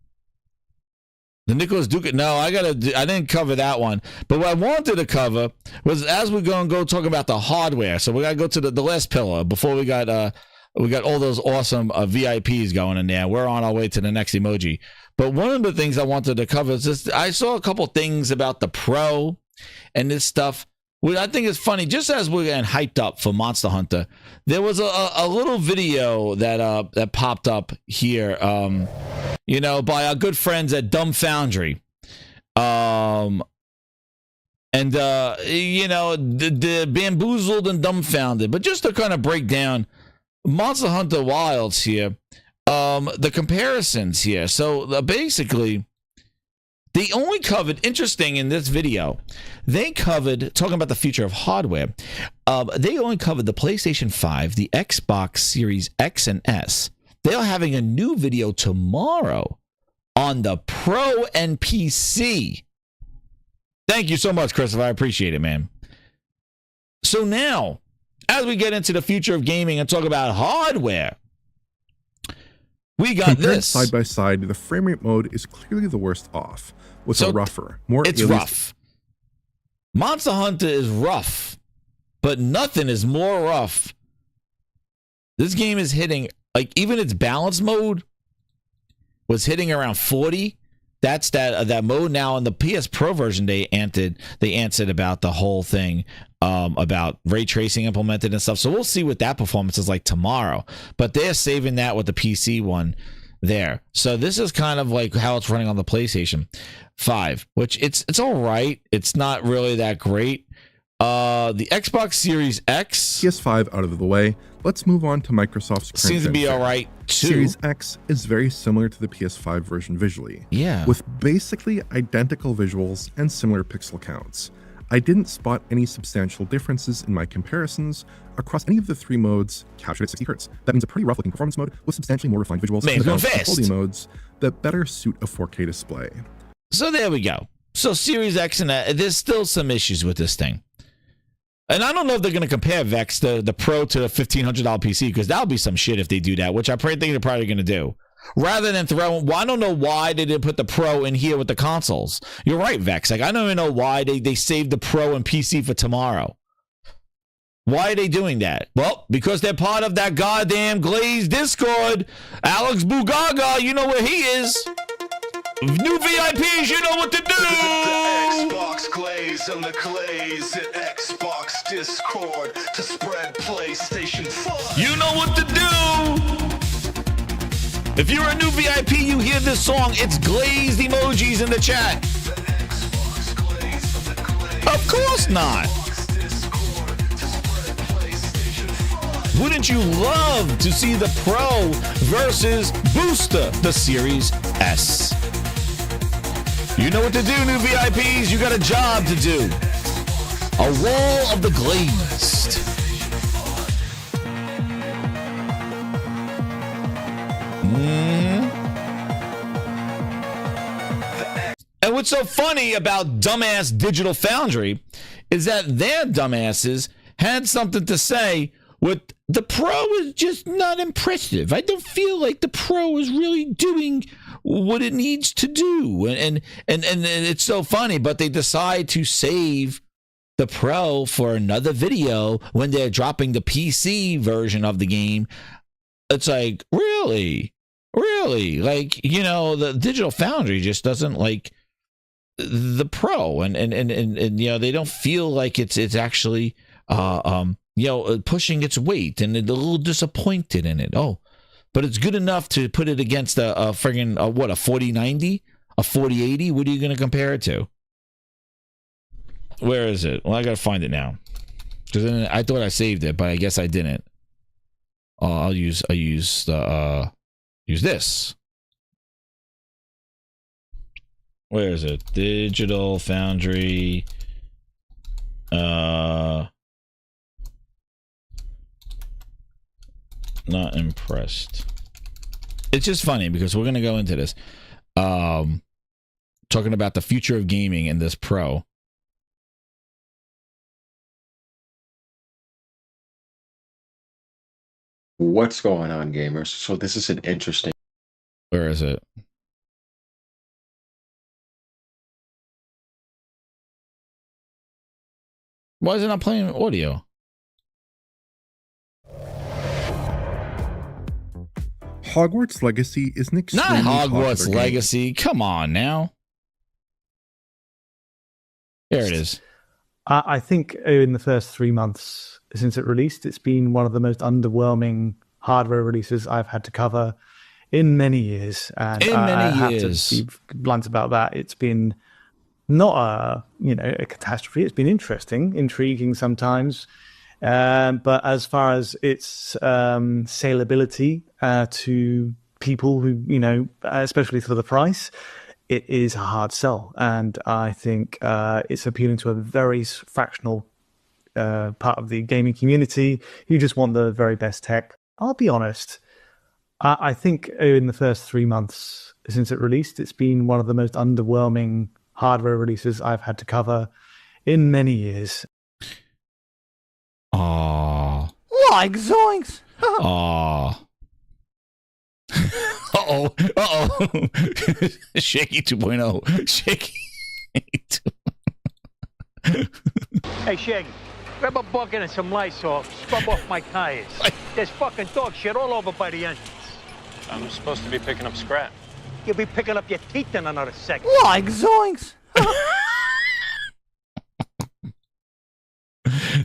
The Nicholas Duke. No, I didn't cover that one. But what I wanted to cover was, as we're going to go talk about the hardware. So we got to go to the last pillar before we got all those awesome VIPs going in there. We're on our way to the next emoji. But one of the things I wanted to cover is this. I saw a couple things about the Pro and this stuff. What I think is funny, just as we're getting hyped up for Monster Hunter, there was a little video that popped up here, by our good friends at Dumb Foundry. The bamboozled and dumbfounded. But just to kind of break down Monster Hunter Wilds here, the comparisons here. So basically, they only covered, interesting in this video, they covered, talking about the future of hardware, they only covered the PlayStation 5, the Xbox Series X and S. They are having a new video tomorrow on the Pro and PC. Thank you so much, Christopher. I appreciate it, man. So now, as we get into the future of gaming and talk about hardware, we got Compared this. Side by side, the frame rate mode is clearly the worst off. With So a rougher, more it's rough. Monster Hunter is rough, but nothing is more rough. This game is hitting, like, even its balance mode was hitting around 40. That's that mode now. In the PS Pro version, they answered about the whole thing, about ray tracing implemented and stuff. So we'll see what that performance is like tomorrow. But they're saving that with the PC one there. So this is kind of like how it's running on the PlayStation 5, which it's all right. It's not really that great. The Xbox Series X, PS5 out of the way, let's move on to Microsoft's current seems to be gen all fare. right too. Series X is very similar to the PS5 version visually. Yeah. With basically identical visuals and similar pixel counts. I didn't spot any substantial differences in my comparisons across any of the three modes captured at 60 Hz. That means a pretty rough looking performance mode with substantially more refined visuals Man, and go advanced fast. quality modes that better suit a 4K display. So there we go. So Series X and that, there's still some issues with this thing. And I don't know if they're going to compare Vex, the Pro, to the $1,500 PC, because that'll be some shit if they do that, which I think they're probably going to do. Rather than well, I don't know why they didn't put the Pro in here with the consoles. You're right, Vex. Like, I don't even know why they saved the Pro and PC for tomorrow. Why are they doing that? Well, because they're part of that goddamn Glaze Discord. Alex Bugaga, you know where he is. New VIPs, you know what to do. Xbox Glaze and the Glaze at Xbox Discord to spread PlayStation 5. You know what to do. If you're a new VIP, you hear this song, it's glazed emojis in the chat. Of course not. Wouldn't you love to see the Pro versus Booster, the Series S? You know what to do, new VIPs. You got a job to do. A wall of the glazed. And what's so funny about dumbass Digital Foundry is that their dumbasses had something to say with the Pro is just not impressive. I don't feel like the Pro is really doing what it needs to do. And it's so funny, but they decide to save the Pro for another video when they're dropping the PC version of the game. It's like, really? Like, the Digital Foundry just doesn't like the Pro, and they don't feel like it's actually pushing its weight, and they're a little disappointed in it. Oh, but it's good enough to put it against a friggin' a 4090, a 4080. What are you going to compare it to? Where is it? Well, I gotta find it now, because I thought I saved it, but I guess I didn't. I'll use this. Where is it? Digital Foundry. Not impressed. It's just funny because we're gonna go into this, talking about the future of gaming in this Pro. What's going on, gamers? So this is an interesting. Where is it? Why is it not playing audio? Hogwarts Legacy is an extremely Not Hogwarts popular Legacy. Come on now. There it is. I think in the first 3 months since it released, it's been one of the most underwhelming hardware releases I've had to cover in many years. And I have to be blunt about that. It's been not a catastrophe. It's been interesting, intriguing sometimes. But as far as its saleability to people who, especially for the price, it is a hard sell. And I think it's appealing to a very fractional part of the gaming community who just want the very best tech. I'll be honest. I think in the first 3 months since it released, it's been one of the most underwhelming hardware releases I've had to cover in many years. Aww. Like zoinks! Aww. Uh-oh. Shaky 2.0. Shaky 2.0. Hey, Shaggy, grab a bucket and some Lysol. Scrub off my tires. There's fucking dog shit all over by the entrance. I'm supposed to be picking up scrap. You'll be picking up your teeth in another second. Like zoinks!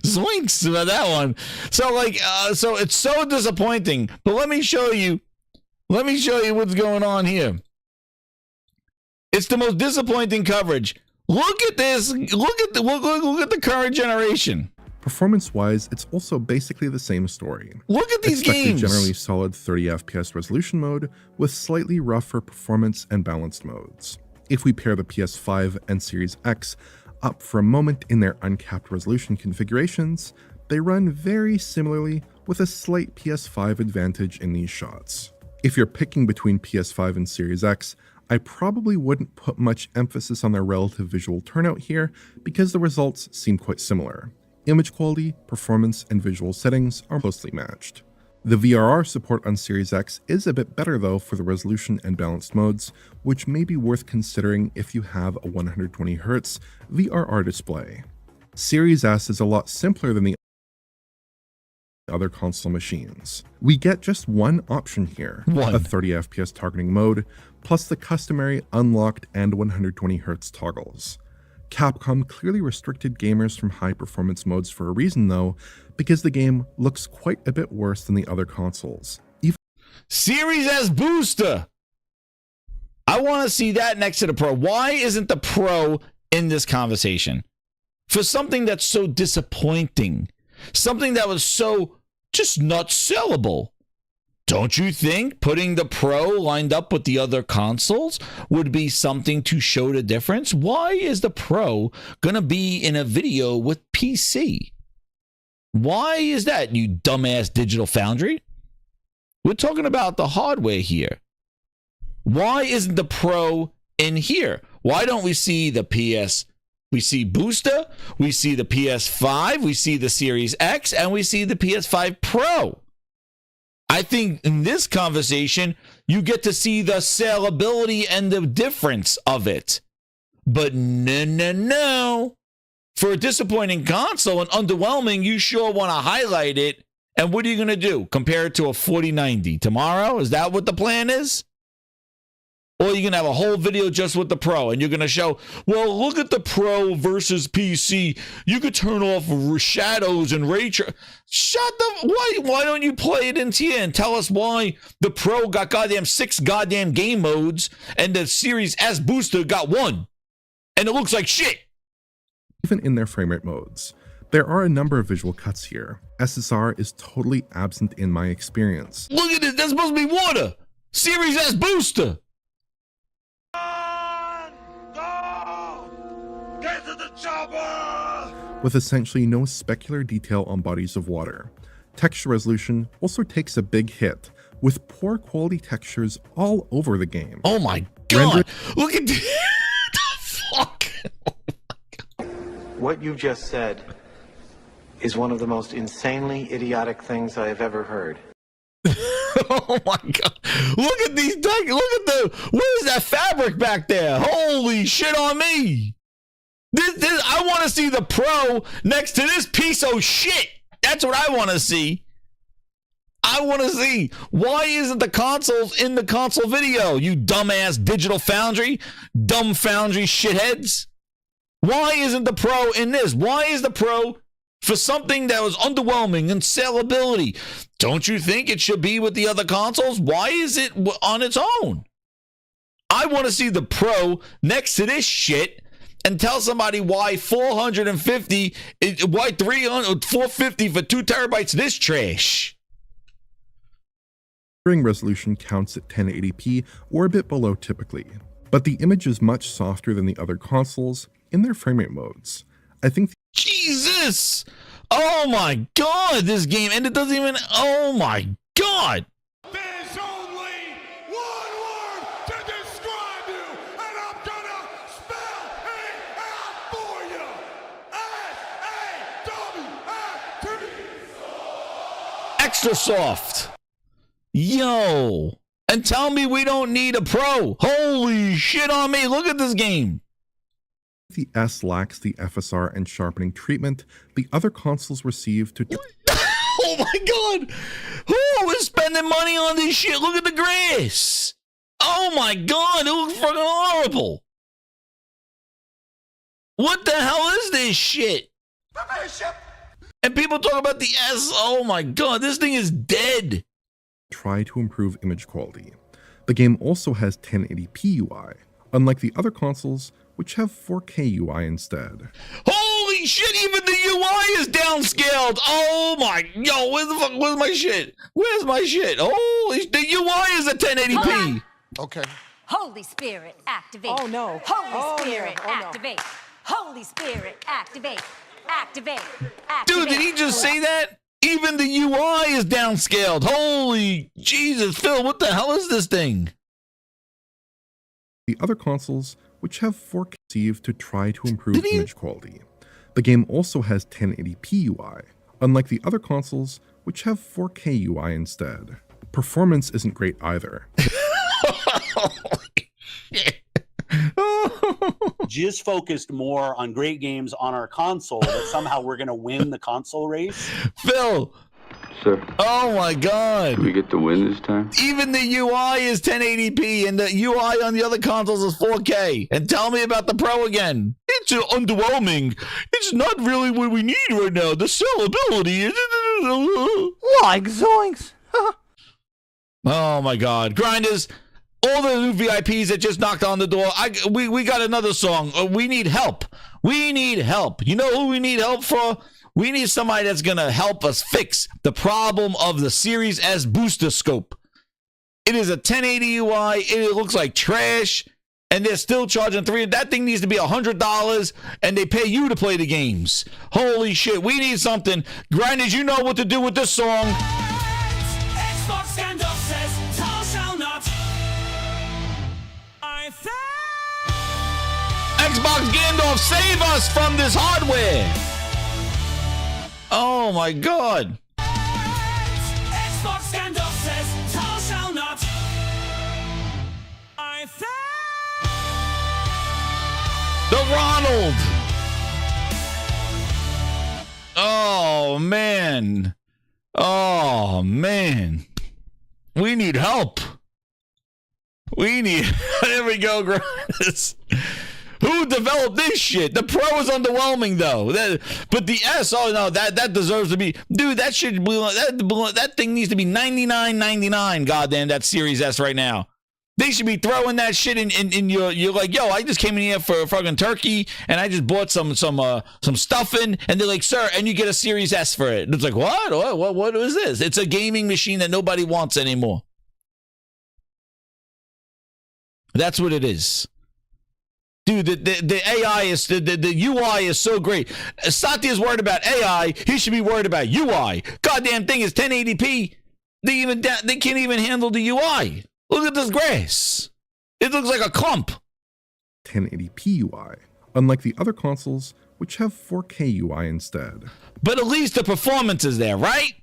Zoinks about that one. So so it's so disappointing. But let me show you what's going on here. It's the most disappointing coverage. Look at this. Look at the current generation. Performance-wise, it's also basically the same story. Look at these Expect games. A generally solid 30 FPS resolution mode with slightly rougher performance and balanced modes. If we pair the PS5 and Series X up for a moment in their uncapped resolution configurations, they run very similarly with a slight PS5 advantage in these shots. If you're picking between PS5 and Series X, I probably wouldn't put much emphasis on their relative visual turnout here because the results seem quite similar. Image quality, performance, and visual settings are closely matched. The VRR support on Series X is a bit better though for the resolution and balanced modes, which may be worth considering if you have a 120Hz VRR display. Series S is a lot simpler than the other console machines. We get just one option here, a 30 FPS targeting mode, plus the customary unlocked and 120Hz toggles. Capcom clearly restricted gamers from high performance modes for a reason though, because the game looks quite a bit worse than the other consoles. Series S booster. I want to see that next to the Pro. Why isn't the Pro in this conversation? For something that's so disappointing, something that was so just not sellable. Don't you think putting the Pro lined up with the other consoles would be something to show the difference? Why is the Pro gonna be in a video with PC? Why is that, you dumbass Digital Foundry? We're talking about the hardware here. Why isn't the Pro in here? Why don't we see the PS? We see Booster, we see the PS5, we see the Series X, and we see the PS5 Pro. I think in this conversation, you get to see the saleability and the difference of it. But no. for a disappointing console and underwhelming, you sure want to highlight it. And what are you going to do? Compare it to a 4090 tomorrow? Is that what the plan is? Or are you going to have a whole video just with the Pro and you're going to show, well, look at the Pro versus PC. You could turn off shadows and ray tracing. Shut the... Why don't you play it in here and tell us why the Pro got goddamn 6 goddamn game modes and the Series S booster got 1? And it looks like shit. Even in their frame rate modes. There are a number of visual cuts here. SSR is totally absent in my experience. Look at this. That's supposed to be water. Series S booster. Get to the chopper! With essentially no specular detail on bodies of water. Texture resolution also takes a big hit, with poor quality textures all over the game. Oh my god! Look at the fuck! What you just said is one of the most insanely idiotic things I have ever heard. Oh my god! Look at these. Look at the. Where's that fabric back there? Holy shit on me! This, I want to see the Pro next to this piece of shit. That's what I want to see. I want to see. Why isn't the consoles in the console video, you dumbass Digital Foundry? Dumb Foundry shitheads. Why isn't the Pro in this? Why is the Pro for something that was underwhelming and sellability? Don't you think it should be with the other consoles? Why is it on its own? I want to see the Pro next to this shit and tell somebody why 450, why 300, 450 for 2 terabytes this trash. Rendering resolution counts at 1080p or a bit below typically, but the image is much softer than the other consoles in their frame rate modes. I think Jesus! Oh my god, this game, and it doesn't even, oh my god! There's only one word to describe you, and I'm gonna spell it out for you. S-A-W-F-T. Extra soft. Yo. And tell me we don't need a Pro. Holy shit on me. Look at this game. The S lacks the FSR and sharpening treatment the other consoles receive to... Oh my god! Who is spending money on this shit? Look at the grass! Oh my god, it looks fucking horrible! What the hell is this shit? And people talk about the S, oh my god, this thing is dead! Try to improve image quality. The game also has 1080p UI, unlike the other consoles, which have 4K UI instead. Holy shit, even the UI is downscaled! Oh my, yo, where's my shit? Where's my shit? Holy, the UI is a 1080p! Okay. Holy Spirit, activate. Oh no. Holy Spirit, activate. Holy Spirit, activate. Activate. Dude, did he just say that? Even the UI is downscaled. Holy Jesus, Phil, what the hell is this thing? The other consoles, which have 4K received to try to improve image quality. The game also has 1080p UI, unlike the other consoles, which have 4K UI instead. Performance isn't great either. Jizz focused more on great games on our console, that somehow we're going to win the console race. Phil! Sir. Oh my god! Do we get the win this time? Even the UI is 1080p and the UI on the other consoles is 4K. And tell me about the Pro again. It's underwhelming. It's not really what we need right now. The sellability is... Like zoinks! Oh my god. Grinders, all the new VIPs that just knocked on the door, we got another song. We need help. We need help. You know who we need help for? We need somebody that's going to help us fix the problem of the Series S booster scope. It is a 1080 UI. It looks like trash. And they're still charging $300. That thing needs to be $100. And they pay you to play the games. Holy shit. We need something. Grinders, you know what to do with this song. Xbox Gandalf says, thou shalt not. Xbox Gandalf, save us from this hardware. Oh my god. Xbox Gandalf says, thou shalt not. The Ronald. Oh man. We need help. There we go, Grinders. Who developed this shit? The Pro is underwhelming though. But the S, oh no, that deserves to be, dude. That thing needs to be $99.99. Goddamn, that Series S right now. They should be throwing that shit in your. You're like, yo, I just came in here for a fucking turkey, and I just bought some stuffing, and they're like, sir, and you get a Series S for it. And it's like, what is this? It's a gaming machine that nobody wants anymore. That's what it is. Dude, the AI is, the UI is so great. Satya is worried about AI. He should be worried about UI. Goddamn thing is 1080p. They can't even handle the UI. Look at this grass. It looks like a clump. 1080p UI, unlike the other consoles, which have 4K UI instead. But at least the performance is there, right?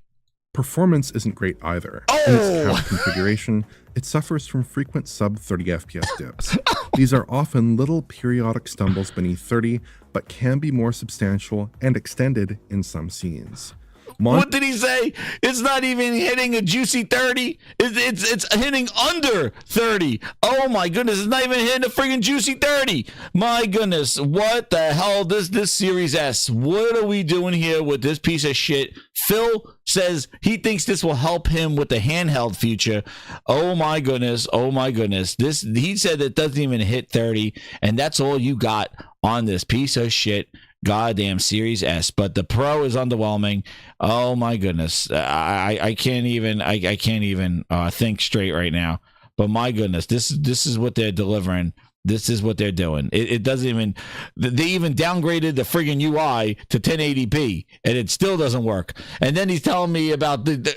Performance isn't great either. In its capped configuration, it suffers from frequent sub 30 FPS dips. These are often little periodic stumbles beneath 30, but can be more substantial and extended in some scenes. What did he say? It's not even hitting a juicy 30. It's hitting under 30. Oh my goodness, it's not even hitting a friggin' juicy 30. My goodness, what the hell? This Series S. What are we doing here with this piece of shit? Phil says he thinks this will help him with the handheld future. Oh my goodness. Oh my goodness. He said it doesn't even hit 30, and that's all you got on this piece of shit. Goddamn Series S, but the Pro is underwhelming. Oh my goodness, I can't even think straight right now. But my goodness, this is what they're delivering. This is what they're doing. It doesn't even. They even downgraded the friggin' UI to 1080p, and it still doesn't work. And then he's telling me about the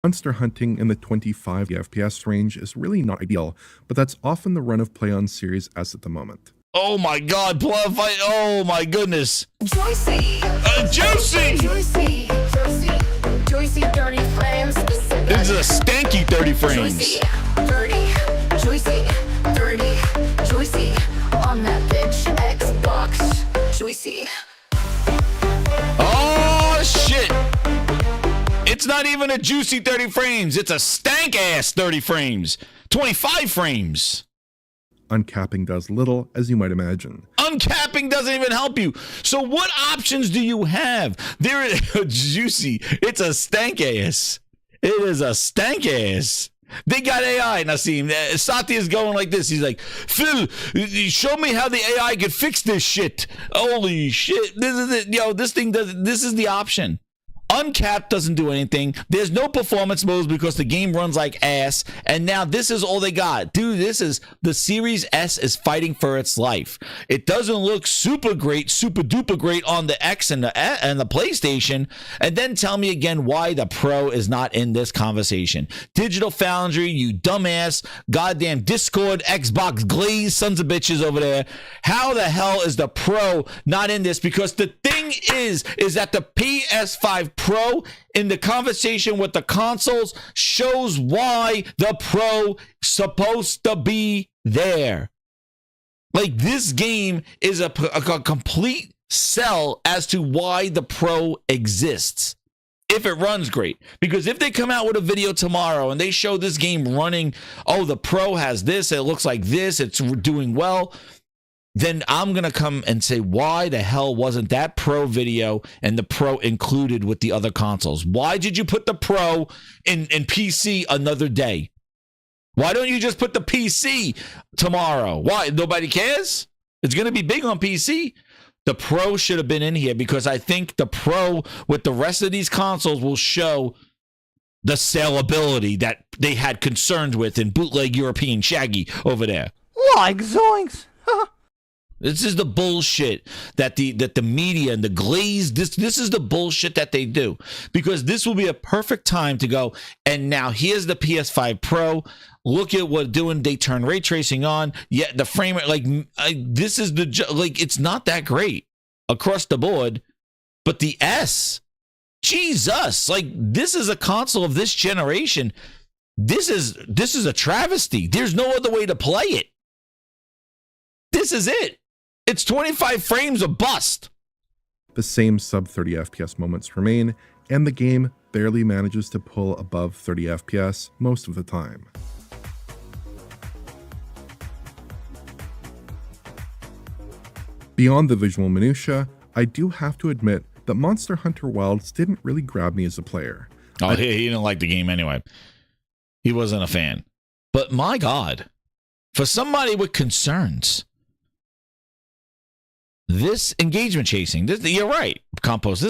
monster hunting in the 25 FPS range is really not ideal, but that's often the run of play on Series S at the moment. Oh my God, blood fight. Oh my goodness. Juicy. Juicy. Juicy. Juicy 30 frames. This is a stanky 30 frames. Juicy. 30. Juicy. 30. Juicy. On that bitch. Xbox. Juicy. Oh shit. It's not even a juicy 30 frames. It's a stank ass 30 frames. 25 frames. Uncapping does little, as you might imagine. Uncapping doesn't even help you. So what options do you have? There is juicy. It's a stank ass. It is a stank ass. They got AI, Nasim. Satya is going like this. He's like, Phil, show me how the AI could fix this shit. Holy shit. This is it. Yo, this thing does. This is the option. Uncapped doesn't do anything. There's no performance modes because the game runs like ass. And now this is all they got. Dude, this is the Series S is fighting for its life. It doesn't look super great, super duper great on the X and the PlayStation. And then tell me again why the Pro is not in this conversation. Digital Foundry, you dumbass, goddamn Discord, Xbox Glaze sons of bitches over there. How the hell is the Pro not in this? Because the thing is that the PS5 Pro in the conversation with the consoles shows why the Pro supposed to be there. Like, this game is a complete sell as to why the Pro exists. If it runs great. Because if they come out with a video tomorrow and they show this game running, oh, the Pro has this, it looks like this, it's doing well, then I'm going to come and say, why the hell wasn't that Pro video and the Pro included with the other consoles? Why did you put the Pro in PC another day? Why don't you just put the PC tomorrow? Why? Nobody cares? It's going to be big on PC. The Pro should have been in here because I think the Pro with the rest of these consoles will show the saleability that they had concerns with in bootleg European Shaggy over there. Like zoinks. This is the bullshit that the media and the glaze, this is the bullshit that they do, because this will be a perfect time to go, and now here's the PS5 Pro. Look at what doing. They turn ray tracing on. Yeah, the frame rate, like, this is like, it's not that great across the board, but the S, Jesus, like, this is a console of this generation. This is a travesty. There's no other way to play it. This is it. It's 25 frames or bust. the same sub 30 FPS moments remain, and the game barely manages to pull above 30 FPS most of the time. Beyond the visual minutiae, I do have to admit that Monster Hunter Wilds didn't really grab me as a player. Oh, he didn't like the game anyway. He wasn't a fan. But my God, for somebody with concerns, this engagement chasing, you're right, Compost.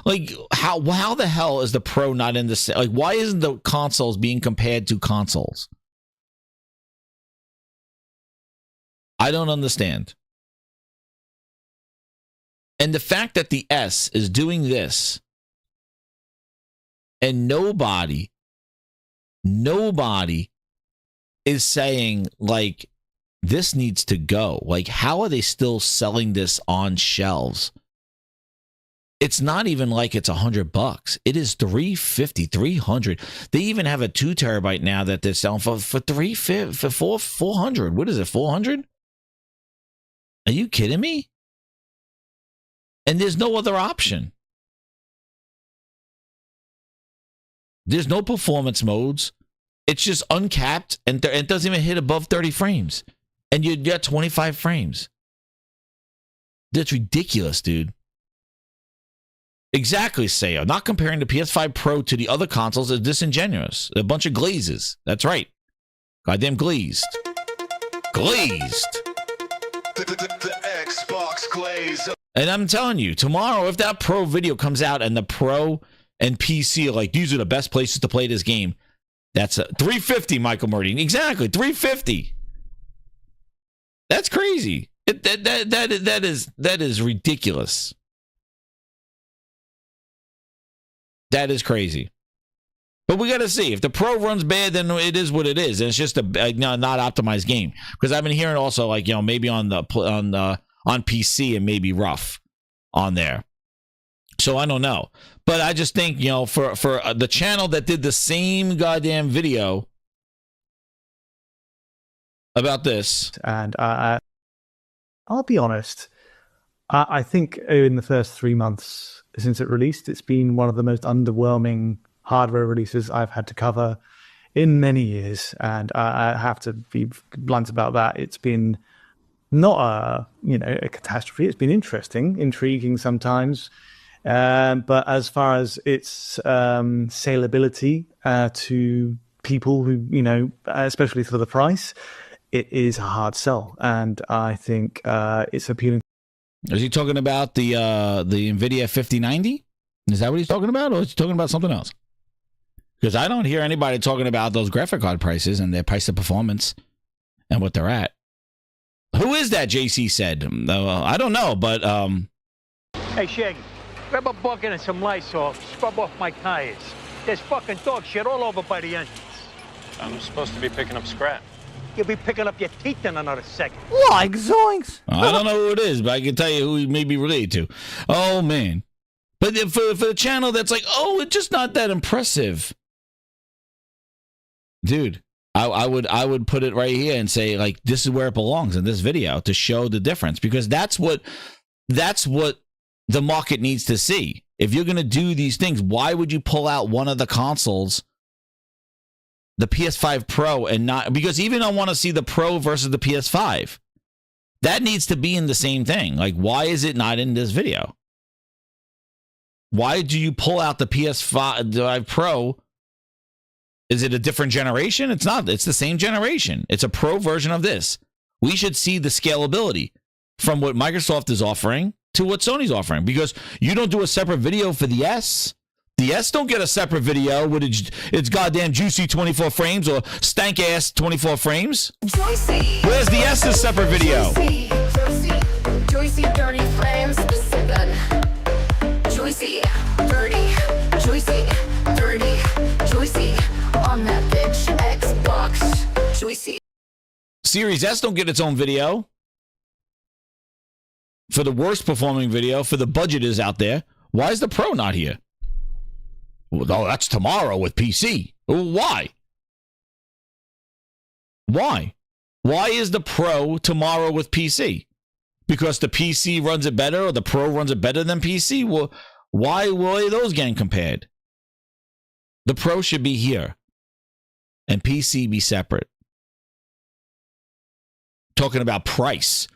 Like, how the hell is the Pro not in this? Like, why isn't the consoles being compared to consoles? I don't understand. And the fact that the S is doing this and nobody is saying, like, this needs to go. Like, how are they still selling this on shelves? It's not even like it's $100. It is $350, $300. They even have a 2 terabyte now that they're selling for $400. What is it, $400? Are you kidding me? And there's no other option. There's no performance modes. It's just uncapped, and it doesn't even hit above 30 frames. And you got 25 frames. That's ridiculous, dude. Exactly, Sayo. Not comparing the PS5 Pro to the other consoles is disingenuous. A bunch of glazes. That's right. Goddamn glazed. Glazed. The Xbox glaze. And I'm telling you, tomorrow, if that Pro video comes out and the Pro and PC are like, these are the best places to play this game, that's a $350, Michael Murdy. Exactly, $350. That's crazy. That is ridiculous. That is crazy. But we got to see. If the Pro runs bad, then it is what it is. And it's just a not optimized game. Because I've been hearing also, like, you know, maybe on PC and maybe rough on there. So I don't know. But I just think, you know, for the channel that did the same goddamn video about this. And I'll be honest, I think in the first 3 months since it released, it's been one of the most underwhelming hardware releases I've had to cover in many years. And I have to be blunt about that. It's been not a catastrophe. It's been interesting, intriguing sometimes. But as far as its saleability to people who, you know, especially for the price, it is a hard sell. And I think it's appealing. Is he talking about the NVIDIA 5090? Is that what he's talking about? Or is he talking about something else? Because I don't hear anybody talking about those graphic card prices and their price to performance and what they're at. Who is that, JC said? I don't know, but... Hey, Shaggy, grab a bucket and some Lysol, scrub off my tires. There's fucking dog shit all over by the engines. I'm supposed to be picking up scrap. You'll be picking up your teeth in another second. Like zoinks! I don't know who it is, but I can tell you who he may be related to. Oh, man. But for a channel that's like, oh, it's just not that impressive. Dude, I would put it right here and say, like, this is where it belongs in this video to show the difference, because that's what the market needs to see. If you're going to do these things, why would you pull out one of the consoles, the PS5 Pro, and not, because even I want to see the Pro versus the PS5. That needs to be in the same thing. Like, why is it not in this video? Why do you pull out the PS5 Pro? Is it a different generation? It's not. It's the same generation. It's a Pro version of this. We should see the scalability from what Microsoft is offering to what Sony's offering, because you don't do a separate video for the S. The S don't get a separate video with its goddamn juicy 24 frames or stank ass 24 frames. Juicy. Where's the S's separate video? Juicy, dirty frames. Juicy, dirty, juicy, dirty, juicy. On that bitch, Xbox, juicy. Series S don't get its own video. For the worst performing video, for the budget is out there. Why is the Pro not here? Well, no, that's tomorrow with PC. Why? Why? Why is the Pro tomorrow with PC? Because the PC runs it better or the Pro runs it better than PC? Well, why are those getting compared? The Pro should be here and PC be separate. Talking about price.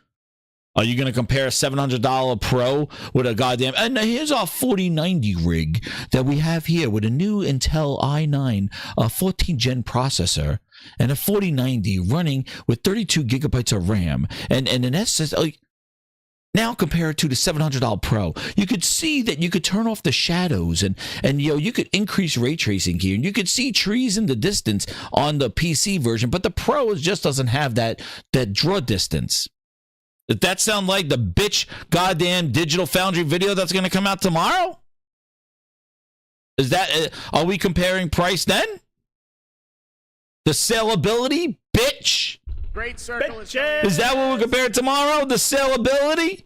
Are you going to compare a $700 Pro with a goddamn... And here's our 4090 rig that we have here with a new Intel i9 14th gen processor and a 4090 running with 32 gigabytes of RAM and an SSD. Like, now compare it to the $700 Pro. You could see that you could turn off the shadows and you could increase ray tracing here. And you could see trees in the distance on the PC version, but the Pro just doesn't have that draw distance. Does that sound like the bitch goddamn Digital Foundry video that's going to come out tomorrow? Is that, are we comparing price then? The saleability, bitch? Great circle is that what we're comparing tomorrow? The saleability?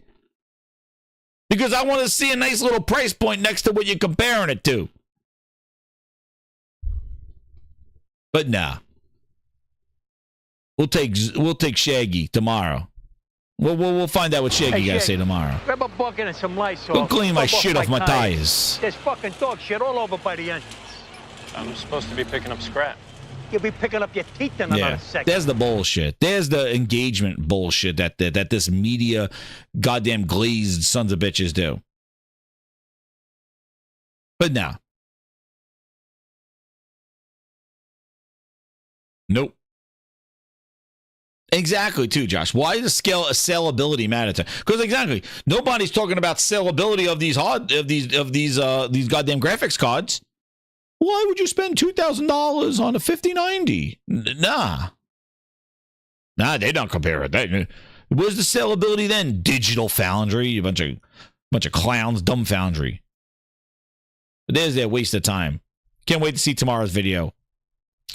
Because I want to see a nice little price point next to what you're comparing it to. But nah. We'll take Shaggy tomorrow. We'll find out what Shaggy got to say tomorrow. Grab a bucket and some Lysol. Go clean my shit off my tires. There's fucking dog shit all over by the entrance. I'm supposed to be picking up scrap. You'll be picking up your teeth in another second. There's the bullshit. There's the engagement bullshit that this media goddamn glazed sons of bitches do. But now. Nope. Exactly, too, Josh. Why does saleability matter? Because exactly, nobody's talking about saleability of these goddamn graphics cards. Why would you spend $2,000 on a 5090? Nah, they don't compare it. Where's the saleability then? Digital Foundry, a bunch of clowns, dumb foundry. But there's their waste of time. Can't wait to see tomorrow's video.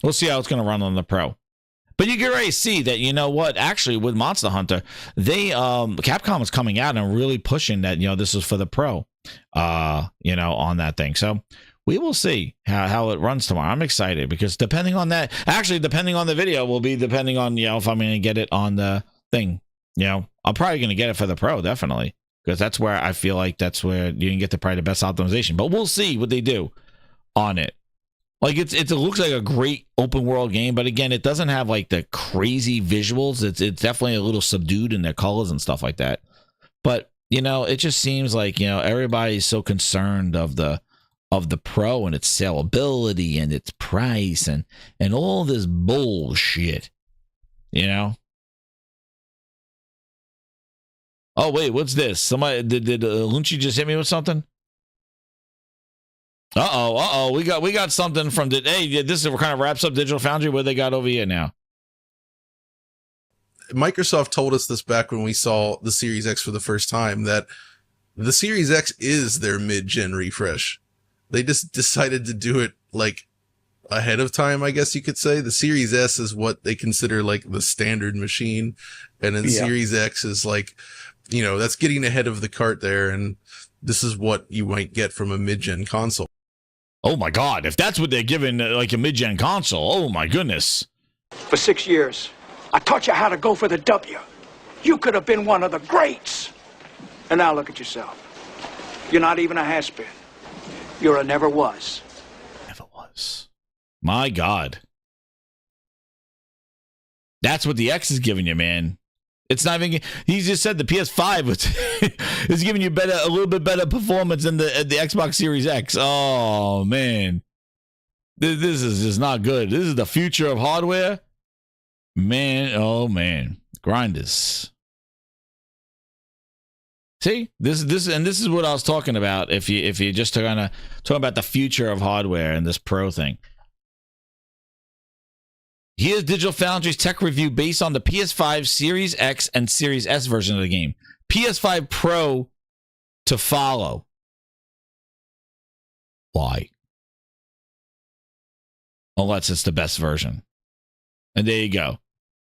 We'll see how it's going to run on the Pro. But you can already see that, you know what, actually with Monster Hunter, Capcom is coming out and really pushing that, this is for the Pro, on that thing. So we will see how it runs tomorrow. I'm excited because depending on the video will be depending on, if I'm going to get it on the thing. I'm probably going to get it for the Pro, definitely, because that's where I feel like that's where you can get probably the best optimization. But we'll see what they do on it. Like it looks like a great open world game, but again, it doesn't have like the crazy visuals. It's definitely a little subdued in their colors and stuff like that. But it just seems like everybody's so concerned of the Pro and its saleability and its price and all this bullshit. Oh wait, what's this? Somebody did Lunchi just hit me with something? We got something from this kind of wraps up Digital Foundry. What they got over here now? Microsoft told us this back when we saw the Series X for the first time, that the Series X is their mid-gen refresh. They just decided to do it like ahead of time, I guess you could say. The Series S is what they consider like the standard machine, and then Series X is like, that's getting ahead of the cart there, and this is what you might get from a mid-gen console. Oh my God, if that's what they're giving like a mid-gen console, oh my goodness. For 6 years, I taught you how to go for the W. You could have been one of the greats. And now look at yourself. You're not even a has-been. You're a never was. Never was. My God. That's what the X is giving you, man. It's not even. He just said the PS5 is giving you a little bit better performance than the Xbox Series X. Oh man, this is just not good. This is the future of hardware, man. Oh man, grinders. See, this is what I was talking about. If you just kind of talking about the future of hardware and this Pro thing. Here's Digital Foundry's tech review based on the PS5 Series X and Series S version of the game. PS5 Pro to follow. Why? Unless it's the best version. And there you go.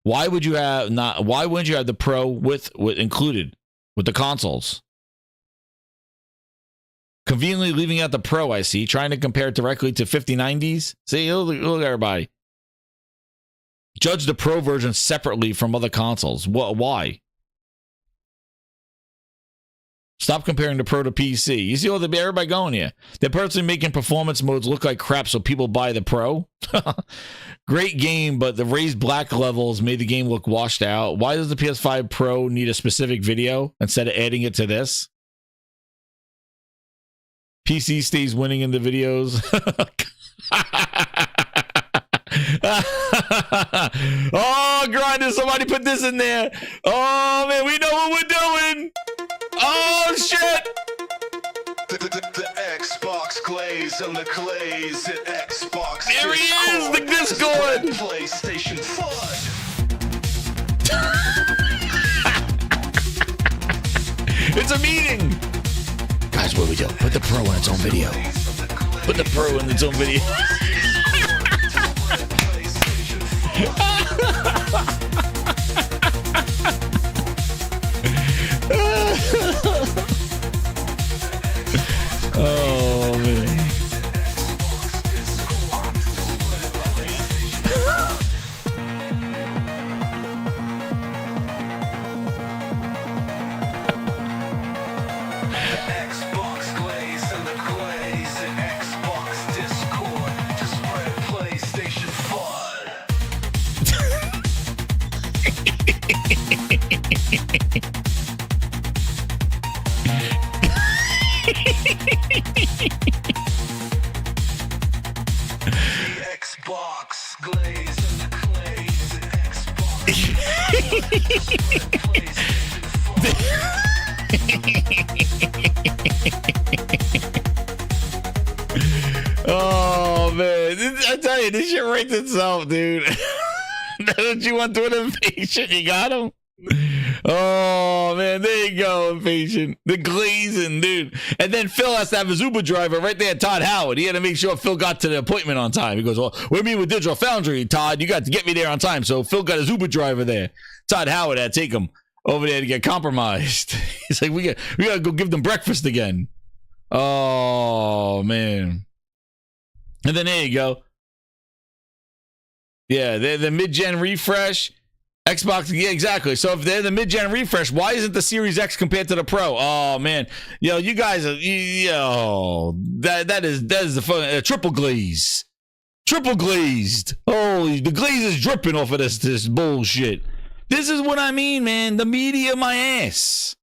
Why wouldn't you have the Pro with included with the consoles? Conveniently leaving out the Pro, I see. Trying to compare it directly to 5090s. See, look at everybody. Judge the Pro version separately from other consoles. Why? Stop comparing the Pro to PC. You see all the everybody going here. They're personally making performance modes look like crap so people buy the Pro. Great game, but the raised black levels made the game look washed out. Why does the PS5 Pro need a specific video instead of adding it to this? PC stays winning in the videos. Oh, Grinders, somebody put this in there. Oh, man, we know what we're doing. Oh, shit. The Xbox glaze and the glaze at Xbox. There he is, the Discord. PlayStation FUD. It's a meeting. Guys, what do we do? Put the Pro in its own video. Put the Pro in its own video. Oh, man. Xbox glaze and the glaze at Xbox Discord to spread PlayStation FUD. The Xbox glaze and the glaze at Oh, man. I tell you, this shit writes itself, dude. Don't you want to an impatient? You got him? Oh, man. There you go, impatient. The glazing, dude. And then Phil has to have his Uber driver right there, Todd Howard. He had to make sure Phil got to the appointment on time. He goes, well, we're meeting with Digital Foundry, Todd. You got to get me there on time. So Phil got his Uber driver there. Todd Howard had to take him over there to get compromised. He's like, we got to go give them breakfast again. Oh, man. And then there you go. Yeah, they're the mid-gen refresh. Xbox, yeah, exactly. So if they're the mid-gen refresh, why isn't the Series X compared to the Pro? Oh, man. Yo, you guys are, yo, that is the fun. Triple glaze. Triple glazed. Holy, the glaze is dripping off of this bullshit. This is what I mean, man. The media, my ass.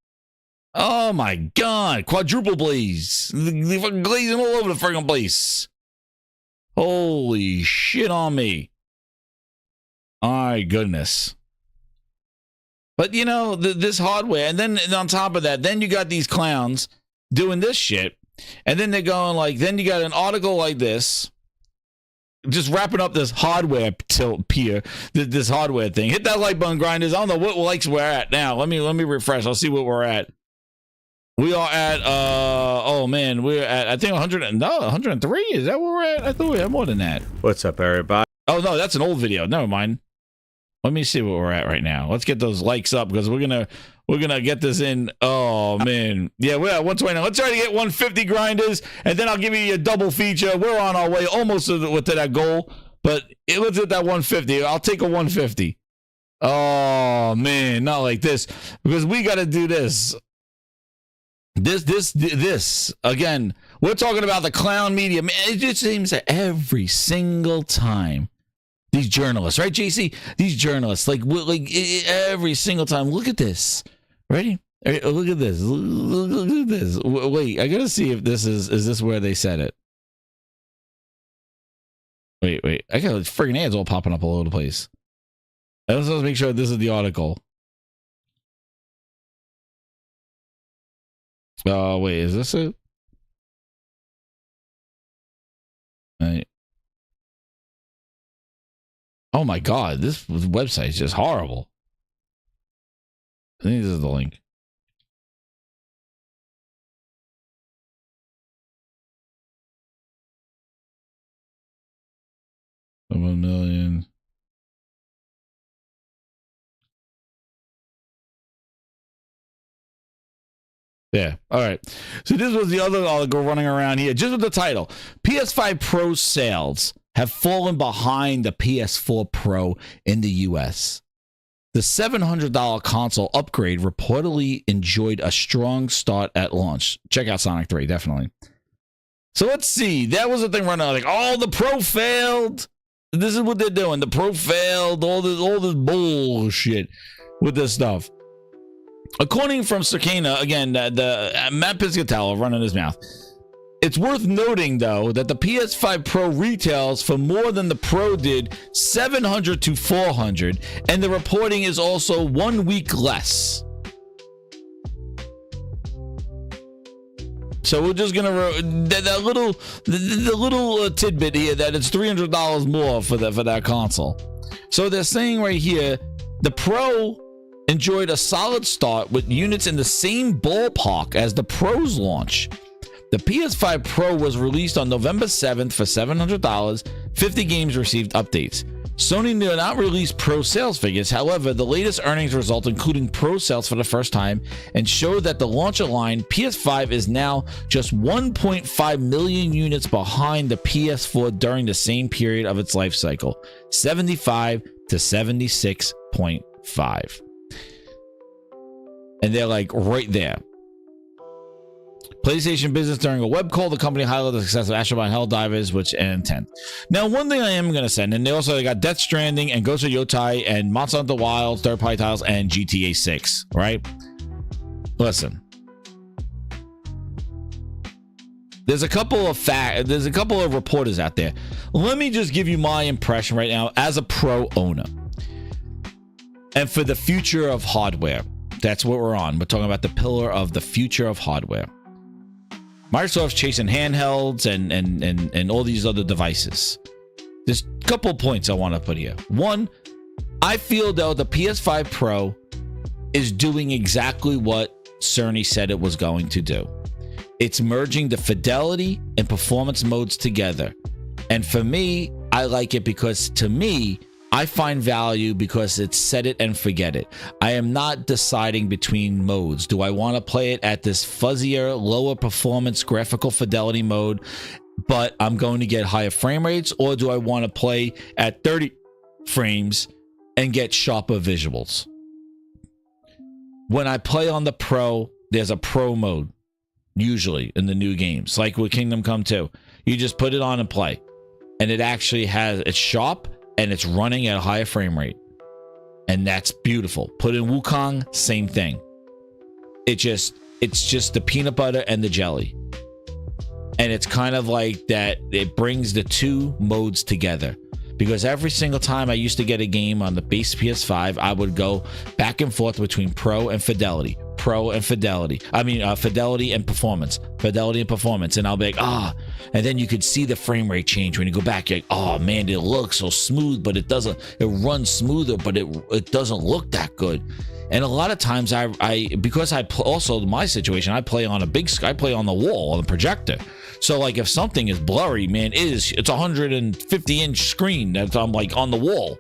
Oh, my God. Quadruple blaze. The fucking glazing all over the fucking place. Holy shit on me. My goodness. But, you know, this hardware, and then on top of that, then you got these clowns doing this shit, and then they're going like, then you got an article like this, just wrapping up this hardware pier, this hardware thing. Hit that like button, Grinders. I don't know what likes we're at now. Let me refresh. I'll see what we're at. We are at, oh man, we're at, I think 103. Is that where we're at? I thought we had more than that. What's up, everybody? Oh no, that's an old video. Never mind. Let me see what we're at right now. Let's get those likes up because we're gonna get this in. Oh man, yeah, we're at 120. Let's try to get 150, Grinders, and then I'll give you a double feature. We're on our way almost to that goal, but let's hit that 150. I'll take a 150. Oh man, not like this because we got to do this. This again. We're talking about the clown media. Man, it just seems that every single time. These journalists, right, JC? These journalists, like every single time. Look at this. Ready? Look at this. Look at this. Wait, I gotta see if this is this where they said it. Wait. I got friggin' ads all popping up all over the place. Let's make sure this is the article. Oh, wait, is this it? Right. Oh my God, this website is just horrible. I think this is the link. $1 million. Yeah. All right. So this was the other article running around here, just with the title. PS5 Pro sales have fallen behind the PS4 Pro in the US. The $700 console upgrade reportedly enjoyed a strong start at launch. Check out Sonic 3, definitely. So let's see. That was the thing running out. Like, oh, the Pro failed. This is what they're doing. The Pro failed. All this bullshit with this stuff. According from Circana, again, the Matt Piscatello running his mouth. It's worth noting, though, that the PS5 Pro retails for more than the Pro did, $700 to $400, and the reporting is also 1 week less. So we're just gonna the little tidbit here that it's $300 more for that console. So they're saying right here, the Pro enjoyed a solid start with units in the same ballpark as the Pro's launch. The PS5 Pro was released on November 7th for $700. 50 games received updates. Sony did not release Pro sales figures. However, the latest earnings result including Pro sales for the first time and showed that the launcher line PS5 is now just 1.5 million units behind the PS4 during the same period of its life cycle, 75 to 76.5. And they're like right there. PlayStation business during a web call, the company highlighted the success of Astrobound Helldivers, which and 10. Now, one thing I am going to send, and they got Death Stranding and Ghost of Yotai and Monster Hunter Wilds, third-party titles, and GTA 6, right? Listen. There's a couple of reporters out there. Let me just give you my impression right now as a Pro owner. And for the future of hardware. That's what we're on. We're talking about the pillar of the future of hardware. Microsoft's chasing handhelds and all these other devices. There's a couple points I want to put here. One, I feel though the PS5 Pro is doing exactly what Sony said it was going to do. It's merging the fidelity and performance modes together. And for me, I like it because to me, I find value because it's set it and forget it. I am not deciding between modes. Do I want to play it at this fuzzier, lower performance graphical fidelity mode, but I'm going to get higher frame rates? Or do I want to play at 30 frames and get sharper visuals? When I play on the Pro, there's a Pro mode, usually in the new games, like with Kingdom Come 2. You just put it on and play. And it actually it's sharp, and it's running at a higher frame rate. And that's beautiful. Put in Wukong, same thing. It's just the peanut butter and the jelly. And it's kind of like that, it brings the two modes together. Because every single time I used to get a game on the base PS5, I would go back and forth between Pro and Fidelity. Pro and Fidelity. Fidelity and Performance. Fidelity and Performance. And I'll be like, and then you could see the frame rate change when you go back. You're like, oh man, it looks so smooth, but it runs smoother, but it doesn't look that good. And a lot of times also my situation, I play on I play on the wall, on the projector. So like if something is blurry, man, it's 150-inch screen that I'm like on the wall.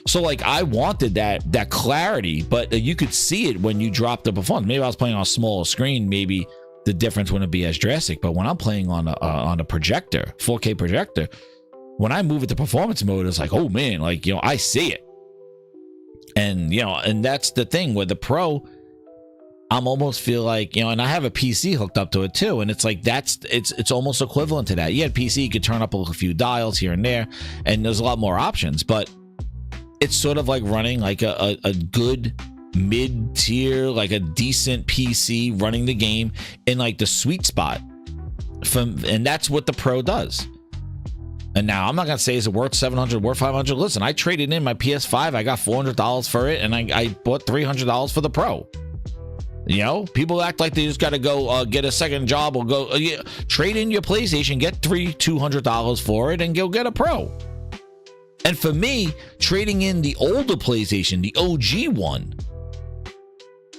So like I wanted that clarity, but you could see it when you drop the performance. Maybe I was playing on a smaller screen, maybe the difference wouldn't be as drastic. But when I'm playing on a projector, 4K projector, when I move it to performance mode, it's like, oh man, like, I see it. And and that's the thing with the Pro. I'm almost feel like, and I have a PC hooked up to it too, and it's like it's almost equivalent to that. You had PC, you could turn up a few dials here and there, and there's a lot more options, but it's sort of like running like a good mid-tier, like a decent PC running the game in like the sweet spot. And that's what the Pro does. And now I'm not gonna say is it worth $700, worth $500. Listen, I traded in my PS5. I got $400 for it, and I bought $300 for the Pro. People act like they just got to go get a second job or go trade in your PlayStation, get $200 for it, and go get a Pro. And for me, trading in the older PlayStation, the OG one,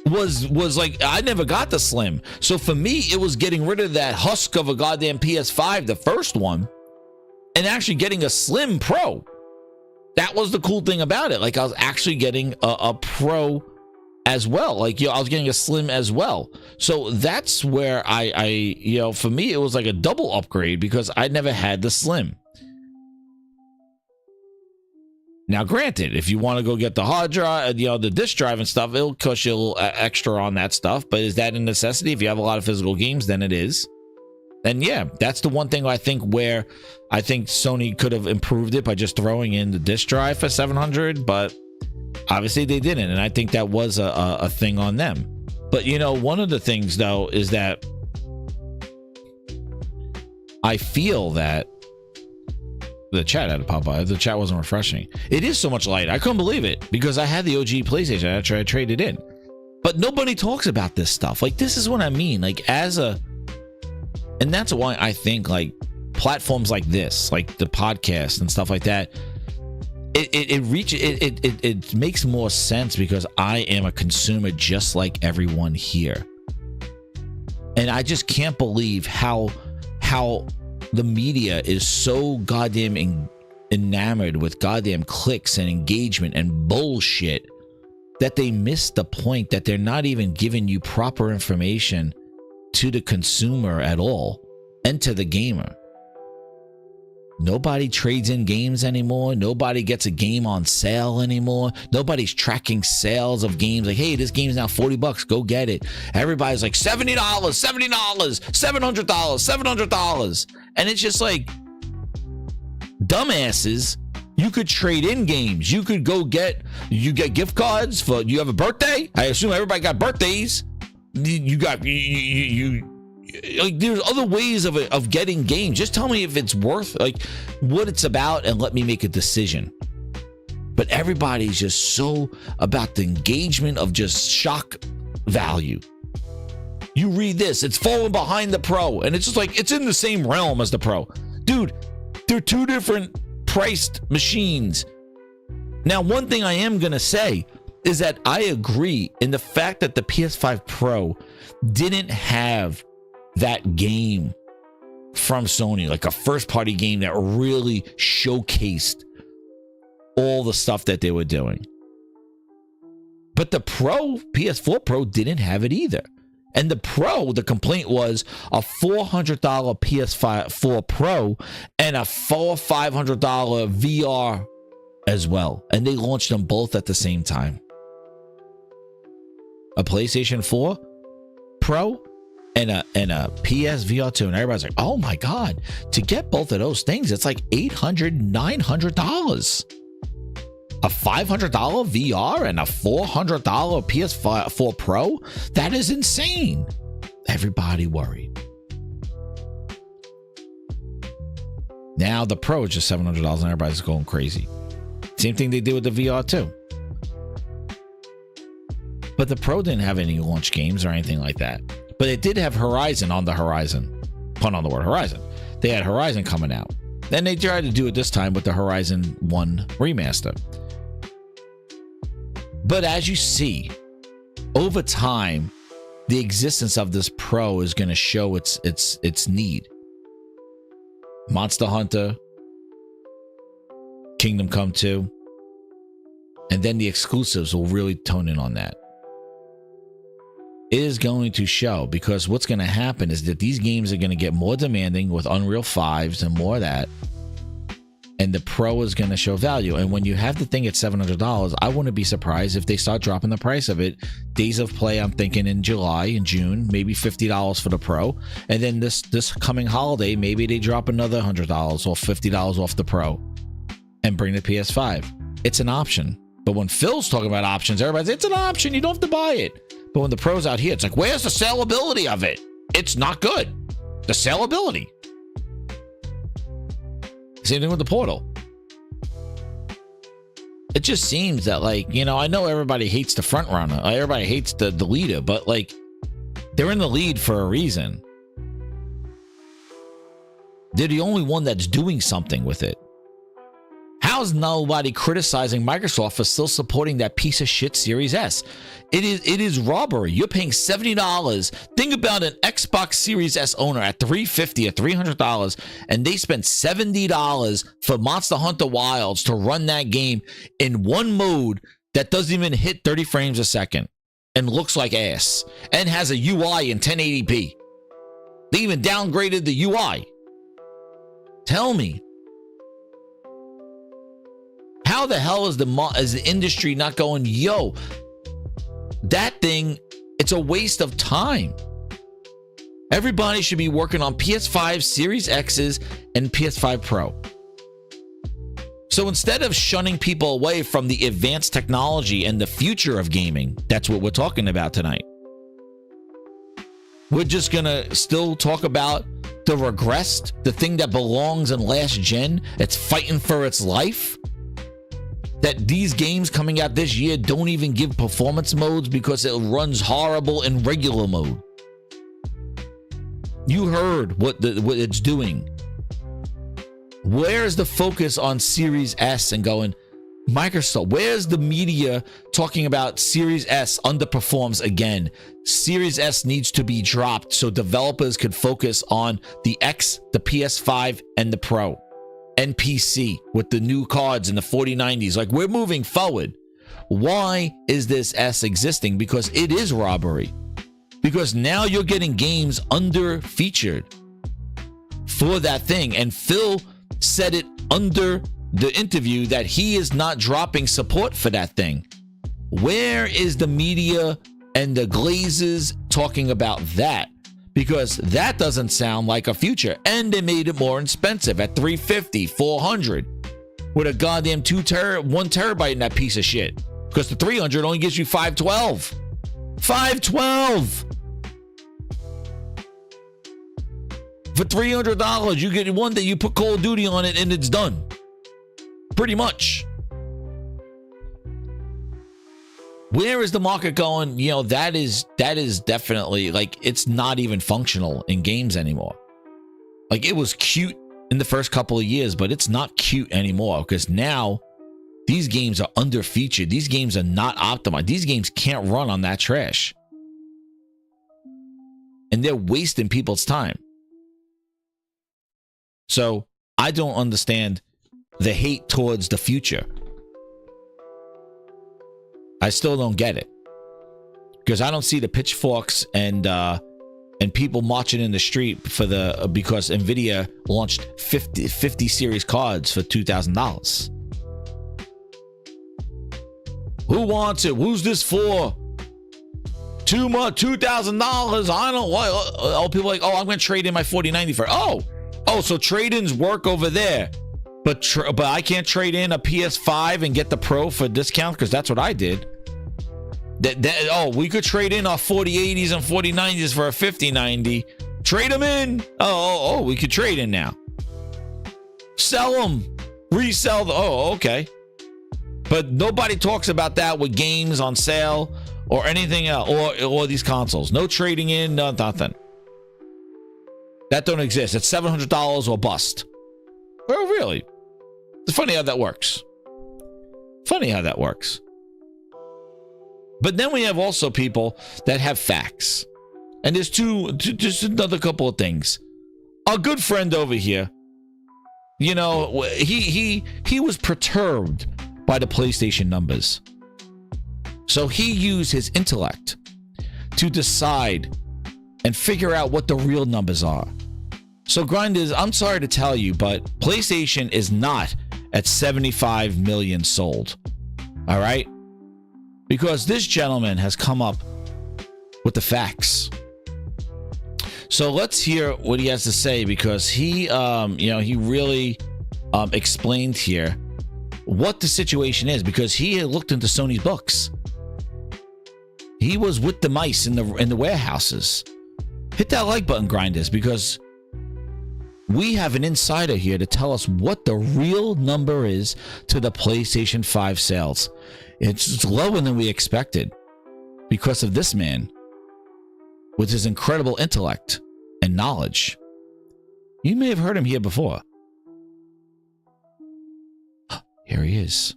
was like, I never got the Slim. So for me, it was getting rid of that husk of a goddamn PS5, the first one, and actually getting a Slim Pro. That was the cool thing about it. Like I was actually getting a Pro as well. Like, I was getting a Slim as well. So that's where I for me, it was like a double upgrade because I never had the Slim. Now, granted, if you want to go get the hard drive, you know, the disk drive and stuff, it'll cost you a little extra on that stuff. But is that a necessity? If you have a lot of physical games, then it is. And yeah, that's the one thing I think where I think Sony could have improved it by just throwing in the disk drive for $700, but obviously they didn't, and I think that was a thing on them. But you know, one of the things though is that I feel that the chat had to pop by. The chat wasn't refreshing. It is so much lighter. I couldn't believe it because I had the OG PlayStation after I traded in. But nobody talks about this stuff. Like, this is what I mean. Like, and that's why I think like platforms like this, like the podcast and stuff like that, it makes more sense because I am a consumer just like everyone here. And I just can't believe how the media is so goddamn enamored with goddamn clicks and engagement and bullshit that they miss the point that they're not even giving you proper information to the consumer at all and to the gamer. Nobody trades in games anymore. Nobody gets a game on sale anymore. Nobody's tracking sales of games like, hey, this game's now $40, go get it. Everybody's like $70, $70, $700, $700. And it's just like, dumbasses, you could trade in games. You could go get gift cards for, you have a birthday? I assume everybody got birthdays. You like, there's other ways of getting games. Just tell me if it's worth, like, what it's about, and let me make a decision. But everybody's just so about the engagement of just shock value. You read this, it's falling behind the Pro, and it's just like, it's in the same realm as the Pro. Dude, they're two different priced machines. Now, one thing I am gonna say is that I agree in the fact that the PS5 Pro didn't have that game from Sony, like a first party game that really showcased all the stuff that they were doing. But the PS4 Pro didn't have it either. And the Pro, the complaint was a $400 PS4 Pro and a $500 VR as well. And they launched them both at the same time. A PlayStation 4 Pro and a PS VR 2, and everybody's like, oh my god, to get both of those things, it's like $800-900. A $500 VR and a $400 PS4 Pro? That is insane. Everybody worried. Now the Pro is just $700 and everybody's going crazy. Same thing they did with the VR too. But the Pro didn't have any launch games or anything like that. But it did have Horizon on the horizon. Pun on the word Horizon. They had Horizon coming out. And they tried to do it this time with the Horizon 1 remaster. But as you see, over time, the existence of this Pro is going to show its need. Monster Hunter, Kingdom Come 2, and then the exclusives will really tone in on that. It is going to show, because what's going to happen is that these games are going to get more demanding with Unreal 5s and more of that. And the Pro is going to show value. And when you have the thing at $700, I wouldn't be surprised if they start dropping the price of it. Days of play, I'm thinking in July and June, maybe $50 for the Pro. And then this coming holiday, maybe they drop another $100 or $50 off the Pro and bring the PS5. It's an option. But when Phil's talking about options, everybody's, it's an option. You don't have to buy it. But when the Pro's out here, it's like, where's the sellability of it? It's not good. The sellability. Same thing with the Portal. It just seems that, like, you know, I know everybody hates the front runner. Everybody hates the leader, but like, they're in the lead for a reason. They're the only one that's doing something with it. How's nobody criticizing Microsoft for still supporting that piece of shit Series S? It is robbery. You're paying $70. Think about an Xbox Series S owner at $350 or $300, and they spent $70 for Monster Hunter Wilds to run that game in one mode that doesn't even hit 30 frames a second and looks like ass and has a UI in 1080p. They even downgraded the UI. Tell me, how how the hell is the industry not going, yo, that thing, it's a waste of time. Everybody should be working on PS5 Series X's and PS5 Pro. So instead of shunning people away from the advanced technology and the future of gaming, that's what we're talking about tonight. We're just gonna still talk about the regressed, the thing that belongs in last gen, it's fighting for its life. That these games coming out this year don't even give performance modes because it runs horrible in regular mode. You heard what it's doing. Where's the focus on Series S and going, Microsoft? Where's the media talking about Series S underperforms again? Series S needs to be dropped so developers could focus on the X, the PS5, and the Pro, and PC with the new cards and the 4090s. Like, we're moving forward. Why is this S existing? Because it is robbery. Because now you're getting games under featured for that thing. And Phil said it under the interview that he is not dropping support for that thing. Where is the media and the glazes talking about that? Because that doesn't sound like a future. And they made it more expensive at $350, $400 with a goddamn 1 terabyte in that piece of shit. Because the 300 only gives you 512. 512 for $300. You get one that you put Call of Duty on it and it's done. Pretty much. Where is the market going? You know, that is definitely, like, it's not even functional in games anymore. Like, it was cute in the first couple of years, but it's not cute anymore because now these games are under-featured. These games are not optimized. These games can't run on that trash. And they're wasting people's time. So I don't understand the hate towards the future. I still don't get it. Because I don't see the pitchforks and people marching in the street for because Nvidia launched 50 series cards for $2,000. Who wants it? Who's this for? Too much, $2,000. I don't want. Oh, people are like, oh, I'm going to trade in my 4090 for. Oh, so trade-ins work over there, but I can't trade in a PS5 and get the Pro for discount because that's what I did. We could trade in our 4080s and 4090s for a 5090. Trade them in. Oh, we could trade in now. Sell them, resell them. Oh, okay. But nobody talks about that with games on sale or anything else, or these consoles. No trading in, nothing. That don't exist. It's $700 or bust. Well, really? It's funny how that works. But then we have also people that have facts. And there's just another couple of things. Our good friend over here, you know, he was perturbed by the PlayStation numbers. So he used his intellect to decide and figure out what the real numbers are. So Grinders, I'm sorry to tell you, but PlayStation is not at 75 million sold. All right? Because this gentleman has come up with the facts. So let's hear what he has to say, because he really explained here what the situation is, because he had looked into Sony's books. He was with the mice in the warehouses. Hit that like button, Grinders, because we have an insider here to tell us what the real number is to the PlayStation 5 sales. It's lower than we expected because of this man with his incredible intellect and knowledge. You may have heard him here before. Here he is.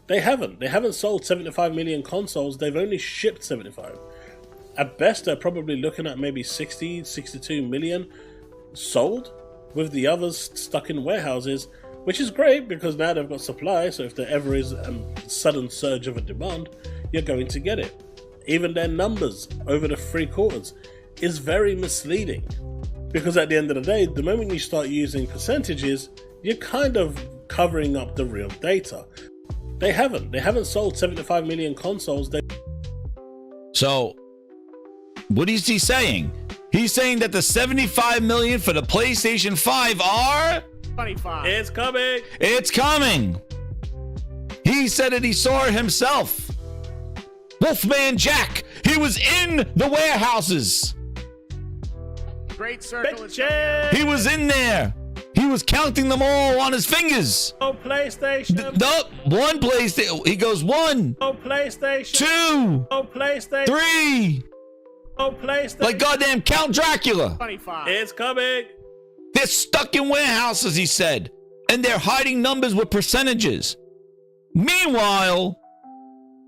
They haven't sold 75 million consoles. They've only shipped 75. At best, they're probably looking at maybe 60, 62 million sold, with the others stuck in warehouses, which is great because now they've got supply. So if there ever is a sudden surge of a demand, you're going to get it. Even their numbers over the 3 quarters is very misleading, because at the end of the day, the moment you start using percentages, you're kind of covering up the real data. They haven't sold 75 million consoles. So, what is he saying? He's saying that the 75 million for the PlayStation 5 are 25. It's coming. It's coming. He said it. He saw it himself. Wolfman Jack. He was in the warehouses. Great circle. He was in there. He was counting them all on his fingers. Oh, PlayStation. One PlayStation. He goes 1. Oh, PlayStation. 2. Oh, PlayStation. 3. Oh, PlayStation. Like goddamn Count Dracula. 25. It's coming. They're stuck in warehouses, he said. And they're hiding numbers with percentages. Meanwhile,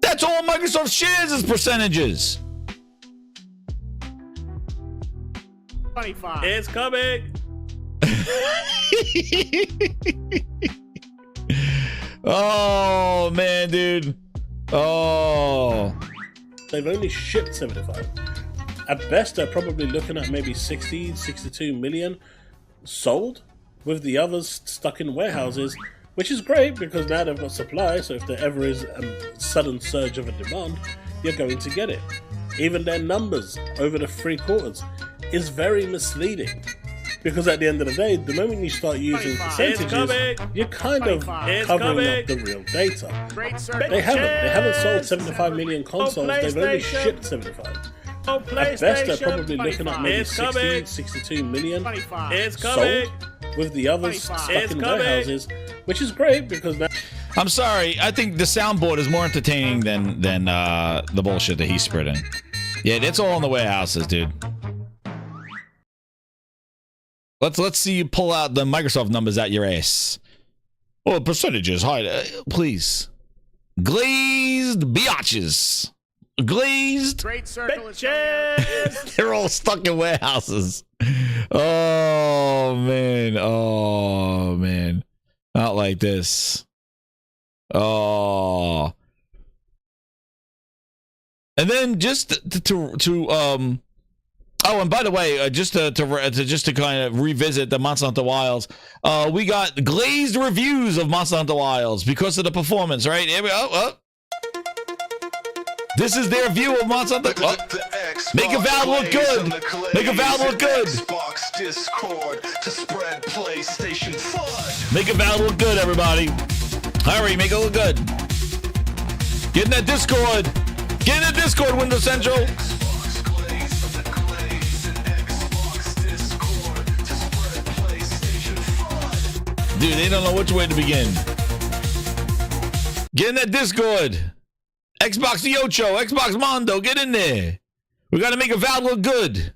that's all Microsoft shares as percentages. 25. It's coming. Oh, man, dude. Oh. They've only shipped 75. At best, they're probably looking at maybe 60, 62 million sold, with the others stuck in warehouses, which is great because now they've got supply, so if there ever is a sudden surge of a demand, you're going to get it. Even their numbers over the 3 quarters is very misleading. Because at the end of the day, the moment you start using percentages, you're kind of covering up the real data. They haven't sold 75 million consoles, they've only shipped 75. At best, they're probably looking at maybe 60, 62 million sold, with the others stuck in warehouses, which is great because now... I'm sorry, I think the soundboard is more entertaining than the bullshit that he's spreading. Yeah, it's all in the warehouses, dude. Let's see you pull out the Microsoft numbers out your ass. Oh, percentages, hi, please. Glazed biatches. Glazed. Great circle. They're all stuck in warehouses. Oh man. Oh man. Not like this. Oh. And then just oh, and by the way, just to kind of revisit the Monster Hunter Wilds, we got glazed reviews of Monster Hunter Wilds because of the performance, right? Here we go. Oh. This is their view of Monster Hunter. Oh. Make Avowed look good. Make Avowed look good. Make Avowed look good, everybody. Hurry, make it look good. Get in that Discord. Get in that Discord, Windows Central. Dude, they don't know which way to begin. Get in that Discord. Xbox Yocho, Xbox Mondo, get in there. We got to make Avowed look good.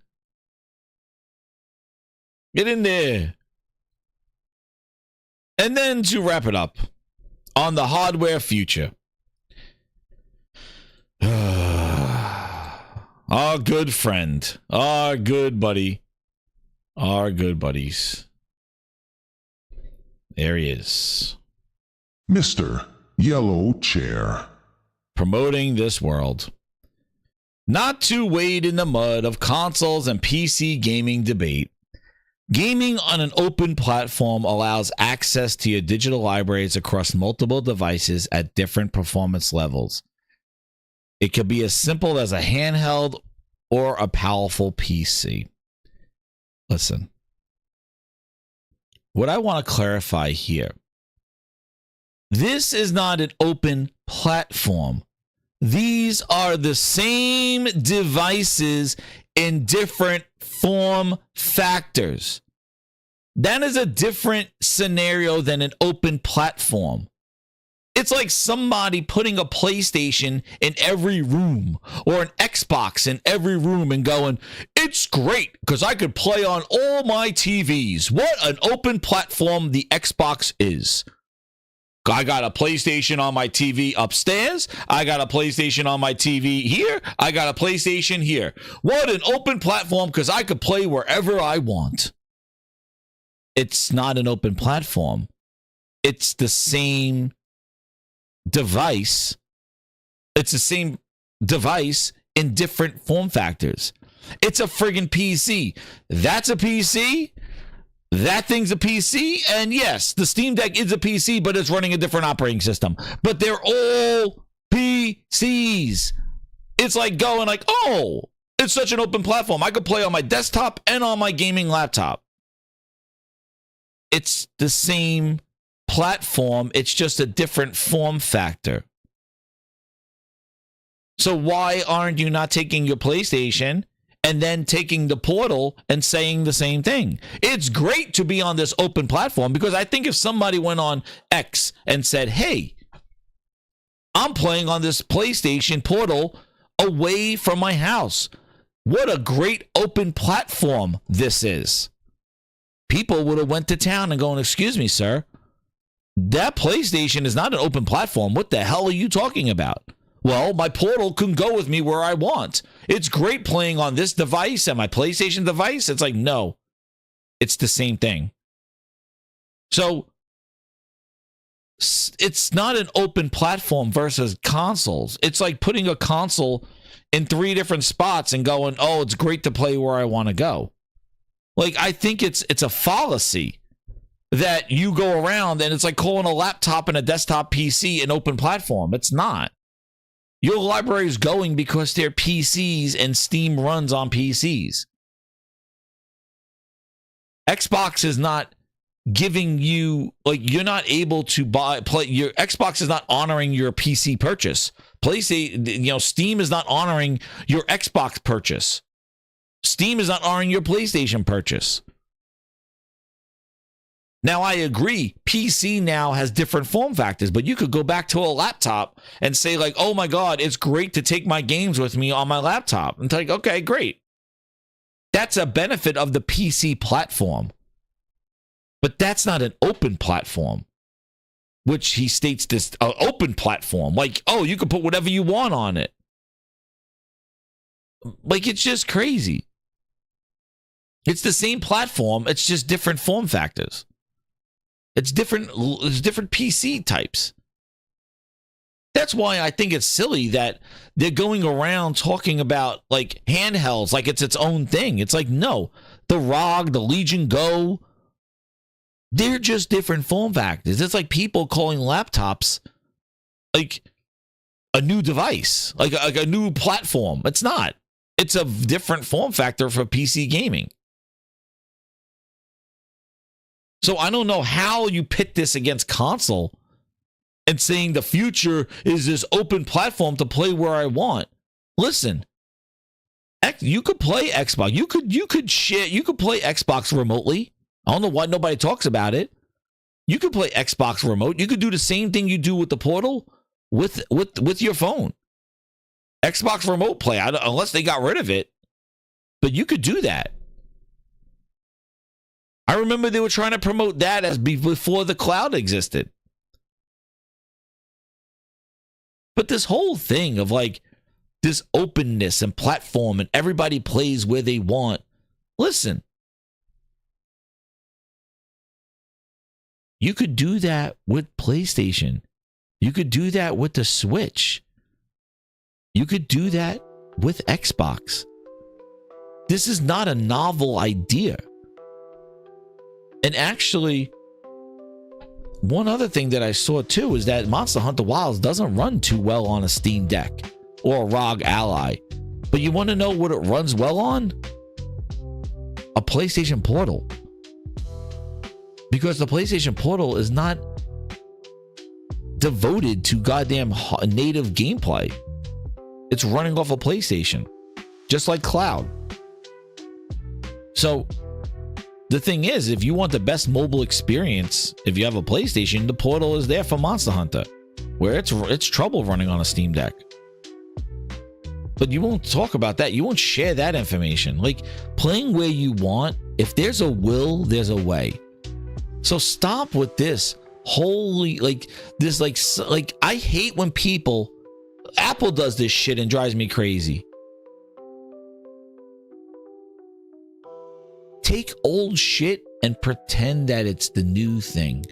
Get in there. And then to wrap it up, on the hardware future. Our good friend, our good buddy, our good buddies. There he is. Mr. Yellow Chair. Promoting this world. Not to wade in the mud of consoles and PC gaming debate. Gaming on an open platform allows access to your digital libraries across multiple devices at different performance levels. It could be as simple as a handheld or a powerful PC. Listen. What I want to clarify here. This is not an open platform. These are the same devices in different form factors. That is a different scenario than an open platform. It's like somebody putting a PlayStation in every room or an Xbox in every room and going, it's great because I could play on all my TVs. What an open platform the Xbox is. I got a PlayStation on my TV upstairs. I got a PlayStation on my TV here. I got a PlayStation here. What an open platform because I could play wherever I want. It's not an open platform. It's the same device. It's the same device in different form factors. It's a friggin' PC. That's a PC. That thing's a PC, and yes, the Steam Deck is a PC, but it's running a different operating system. But they're all PCs. It's like going like, oh, it's such an open platform. I could play on my desktop and on my gaming laptop. It's the same platform. It's just a different form factor. So why aren't you not taking your PlayStation and then taking the Portal and saying the same thing? It's great to be on this open platform, because I think if somebody went on X and said, hey, I'm playing on this PlayStation Portal away from my house, what a great open platform this is, people would have went to town and going, excuse me, sir, that PlayStation is not an open platform. What the hell are you talking about? Well, my Portal can go with me where I want. It's great playing on this device and my PlayStation device. It's like, no, it's the same thing. So it's not an open platform versus consoles. It's like putting a console in 3 different spots and going, oh, it's great to play where I want to go. Like, I think it's a fallacy that you go around and it's like calling a laptop and a desktop PC an open platform. It's not. Your library is going because they're PCs and Steam runs on PCs. Xbox is not giving you, like, you're not able to play. Your Xbox is not honoring your PC purchase. PlayStation, Steam is not honoring your Xbox purchase. Steam is not honoring your PlayStation purchase. Now, I agree, PC now has different form factors, but you could go back to a laptop and say, like, oh my God, it's great to take my games with me on my laptop. And it's like, okay, great. That's a benefit of the PC platform. But that's not an open platform, which he states this open platform. Like, oh, you can put whatever you want on it. Like, it's just crazy. It's the same platform. It's just different form factors. It's different PC types. That's why I think it's silly that they're going around talking about, like, handhelds like it's its own thing. It's like, no, the ROG, the Legion Go, they're just different form factors. It's like people calling laptops like a new device, like a new platform. It's not. It's a different form factor for PC gaming. So I don't know how you pit this against console and saying the future is this open platform to play where I want. Listen, you could play Xbox. You could share. You could play Xbox remotely. I don't know why nobody talks about it. You could play Xbox remote. You could do the same thing you do with the Portal with your phone. Xbox remote play, unless they got rid of it. But you could do that. I remember they were trying to promote that as before the cloud existed. But this whole thing of, like, this openness and platform and everybody plays where they want. Listen. You could do that with PlayStation. You could do that with the Switch. You could do that with Xbox. This is not a novel idea. And actually, one other thing that I saw too is that Monster Hunter Wilds doesn't run too well on a Steam Deck or a ROG Ally. But you want to know what it runs well on? A PlayStation Portal. Because the PlayStation Portal is not devoted to goddamn native gameplay. It's running off a PlayStation, just like cloud. So the thing is, if you want the best mobile experience, if you have a PlayStation, the Portal is there for Monster Hunter, where it's trouble running on a Steam Deck. But you won't talk about that. You won't share that information. Like, playing where you want, if there's a will, there's a way. So stop with this I hate when people, Apple does this shit and drives me crazy. Take old shit and pretend that it's the new thing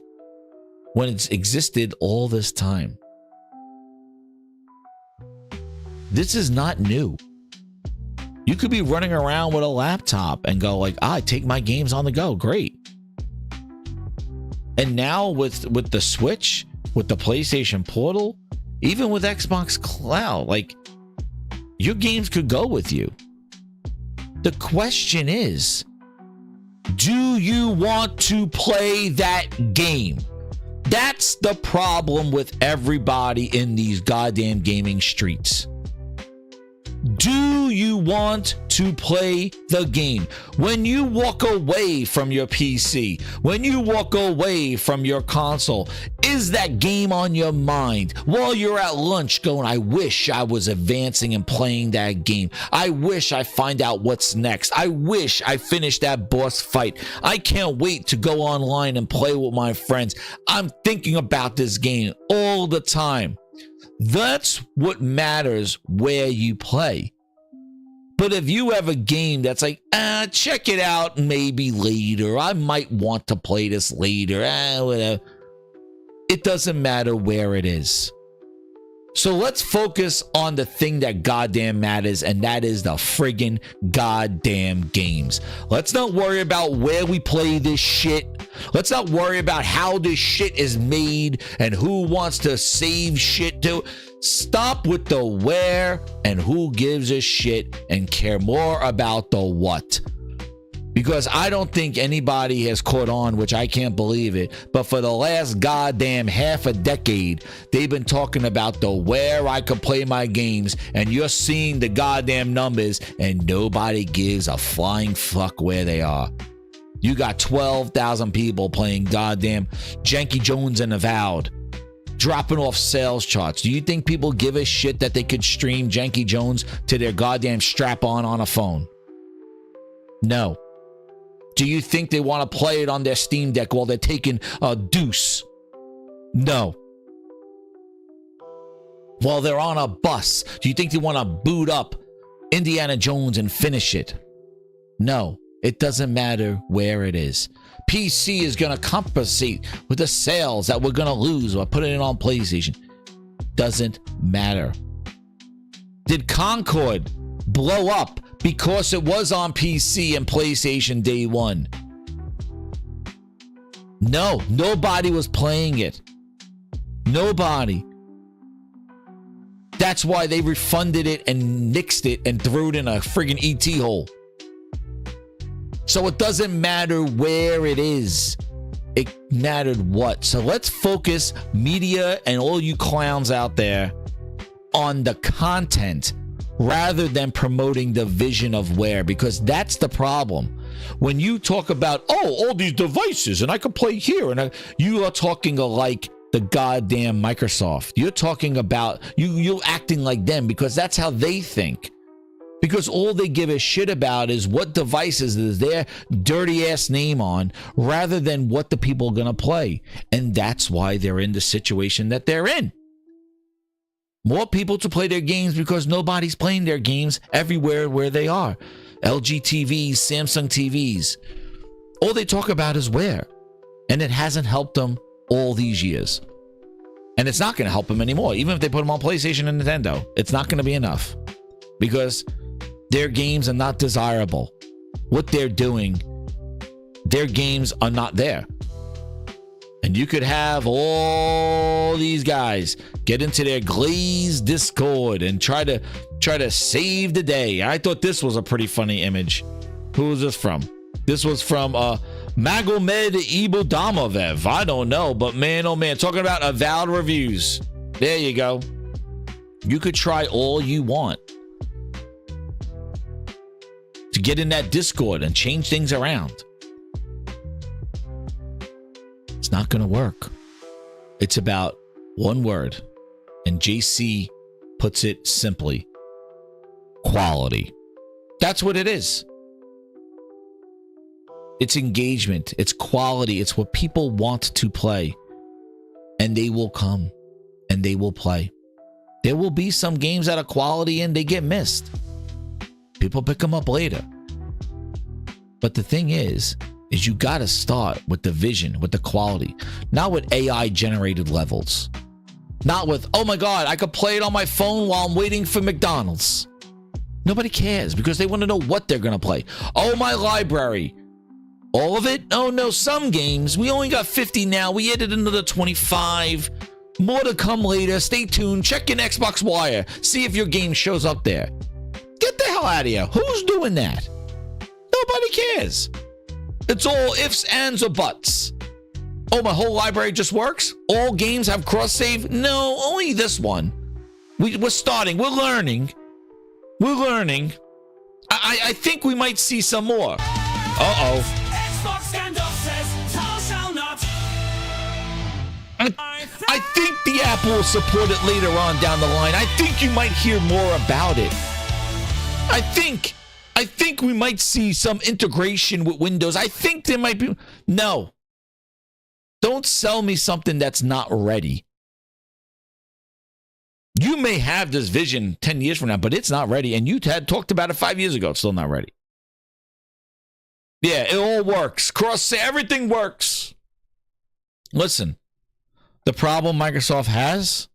when it's existed all this time. This is not new. You could be running around with a laptop and go like, I take my games on the go. Great. And now with the Switch, with the PlayStation Portal, even with Xbox Cloud, like, your games could go with you. The question is, do you want to play that game? That's the problem with everybody in these goddamn gaming streets. Do you want to play the game? When you walk away from your PC, when you walk away from your console, is that game on your mind while you're at lunch going, I wish I was advancing and playing that game. I wish I find out what's next. I wish I finished that boss fight. I can't wait to go online and play with my friends. I'm thinking about this game all the time. That's what matters where you play. But if you have a game that's like, check it out maybe later, I might want to play this later, whatever. It doesn't matter where it is. So let's focus on the thing that goddamn matters, and that is the friggin' goddamn games. Let's not worry about where we play this shit. Let's not worry about how this shit is made and who wants to save shit to. Stop with the where and who gives a shit and care more about the what. Because I don't think anybody has caught on, which I can't believe it, but for the last goddamn half a decade, they've been talking about the where I can play my games, and you're seeing the goddamn numbers, and nobody gives a flying fuck where they are. You got 12,000 people playing goddamn Janky Jones and Avowed, dropping off sales charts. Do you think people give a shit that they could stream Janky Jones to their goddamn strap-on a phone? No. Do you think they want to play it on their Steam Deck while they're taking a deuce? No. While they're on a bus, do you think they want to boot up Indiana Jones and finish it? No. It doesn't matter where it is. PC is going to compensate with the sales that we're going to lose by putting it on PlayStation. Doesn't matter. Did Concord blow up because it was on PC and PlayStation day one? No, nobody was playing it. Nobody. That's why they refunded it and nixed it and threw it in a friggin' ET hole. So it doesn't matter where it is. It mattered what. So let's focus, media and all you clowns out there, on the content rather than promoting the vision of where, because that's the problem. When you talk about, all these devices and I can play here, and you are talking like the goddamn Microsoft. You're talking about, you're acting like them because that's how they think. Because all they give a shit about is what devices is their dirty ass name on, rather than what the people are going to play. And that's why they're in the situation that they're in. More people to play their games because nobody's playing their games everywhere where they are. LG TVs, Samsung TVs. All they talk about is where. And it hasn't helped them all these years. And it's not going to help them anymore. Even if they put them on PlayStation and Nintendo, it's not going to be enough. Because their games are not desirable. What they're doing, their games are not there. And you could have all these guys get into their glazed Discord and try to save the day. I thought this was a pretty funny image. Who was this from? This was from Magomed Ibudamovev. I don't know, but man, oh man, talking about Avowed reviews. There you go. You could try all you want to get in that Discord and change things around. It's not going to work. It's about one word, and JC puts it simply: quality. That's what it is. It's engagement, it's quality, it's what people want to play, and they will come and they will play. There will be some games that are quality and they get missed. People pick them up later. But the thing is you got to start with the vision, with the quality, not with AI generated levels. Not with, oh my God, I could play it on my phone while I'm waiting for McDonald's. Nobody cares because they want to know what they're going to play. Oh, my library. All of it? Oh no, some games. We only got 50 now. We added another 25. More to come later. Stay tuned. Check your Xbox Wire. See if your game shows up there. Get the hell out of here. Who's doing that? Nobody cares. It's all ifs, ands, or buts. Oh, my whole library just works? All games have cross-save? No, only this one. We're starting. We're learning. We're learning. I think we might see some more. Uh-oh. Xbox stand-up says, thou shalt not. I think the app will support it later on down the line. I think you might hear more about it. I think we might see some integration with Windows. I think there might be... No. Don't sell me something that's not ready. You may have this vision 10 years from now, but it's not ready. And you had talked about it 5 years ago. It's still not ready. Yeah, it all works. Everything works. Listen, the problem Microsoft has,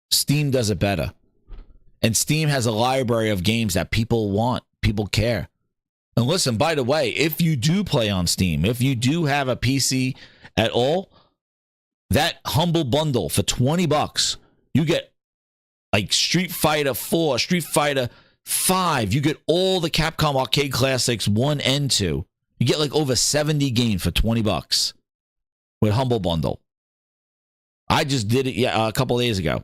Steam does it better. And Steam has a library of games that people want, people care. And listen, by the way, if you do play on Steam, if you do have a PC at all, that Humble Bundle for $20, you get like Street Fighter 4, Street Fighter 5. You get all the Capcom arcade classics 1 and 2. You get like over 70 games for $20 with Humble Bundle. I just did it a couple days ago.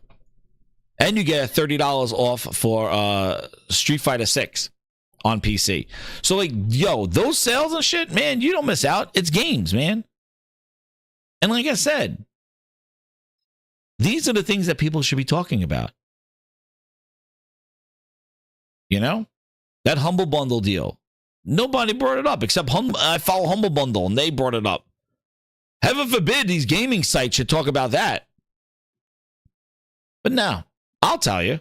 And you get $30 off for Street Fighter 6 on PC. So like, yo, those sales and shit, man, you don't miss out. It's games, man. And like I said, these are the things that people should be talking about. You know? That Humble Bundle deal. Nobody brought it up except I follow Humble Bundle and they brought it up. Heaven forbid these gaming sites should talk about that. But no, I'll tell you.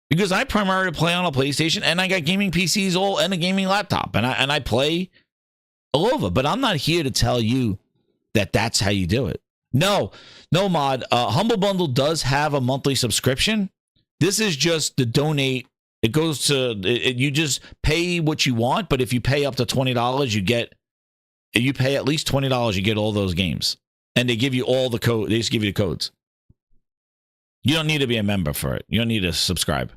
Because I primarily play on a PlayStation and I got gaming PCs all and a gaming laptop and I play all over. But I'm not here to tell you that that's how you do it. No, Mod. Humble Bundle does have a monthly subscription. This is just the donate. It goes to you just pay what you want, but if you pay up to $20, you pay at least $20, you get all those games. And they give you all the code. They just give you the codes. You don't need to be a member for it. You don't need to subscribe.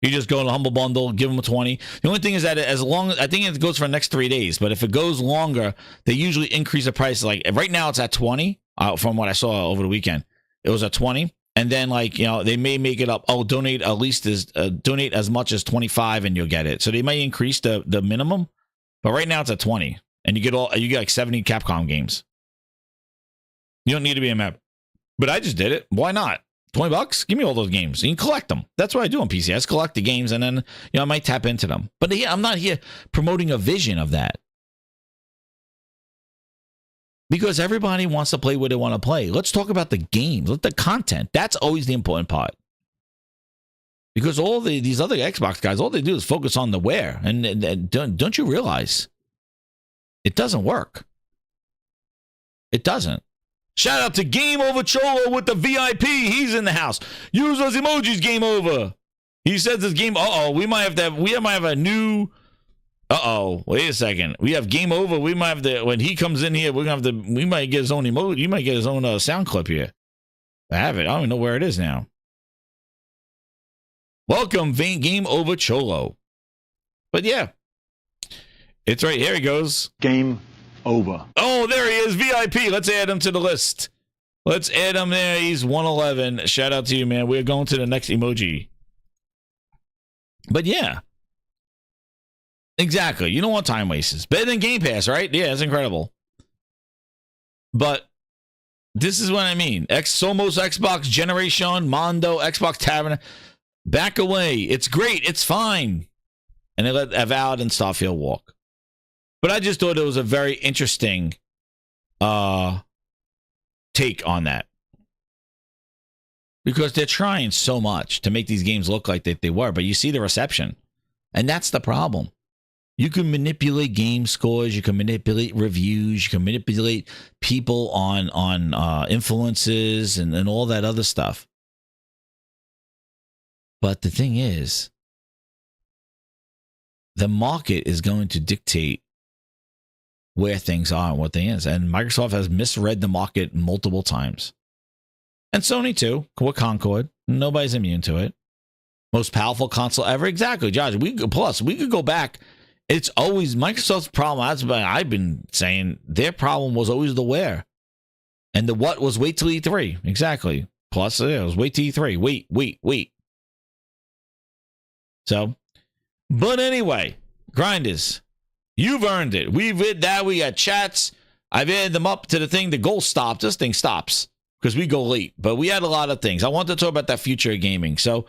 You just go to Humble Bundle, give them a 20. The only thing is that I think it goes for the next 3 days, but if it goes longer, they usually increase the price. Like right now it's at 20 from what I saw over the weekend. It was at 20. And then like, you know, they may make it up. Oh, donate as much as 25 and you'll get it. So they may increase the minimum, but right now it's at 20 and you get like 70 Capcom games. You don't need to be a member. But I just did it. Why not? $20? Give me all those games. You can collect them. That's what I do on PC. I just collect the games and then, you know, I might tap into them. But yeah, I'm not here promoting a vision of that. Because everybody wants to play what they want to play. Let's talk about the games. Let the content. That's always the important part. Because all these other Xbox guys, all they do is focus on the wear. And don't you realize it doesn't work? It doesn't. Shout out to Game Over Cholo with the VIP. He's in the house. Use those emojis, Game Over. He says this game. We might have a new. Wait a second. We have Game Over. We might have when he comes in here, we might get his own emoji. You might get his own sound clip here. I have it. I don't even know where it is now. Welcome, Game Over Cholo. But yeah, it's right here. He goes. Game over. Oh, there he is, VIP. Let's add him to the list. Let's add him there. He's 111. Shout out to you, man. We're going to the next emoji. But yeah. Exactly. You don't want time wasters. Better than Game Pass, right? Yeah, it's incredible. But this is what I mean. Somos Xbox Generation, Mondo, Xbox Tavern. Back away. It's great. It's fine. And they let Avowed and Starfield walk. But I just thought it was a very interesting take on that. Because they're trying so much to make these games look like they were, but you see the reception. And that's the problem. You can manipulate game scores, you can manipulate reviews, you can manipulate people on influences and all that other stuff. But the thing is, the market is going to dictate where things are and what things is. And Microsoft has misread the market multiple times. And Sony too, with Concord. Nobody's immune to it. Most powerful console ever. Exactly, Josh. We could go back. It's always Microsoft's problem. That's what I've been saying. Their problem was always the where. And the what was wait till E3. Exactly. Plus, it was wait till E3. Wait. So, but anyway, grinders, you've earned it. We've hit that. We got chats. I've added them up to the thing. The goal stopped. This thing stops because we go late. But we had a lot of things. I want to talk about that future of gaming. So,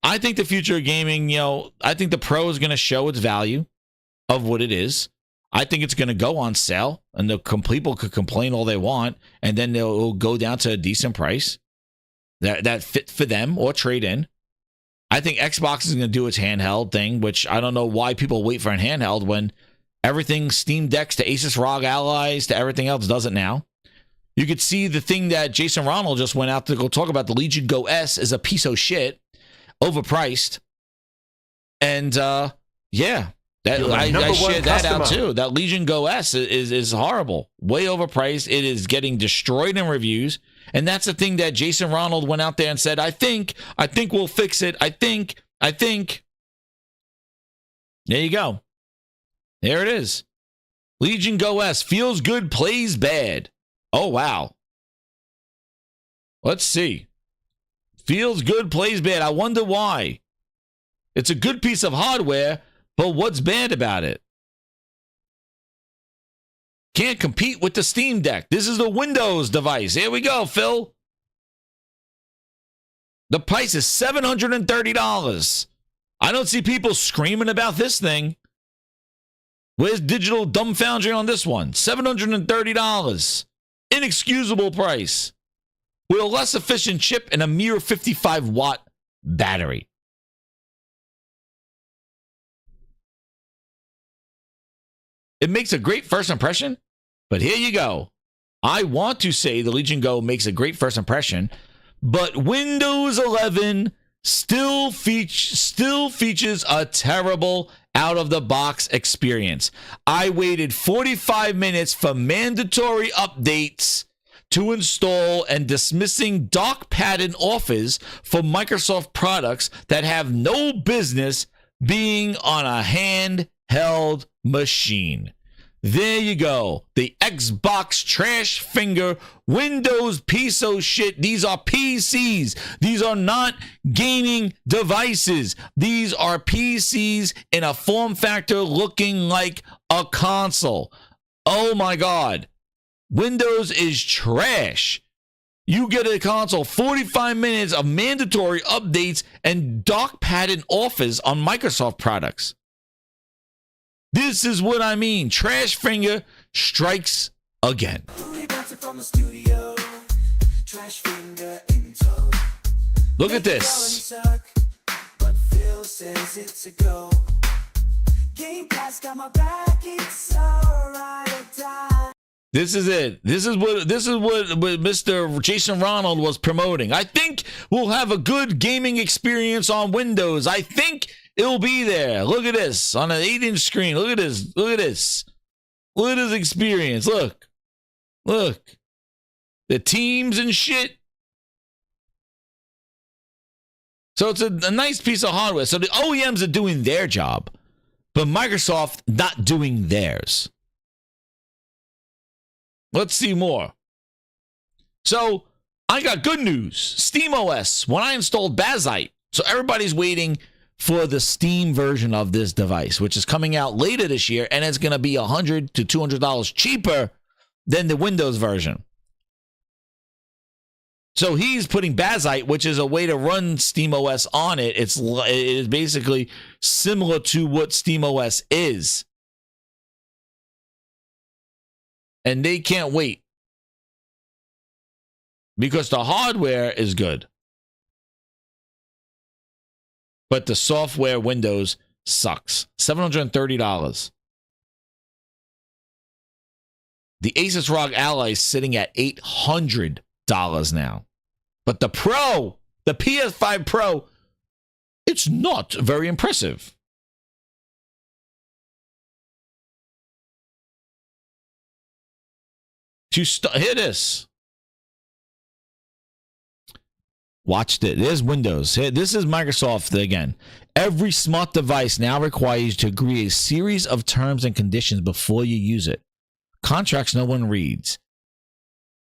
I think the future of gaming, I think the Pro is going to show its value of what it is. I think it's going to go on sale, and the people could complain all they want, and then it'll go down to a decent price that fit for them or trade in. I think Xbox is going to do its handheld thing, which I don't know why people wait for a handheld when everything Steam Decks to Asus ROG Allies to everything else does it now. You could see the thing that Jason Ronald just went out to go talk about, the Legion Go S, is a piece of shit. Overpriced, and yeah, that I shared that out too. That Legion Go S is horrible, way overpriced. It is getting destroyed in reviews, and that's the thing that Jason Ronald went out there and said, I think we'll fix it. I think. There you go. There it is. Legion Go S feels good, plays bad. Oh wow. Let's see. Feels good, plays bad. I wonder why. It's a good piece of hardware, but what's bad about it? Can't compete with the Steam Deck. This is the Windows device. Here we go, Phil. The price is $730. I don't see people screaming about this thing. Where's Digital Dumb Foundry on this one? $730. Inexcusable price. With a less efficient chip and a mere 55-watt battery. It makes a great first impression, but here you go. I want to say the Legion Go makes a great first impression, but Windows 11 still features a terrible out-of-the-box experience. I waited 45 minutes for mandatory updates to install and dismissing dark pattern offers for Microsoft products that have no business being on a handheld machine. There you go. The Xbox trash finger Windows piece of shit. These are PCs. These are not gaming devices. These are PCs in a form factor looking like a console. Oh my God. Windows is trash. You get a console, 45 minutes of mandatory updates and dark pattern offers on Microsoft products. This is what I mean. Trash finger strikes again. Look at this. This is it. This is what Mr. Jason Ronald was promoting. I think we'll have a good gaming experience on Windows. I think it'll be there. Look at this on an 8-inch screen. Look at this. Look at this. Look at this experience. Look. The teams and shit. So it's a nice piece of hardware. So the OEMs are doing their job, but Microsoft not doing theirs. Let's see more. So I got good news. SteamOS, when I installed Bazite, so everybody's waiting for the Steam version of this device, which is coming out later this year, and it's going to be $100 to $200 cheaper than the Windows version. So he's putting Bazite, which is a way to run SteamOS on it. It is basically similar to what SteamOS is. And they can't wait because the hardware is good, but the software Windows sucks. $730. The Asus ROG Ally is sitting at $800 now. But the Pro, the PS5 Pro, it's not very impressive. Hear this. Watch this. There's Windows. This is Microsoft again. Every smart device now requires you to agree a series of terms and conditions before you use it. Contracts no one reads.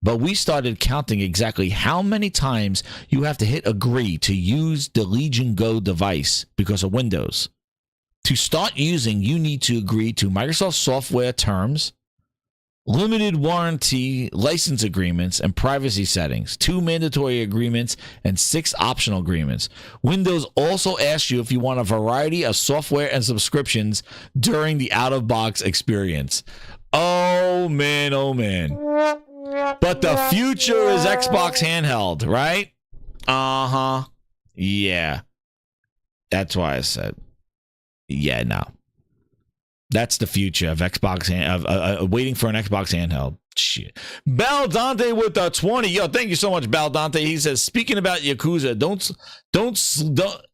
But we started counting exactly how many times you have to hit agree to use the Legion Go device because of Windows. To start using, you need to agree to Microsoft software terms, limited warranty license agreements, and privacy settings, 2 mandatory agreements, and 6 optional agreements. Windows also asks you if you want a variety of software and subscriptions during the out-of-box experience. Oh, man, oh, man. But the future is Xbox handheld, right? Uh-huh. Yeah. That's why I said, yeah, no. That's the future of Xbox, waiting for an Xbox handheld. Shit. Bal Dante with the 20. Yo, thank you so much, Bal Dante. He says, speaking about Yakuza, don't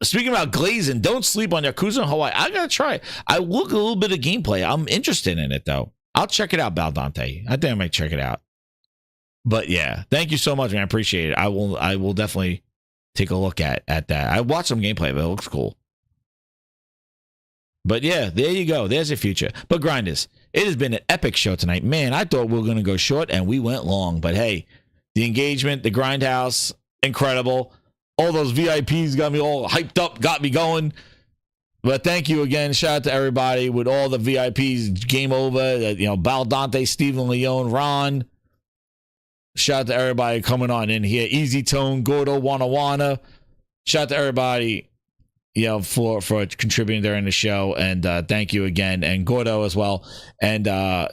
speaking about glazing, don't sleep on Yakuza in Hawaii. I gotta try it. I look a little bit of gameplay. I'm interested in it though. I'll check it out, Bal Dante. I think I might check it out. But yeah, thank you so much, man. I appreciate it. I will definitely take a look at that. I watched some gameplay, but it looks cool. But yeah, there you go. There's your future. But grinders, it has been an epic show tonight. Man, I thought we were going to go short and we went long. But hey, the engagement, the Grindhouse, incredible. All those VIPs got me all hyped up, got me going. But thank you again. Shout out to everybody with all the VIPs. Game over. You know, Bal Dante, Stephen Leone, Ron. Shout out to everybody coming on in here. Easy Tone, Gordo, Wana. Shout out to everybody, you know, for contributing during the show, and thank you again, and Gordo as well. And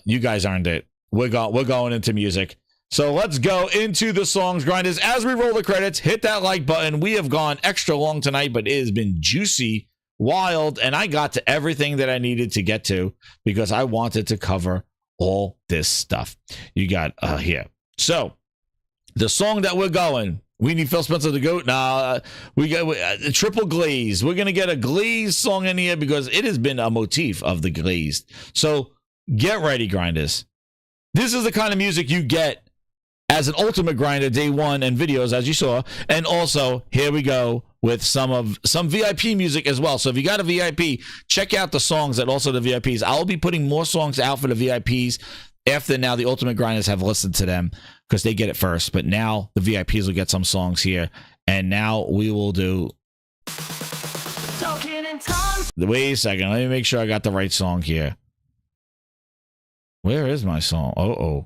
you guys earned it. We're going into music, so let's go into the songs, grinders. As we roll the credits, hit that like button. We have gone extra long tonight, but it has been juicy, wild, and I got to everything that I needed to get to because I wanted to cover all this stuff. You got here. So the song that we're going. We need Phil Spencer to go. Nah, we got Triple Glazed. We're going to get a Glazed song in here because it has been a motif of the Glazed. So get ready, grinders. This is the kind of music you get as an Ultimate Grinder day one and videos, as you saw. And also, here we go with some VIP music as well. So if you got a VIP, check out the songs that also the VIPs. I'll be putting more songs out for the VIPs after now the Ultimate Grinders have listened to them, because they get it first. But now the VIPs will get some songs here. And now we will do... Wait a second. Let me make sure I got the right song here. Where is my song?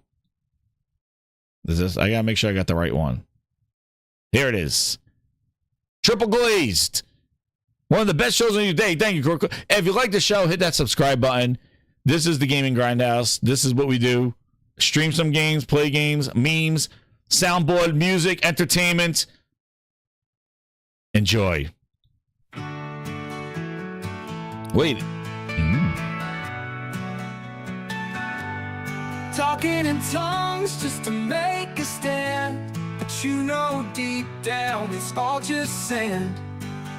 Is this? I gotta make sure I got the right one. Here it is. Triple Glazed. One of the best shows on your day. Thank you, Kirk. If you like the show, hit that subscribe button. This is the Gaming Grindhouse. This is what we do. Stream some games, play games, memes, soundboard, music, entertainment. Enjoy. Wait. Talking in tongues just to make a stand, but you know deep down it's all just sand.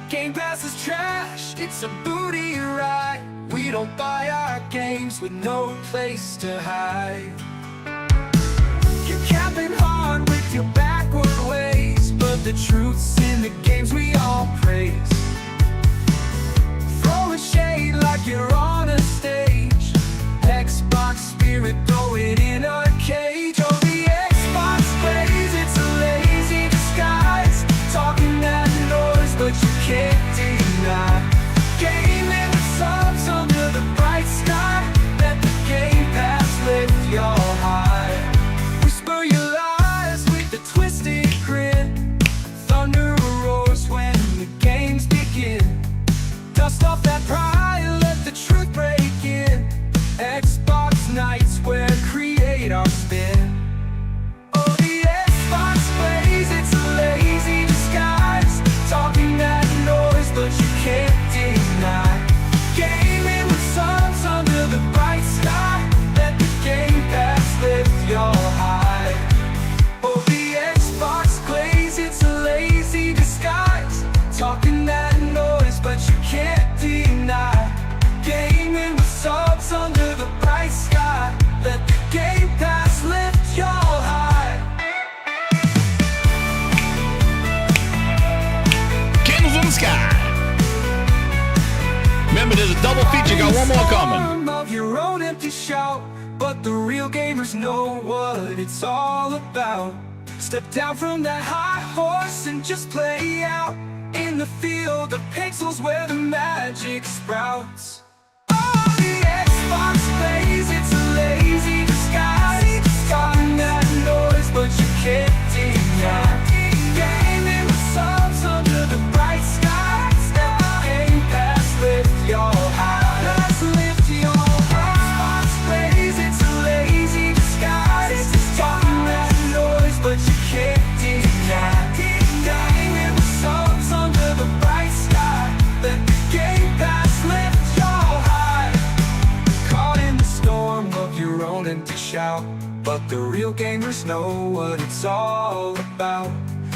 Game Pass is trash, it's a booty ride. We don't buy our games with no place to hide. You're capping hard with your backward ways, but the truth's in the games we all praise. Throwing shade like you're on a stage. Xbox spirit going in a cage. Oh, the Xbox craze, it's a lazy disguise. Talking that noise, but you can't deny. Gaming with subs under the bright sky. Let the Game Pass lift your high. Whisper your lies with a twisted grin. Thunder roars when the games begin. Dust off that pride, let the truth break in. Xbox nights where creators spin. Oh, the Xbox plays, it's a lazy disguise. Talking that noise, but you can't deny. Gaming with subs under the bright sky. Let the Game Pass lift your high. Oh, the Xbox plays, it's a lazy disguise. Talking that noise, but you can't deny. sky. Remember, there's a double feature. Got one more coming. Of your own empty shout, but the real gamers know what it's all about. Step down from that high horse and just play out in the field of pixels where the magic sprouts. Oh, the Xbox plays, it's a lazy disguise. Starting that noise, but you can't deny. Gaming with subs under the bright skies. Now Game Pass, lift your high. Let's lift your Xbox plays, it's a lazy disguise. Starting that noise, but you can't deny. Gaming with subs under the bright sky. Let the Game Pass lift your high. Caught in the storm of your own empty shout, but the real gamers know what it's all about.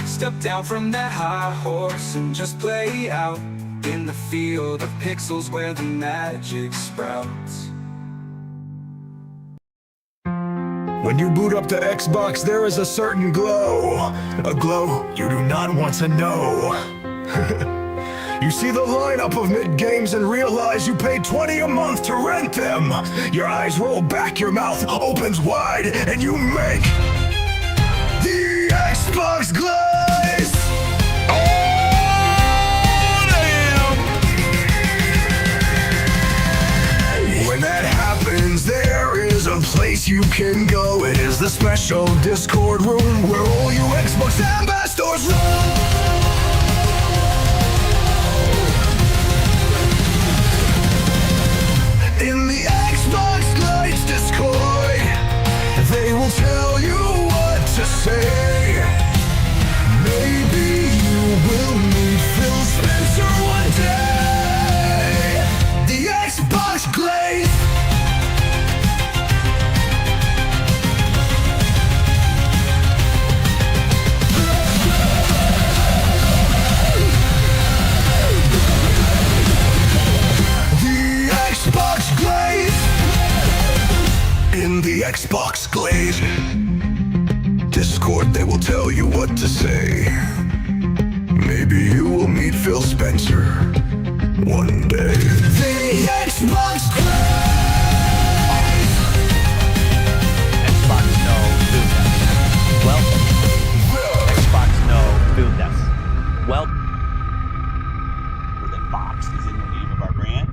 Step down from that high horse and just play out in the field of pixels where the magic sprouts. When you boot up the Xbox, there is a certain glow. A glow you do not want to know. You see the lineup of mid-games and realize you paid $20 a month to rent them. Your eyes roll back, your mouth opens wide, and you make the Xbox glaze. Oh, damn! When that happens, there is a place you can go. It is the special Discord room where all you Xbox ambassadors roll. In the Xbox Lights Discord, they will tell you what to say. Maybe you will meet Phil Spencer one day. The Xbox Glaze. In the Xbox Glaze Discord, they will tell you what to say. Maybe you will meet Phil Spencer one day. The Xbox Glaze. Xbox no build us. Well, Xbox no build us. Well, where the box is in the name of our brand.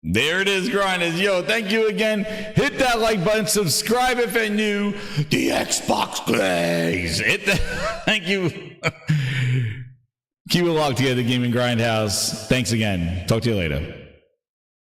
There it is, grinders. Yo, thank you again. Hit that like button. Subscribe if you're new. The Xbox Glaze. Hit that. Thank you. Keep it locked together, Gaming Grindhouse. Thanks again. Talk to you later.